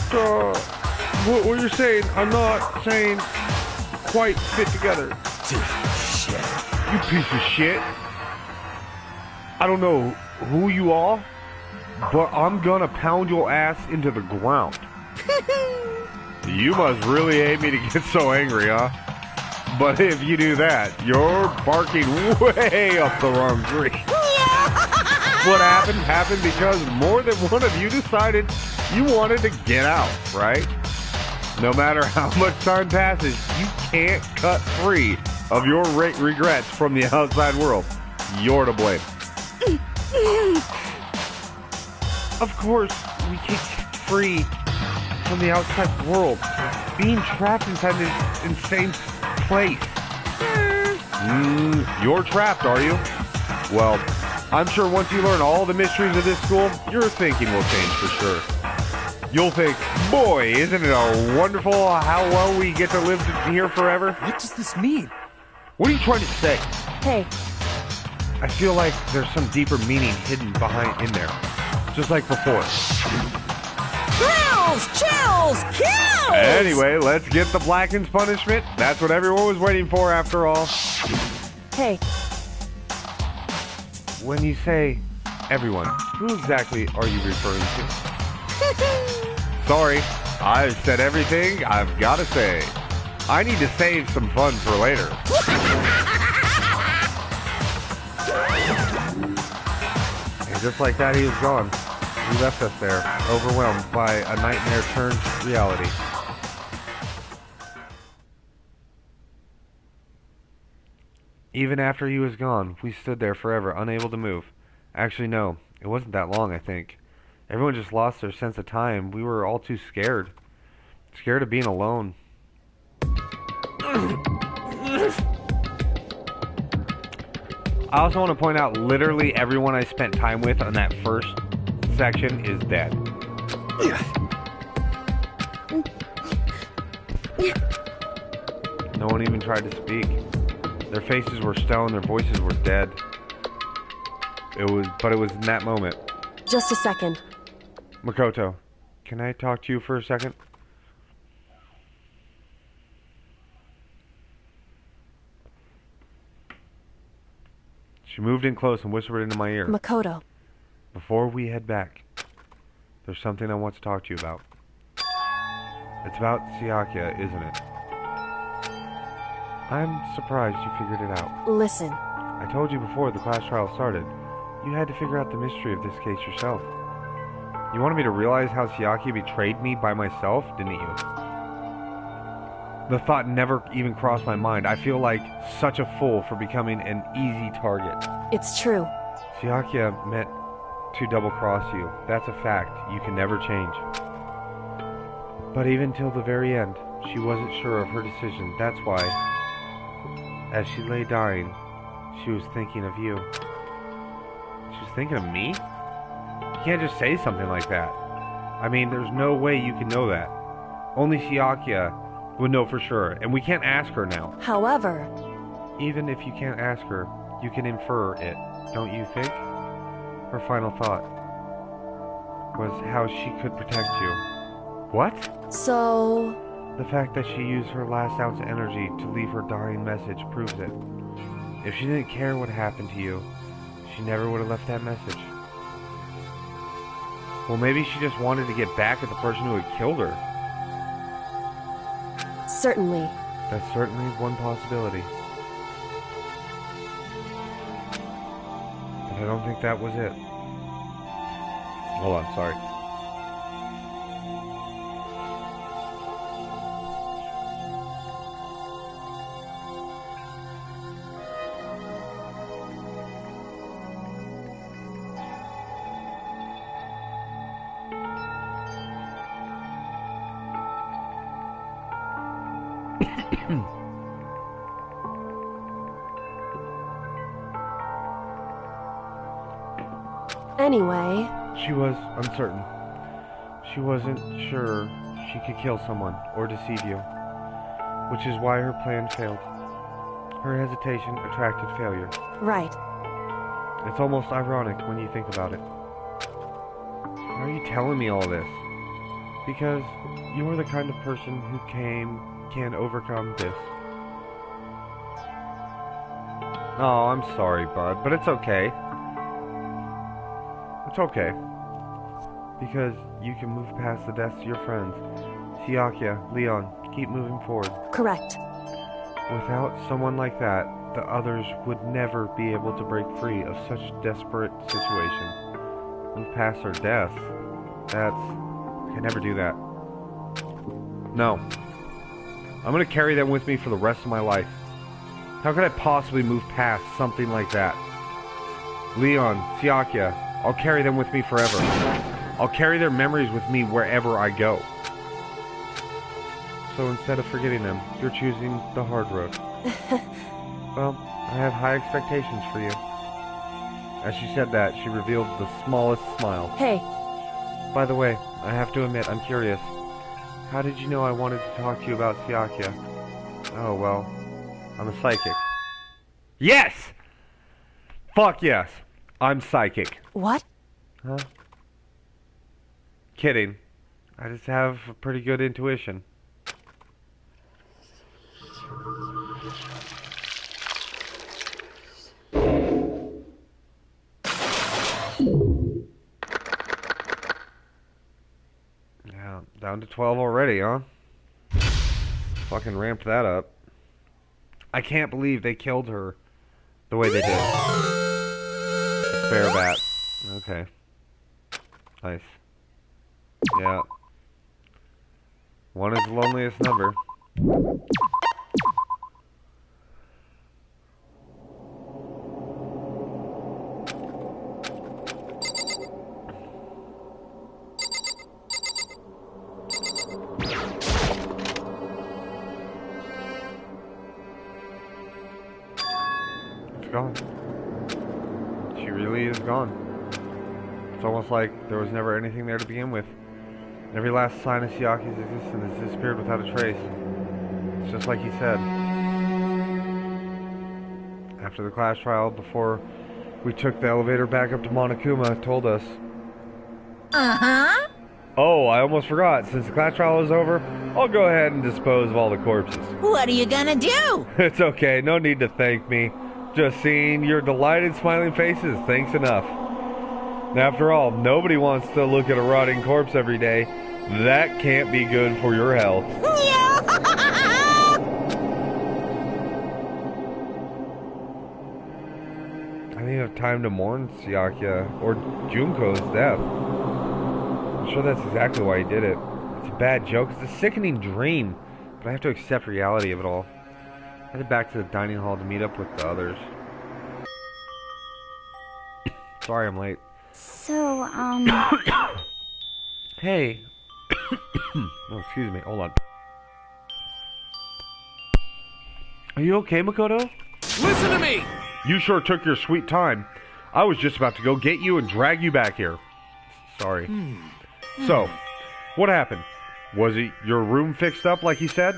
Speaker 1: what you're saying, I'm not saying quite fit together.
Speaker 14: Shit.
Speaker 1: You piece of shit. I don't know who you are, but I'm gonna pound your ass into the ground. You must really hate me to get so angry, huh? But if you do that, you're barking way up the wrong tree. What happened because more than one of you decided you wanted to get out, right? No matter how much time passes, you can't cut free of your regrets from the outside world. You're to blame. Of course, we can't get free from the outside world. Being trapped inside this insane place. You're trapped, are you? Well, I'm sure once you learn all the mysteries of this school, your thinking will change for sure. You'll think, boy, isn't it wonderful how well we get to live here forever?
Speaker 8: What does this mean?
Speaker 1: What are you trying to say?
Speaker 5: Hey.
Speaker 1: I feel like there's some deeper meaning hidden in there. Just like before.
Speaker 7: Thrills, chills, kills!
Speaker 1: Anyway, let's get the Blacken's punishment. That's what everyone was waiting for after all.
Speaker 5: Hey.
Speaker 1: When you say everyone, who exactly are you referring to? Sorry, I've said everything I've got to say. I need to save some fun for later. And just like that, he was gone. He left us there, overwhelmed by a nightmare turned reality. Even after he was gone, we stood there forever, unable to move. Actually, no, it wasn't that long, I think. Everyone just lost their sense of time. We were all too scared. Scared of being alone. I also want to point out, literally everyone I spent time with on that first section is dead. No one even tried to speak. Their faces were stone, their voices were dead. But it was in that moment.
Speaker 5: Just a second.
Speaker 1: Makoto, can I talk to you for a second? She moved in close and whispered into my ear.
Speaker 5: Makoto.
Speaker 1: Before we head back, there's something I want to talk to you about. It's about Syakuya, isn't it? I'm surprised you figured it out.
Speaker 5: Listen.
Speaker 1: I told you before the class trial started, you had to figure out the mystery of this case yourself. You wanted me to realize how Syakuya betrayed me by myself, didn't you? The thought never even crossed my mind. I feel like such a fool for becoming an easy target.
Speaker 5: It's true.
Speaker 1: Syakuya meant to double-cross you. That's a fact you can never change. But even till the very end, she wasn't sure of her decision. That's why, as she lay dying, she was thinking of you. She was thinking of me? You can't just say something like that. I mean, there's no way you can know that. Only Syakuya would know for sure, and we can't ask her now.
Speaker 5: However...
Speaker 1: Even if you can't ask her, you can infer it, don't you think? Her final thought was how she could protect you. What?
Speaker 5: So...
Speaker 1: The fact that she used her last ounce of energy to leave her dying message proves it. If she didn't care what happened to you, she never would have left that message. Well, maybe she just wanted to get back at the person who had killed her.
Speaker 5: Certainly.
Speaker 1: That's certainly one possibility. But I don't think that was it. Hold on, sorry.
Speaker 5: Anyway...
Speaker 1: She was uncertain. She wasn't sure she could kill someone or deceive you, which is why her plan failed. Her hesitation attracted failure.
Speaker 5: Right.
Speaker 1: It's almost ironic when you think about it. Why are you telling me all this? Because you're the kind of person who can overcome this. Oh, I'm sorry, bud, but it's okay. It's okay. Because you can move past the deaths of your friends. Siakia, Leon, keep moving forward.
Speaker 5: Correct.
Speaker 1: Without someone like that, the others would never be able to break free of such a desperate situation. Move past their deaths. I can never do that. No. I'm gonna carry them with me for the rest of my life. How could I possibly move past something like that? Leon, Siakia, I'll carry them with me forever. I'll carry their memories with me wherever I go. So instead of forgetting them, you're choosing the hard road. Well, I have high expectations for you. As she said that, she revealed the smallest smile.
Speaker 5: Hey.
Speaker 1: By the way, I have to admit, I'm curious. How did you know I wanted to talk to you about Siakia? Oh, well, I'm a psychic. Yes! Fuck yes! I'm psychic.
Speaker 5: What?
Speaker 1: Huh? Kidding. I just have a pretty good intuition. Yeah, down to 12 already, huh? Fucking ramped that up. I can't believe they killed her the way they did. A spare bat. Okay. Nice. Yeah. One is the loneliest number. It's gone. She really is gone. It's almost like there was never anything there to begin with. Every last sign of Siaki's existence has disappeared without a trace. It's just like he said. After the class trial, before we took the elevator back up to Monokuma, told us.
Speaker 2: Uh-huh.
Speaker 1: Oh, I almost forgot. Since the class trial is over, I'll go ahead and dispose of all the corpses.
Speaker 2: What are you gonna do?
Speaker 1: It's okay. No need to thank me. Just seeing your delighted smiling faces, thanks enough. After all, nobody wants to look at a rotting corpse every day. That can't be good for your health. I didn't have time to mourn Siakia or Junko's death. I'm sure that's exactly why he did it. It's a bad joke. It's a sickening dream. But I have to accept reality of it all. I headed back to the dining hall to meet up with the others. Sorry I'm late.
Speaker 16: So,
Speaker 1: Hey. Oh, excuse me. Hold on. Are you okay, Makoto?
Speaker 8: Listen to me!
Speaker 1: You sure took your sweet time. I was just about to go get you and drag you back here. Sorry. So, what happened? Was it your room fixed up like he said?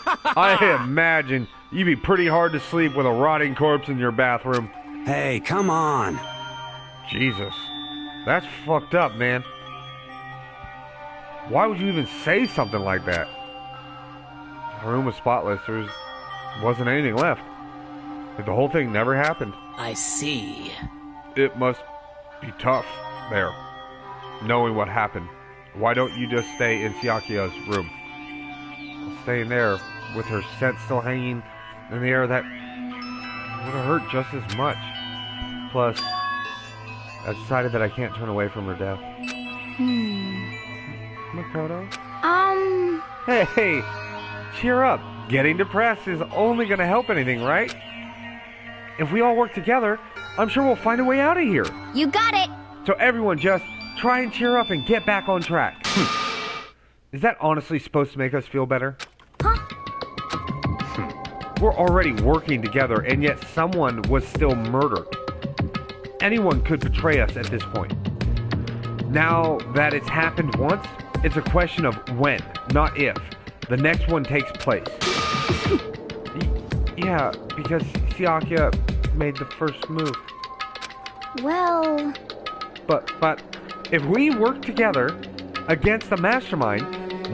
Speaker 1: I imagine you'd be pretty hard to sleep with a rotting corpse in your bathroom.
Speaker 13: Hey, come on.
Speaker 1: Jesus. That's fucked up, man. Why would you even say something like that? The room was spotless. There wasn't anything left. Like the whole thing never happened.
Speaker 4: I see.
Speaker 1: It must be tough there, knowing what happened. Why don't you just stay in Siakia's room? Staying there with her scent still hanging in the air, that would have hurt just as much. Plus, I've decided that I can't turn away from her death. Makoto? Hey, cheer up. Getting depressed is only going to help anything, right? If we all work together, I'm sure we'll find a way out of here.
Speaker 15: You got it!
Speaker 1: So everyone just try and cheer up and get back on track. Is that honestly supposed to make us feel better?
Speaker 15: Huh?
Speaker 1: We're already working together, and yet someone was still murdered. Anyone could betray us at this point. Now that it's happened once, it's a question of when, not if, the next one takes place. Yeah, because Siakia made the first move.
Speaker 16: Well...
Speaker 1: But if we work together against the mastermind,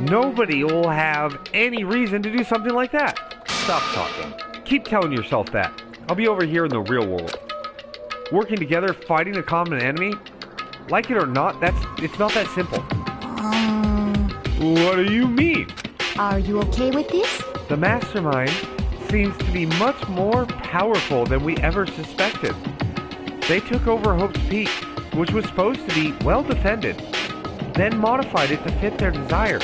Speaker 1: nobody will have any reason to do something like that.
Speaker 6: Stop talking.
Speaker 1: Keep telling yourself that. I'll be over here in the real world. Working together, fighting a common enemy, like it or not, it's not that simple. What do you mean?
Speaker 16: Are you okay with this?
Speaker 1: The mastermind seems to be much more powerful than we ever suspected. They took over Hope's Peak, which was supposed to be well defended, then modified it to fit their desires.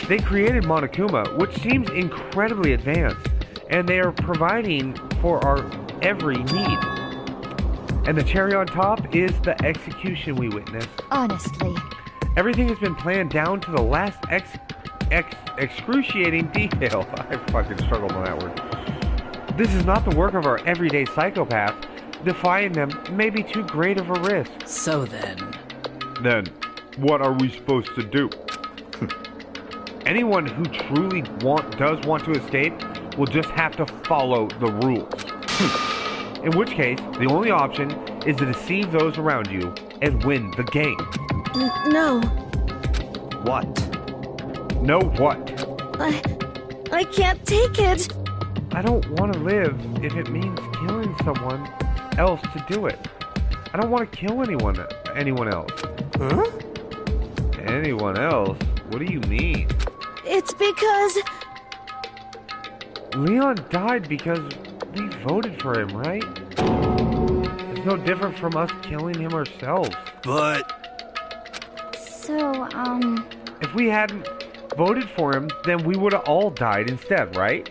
Speaker 1: They created Monokuma, which seems incredibly advanced, and they are providing for our every need. And the cherry on top is the execution we witnessed.
Speaker 16: Honestly.
Speaker 1: Everything has been planned down to the last excruciating detail. I fucking struggled on that word. This is not the work of our everyday psychopath. Defying them may be too great of a risk.
Speaker 4: So then,
Speaker 1: what are we supposed to do? Anyone who truly does want to escape will just have to follow the rules. In which case, the only option is to deceive those around you and win the game.
Speaker 5: No.
Speaker 6: What?
Speaker 1: No what?
Speaker 5: I can't take it.
Speaker 1: I don't want to live if it means killing someone else to do it. I don't want to kill anyone else.
Speaker 6: Huh?
Speaker 1: Anyone else? What do you mean?
Speaker 5: It's because...
Speaker 1: Leon died because we voted for him, right? It's no different from us killing him ourselves.
Speaker 13: But...
Speaker 16: So,
Speaker 1: If we hadn't voted for him, then we would have all died instead, right?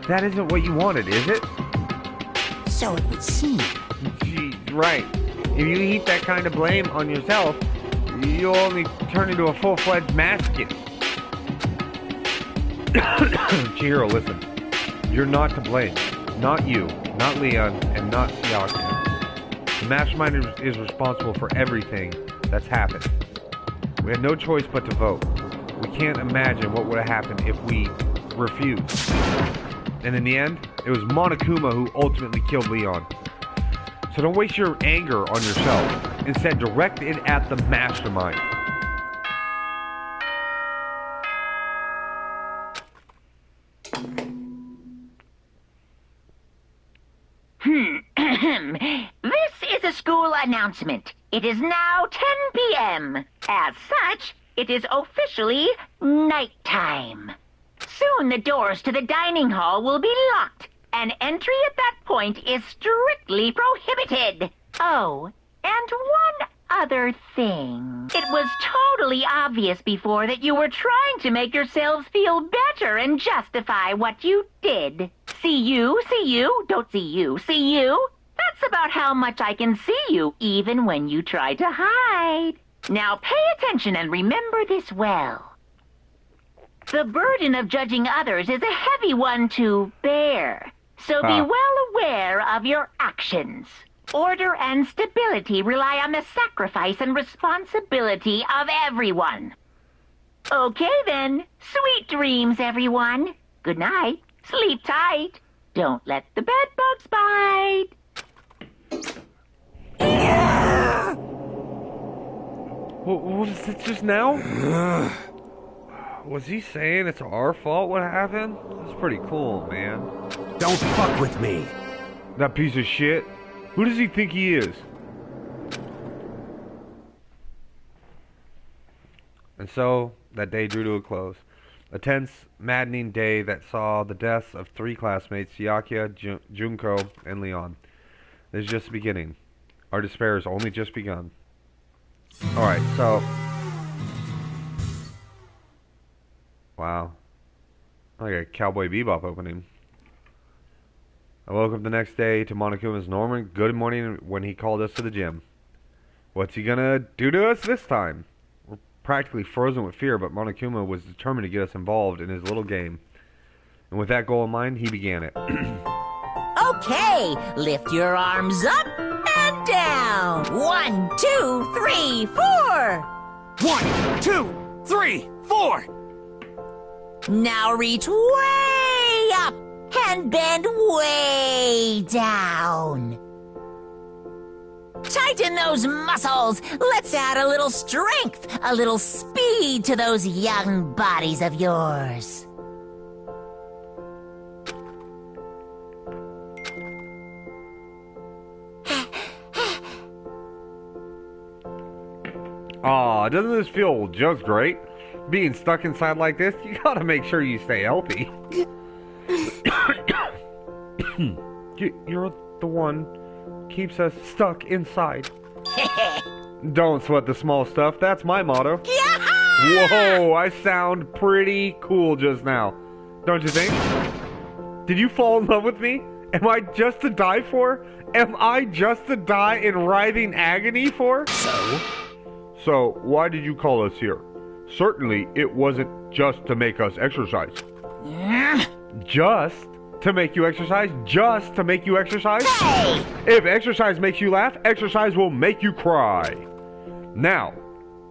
Speaker 1: That isn't what you wanted, is it?
Speaker 2: So it would seem.
Speaker 1: Gee, right. If you heap that kind of blame on yourself, you'll only turn into a full-fledged masochist. Chihiro, listen. You're not to blame. Not you, not Leon, and not Siakia. The mastermind is responsible for everything that's happened. We had no choice but to vote. We can't imagine what would have happened if we refused. And in the end, it was Monokuma who ultimately killed Leon. So don't waste your anger on yourself. Instead, direct it at the mastermind.
Speaker 3: This is a school announcement. It is now 10 p.m. As such, it is officially nighttime. Soon the doors to the dining hall will be locked, and entry at that point is strictly prohibited. Oh, and one other thing. It was totally obvious before that you were trying to make yourselves feel better and justify what you did. See you, don't see you, see you. That's about how much I can see you, even when you try to hide. Now pay attention and remember this well. The burden of judging others is a heavy one to bear, so be well aware of your actions. Order and stability rely on the sacrifice and responsibility of everyone. Okay then, sweet dreams, everyone. Good night, sleep tight. Don't let the bed bugs bite.
Speaker 1: What was it just now? Was he saying it's our fault what happened? That's pretty cool, man.
Speaker 13: Don't fuck with me.
Speaker 1: That piece of shit? Who does he think he is? And so, that day drew to a close. A tense, maddening day that saw the deaths of 3 classmates, Siakia, Junko, and Leon. This is just the beginning. Our despair has only just begun. Alright, so... Wow. Like a Cowboy Bebop opening. I woke up the next day to Monokuma's normal good morning when he called us to the gym. What's he gonna do to us this time? We're practically frozen with fear, but Monokuma was determined to get us involved in his little game. And with that goal in mind, he began it.
Speaker 2: Okay, lift your arms up and down. 1, 2, 3, 4.
Speaker 13: 1, 2, 3, 4.
Speaker 2: Now reach way way up and bend way down. Tighten those muscles. Let's add a little strength, a little speed to those young bodies of yours.
Speaker 1: Aw, doesn't this feel just great? Being stuck inside like this, you gotta make sure you stay healthy. You're the one keeps us stuck inside. Don't sweat the small stuff, that's my motto. Whoa, I sound pretty cool just now. Don't you think? Did you fall in love with me? Am I just to die for? Am I just to die in writhing agony for? So, why did you call us here? Certainly, it wasn't just to make us exercise. Just to make you exercise? Just to make you exercise?
Speaker 2: Hey!
Speaker 1: If exercise makes you laugh, exercise will make you cry. Now,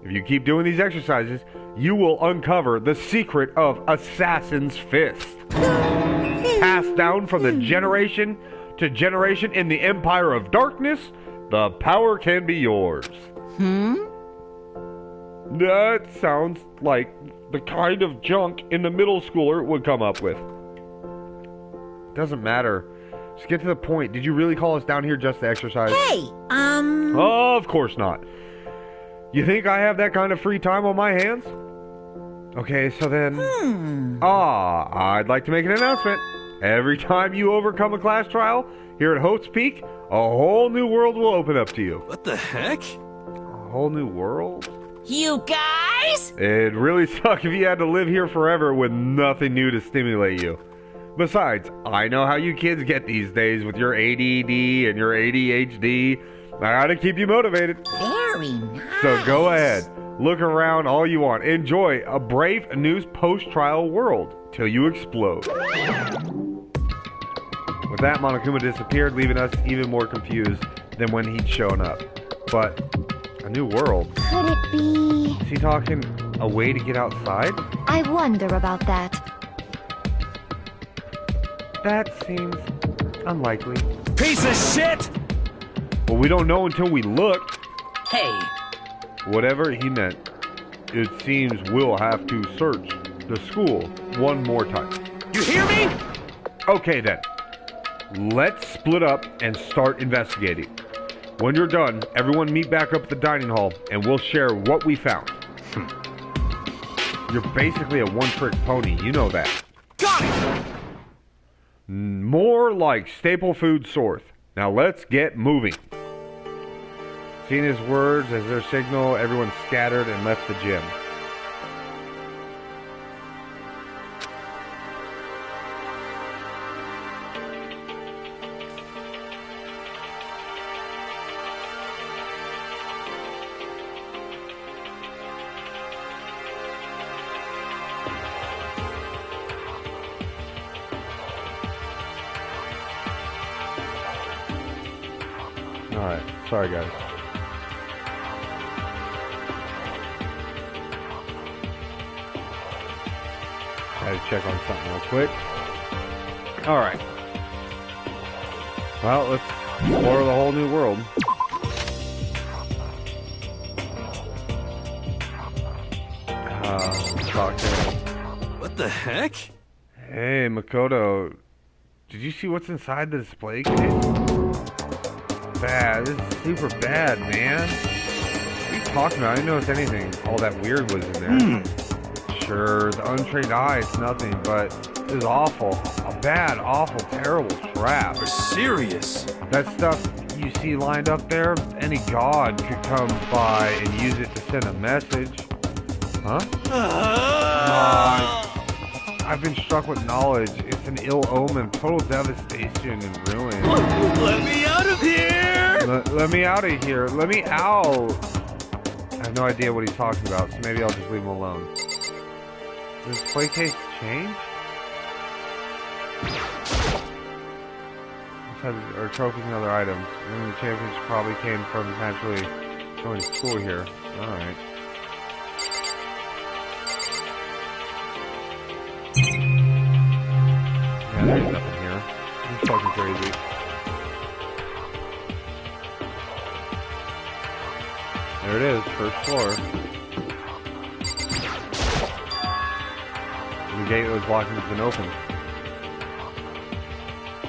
Speaker 1: if you keep doing these exercises, you will uncover the secret of Assassin's Fist. Passed down from the generation to generation in the Empire of Darkness, the power can be yours. That sounds like the kind of junk in the middle schooler would come up with. Doesn't matter. Just get to the point. Did you really call us down here just to exercise?
Speaker 2: Hey,
Speaker 1: Of course not. You think I have that kind of free time on my hands? Okay, so then... I'd like to make an announcement. Every time you overcome a class trial, here at Hope's Peak, a whole new world will open up to you.
Speaker 11: What the heck?
Speaker 1: A whole new world?
Speaker 2: you guys?
Speaker 1: It'd really suck if you had to live here forever with nothing new to stimulate you. Besides, I know how you kids get these days with your ADD and your ADHD. I gotta keep you motivated.
Speaker 2: Very nice.
Speaker 1: So go ahead. Look around all you want. Enjoy a Brave News post-trial world till you explode. With that, Monokuma disappeared, leaving us even more confused than when he'd shown up. But a new world.
Speaker 10: Could it be...
Speaker 1: Is he talking a way to get outside?
Speaker 10: I wonder about that.
Speaker 1: That seems unlikely.
Speaker 13: Piece of shit!
Speaker 1: Well, we don't know until we look.
Speaker 4: Hey.
Speaker 1: Whatever he meant, it seems we'll have to search the school one more time.
Speaker 13: You hear me?
Speaker 1: Okay then. Let's split up and start investigating. When you're done, everyone meet back up at the dining hall and we'll share what we found. You're basically a one-trick pony, you know that.
Speaker 13: Got it!
Speaker 1: More like staple food source. Now let's get moving. Seeing his words as their signal, everyone scattered and left the gym. Alright, sorry guys. I had to check on something real quick. Alright. Well, let's explore the whole new world. Talk to him.
Speaker 11: What the heck?
Speaker 1: Hey, Makoto. Did you see what's inside the display case? Bad. This is super bad, man. What are you talking about? I didn't notice anything all that weird was in there. Sure, the untrained eye is nothing, but this is awful. A bad, awful, terrible trap.
Speaker 11: You're serious?
Speaker 1: That stuff you see lined up there, any god could come by and use it to send a message. Huh? I've been struck with knowledge. It's an ill omen, total devastation and ruin.
Speaker 11: Let me out of here!
Speaker 1: Let me out of here. Let me out. I have no idea what he's talking about, so maybe I'll just leave him alone. Does this play case change? Or trophies and other items. Winning the championship probably came from actually going to school here. Alright. There's nothing here. It's fucking crazy. There it is, first floor. The gate that was blocking has been opened.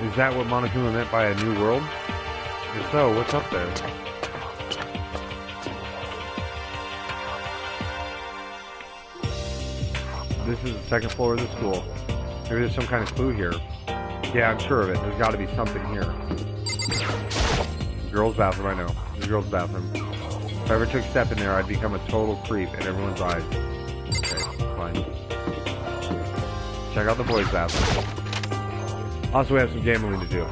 Speaker 1: Is that what Monokuma meant by a new world? If so, what's up there? This is the second floor of the school. Maybe there's some kind of clue here. Yeah, I'm sure of it. There's got to be something here. Girls' bathroom, I know. The girls' bathroom. If I ever took a step in there, I'd become a total creep in everyone's eyes. Okay, fine. Check out the boys' bathroom. Also, we have some gambling to do.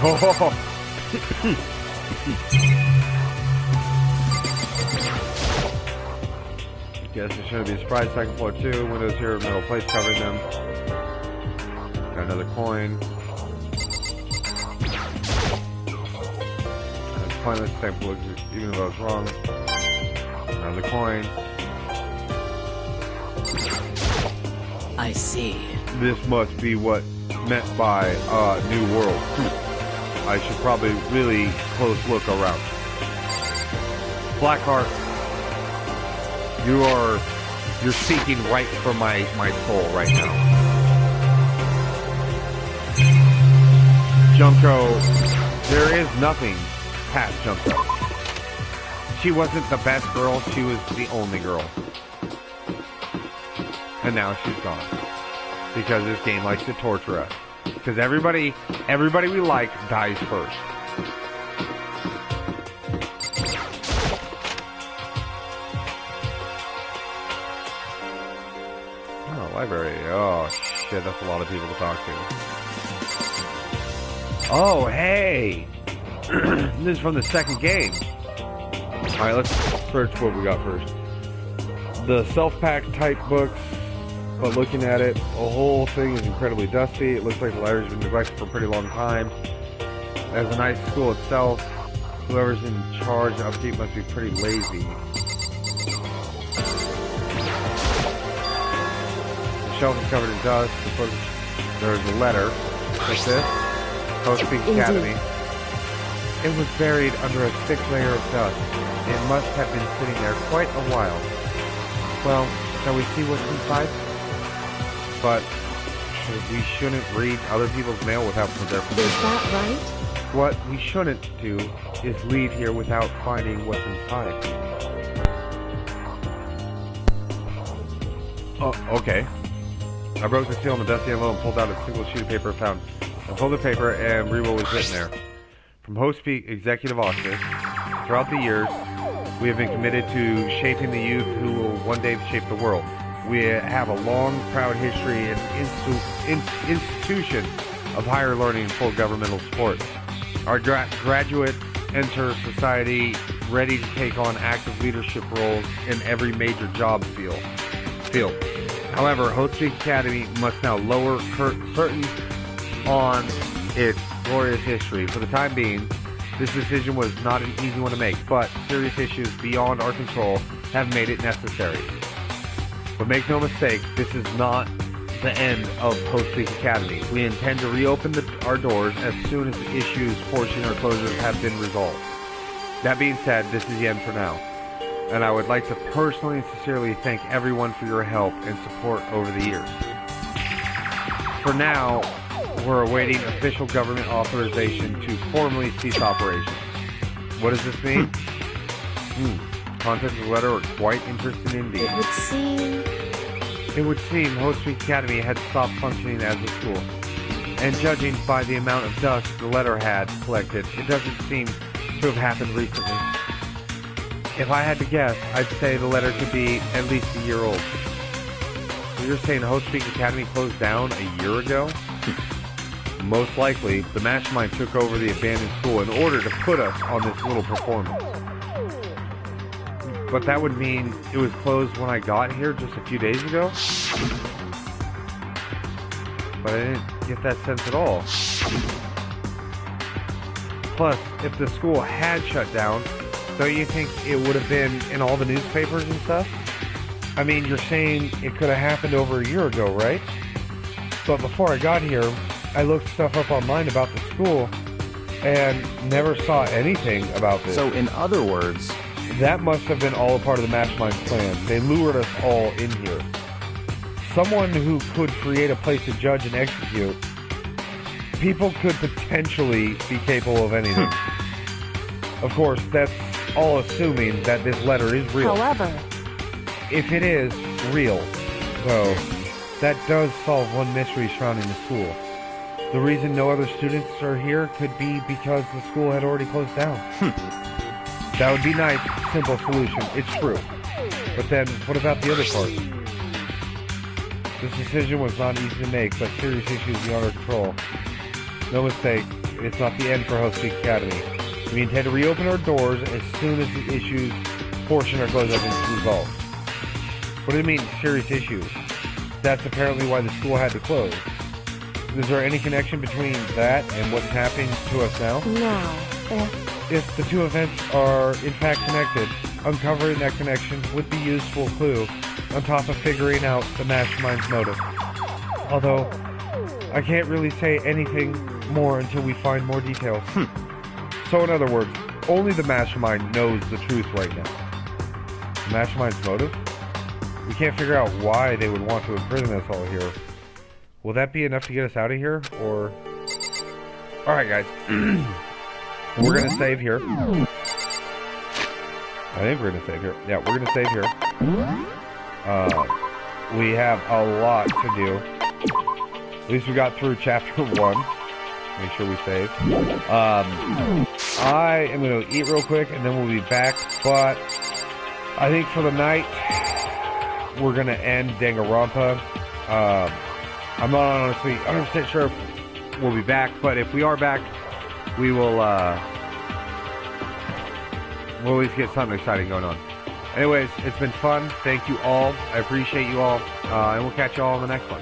Speaker 1: Oh. Guess it shouldn't be a surprise. Second floor too. Windows here, metal plates covering them. Got another coin. It's pointless to take a look, even though I was wrong. Another coin.
Speaker 4: I see.
Speaker 1: This must be what meant by New World. I should probably really close look around. Blackheart, you're speaking right for my soul right now. Junko, there is nothing past Junko. She wasn't the best girl, she was the only girl. And now she's gone. Because this game likes to torture us. Because everybody we like dies first. Oh, library. Oh, shit, that's a lot of people to talk to. Oh, hey! This is from the second game. Alright, let's search what we got first. The self-pack type books. But looking at it, the whole thing is incredibly dusty. It looks like the library's been neglected for a pretty long time. As a nice school itself, whoever's in charge of upkeep must be pretty lazy. The shelf is covered in dust. There's a letter. Like this. Havoc Academy. It was buried under a thick layer of dust. It must have been sitting there quite a while. Well, shall we see what's inside? But we shouldn't read other people's mail without their permission.
Speaker 5: Is that right?
Speaker 1: What we shouldn't do is leave here without finding what's inside. Oh, okay. I broke the seal on the dusty envelope and pulled out a single sheet of paper found. I pulled the paper and read what was written there. From Host Peak Executive Office, throughout the years, we have been committed to shaping the youth who will one day shape the world. We have a long, proud history and institution of higher learning and full governmental support. Our graduates enter society ready to take on active leadership roles in every major job field. However, Host Peak Academy must now lower curtains on its glorious history. For the time being, this decision was not an easy one to make, but serious issues beyond our control have made it necessary. But make no mistake, this is not the end of Host Peak Academy. We intend to reopen our doors as soon as the issues forcing our closures have been resolved. That being said, this is the end for now. And I would like to personally and sincerely thank everyone for your help and support over the years. For now, we're awaiting official government authorization to formally cease operations. What does this mean? Contents of the letter are quite interesting indeed. It would seem Host Peak Academy had stopped functioning as a school. And judging by the amount of dust the letter had collected, it doesn't seem to have happened recently. If I had to guess, I'd say the letter could be at least a year old. So you're saying Host Peak Academy closed down a year ago? Most likely, the mastermind took over the abandoned school in order to put us on this little performance. but that would mean it was closed when I got here just a few days ago. But I didn't get that sense at all. Plus, if the school had shut down, don't you think it would have been in all the newspapers and stuff? I mean, you're saying it could have happened over a year ago, right? But before I got here, I looked stuff up online about the school and never saw anything about this.
Speaker 6: So, in other words,
Speaker 1: that must have been all a part of the Mastermind's plan. They lured us all in here. Someone who could create a place to judge and execute, people could potentially be capable of anything. Of course, that's all assuming that this letter is real.
Speaker 5: However,
Speaker 1: if it is real, though, that does solve one mystery surrounding the school. The reason no other students are here could be because the school had already closed down. That would be nice, simple solution. It's true. But then, what about the other part? This decision was not easy to make, but serious issues beyond our control. No mistake, it's not the end for Host Peak Academy. We intend to reopen our doors as soon as the issues portion of closed up is resolved. What do you mean, serious issues? That's apparently why the school had to close. Is there any connection between that and what's happening to us now?
Speaker 5: no.
Speaker 1: If the two events are in fact connected, uncovering that connection would be a useful clue on top of figuring out the Mastermind's motive. Although, I can't really say anything more until we find more details. So in other words, only the Mastermind knows the truth right now. The Mastermind's motive? We can't figure out why they would want to imprison us all here. Will that be enough to get us out of here, or... Alright guys, we're gonna save here. I think we're gonna save here. Yeah, we're gonna save here. We have a lot to do. At least we got through chapter 1. Make sure we save. I am gonna eat real quick and then we'll be back, but I think for the night, we're gonna end Danganronpa. I'm not honestly 100% sure if we'll be back, but if we are back, we will, we'll at least get something exciting going on. Anyways, it's been fun. Thank you all. I appreciate you all. And we'll catch you all in the next one.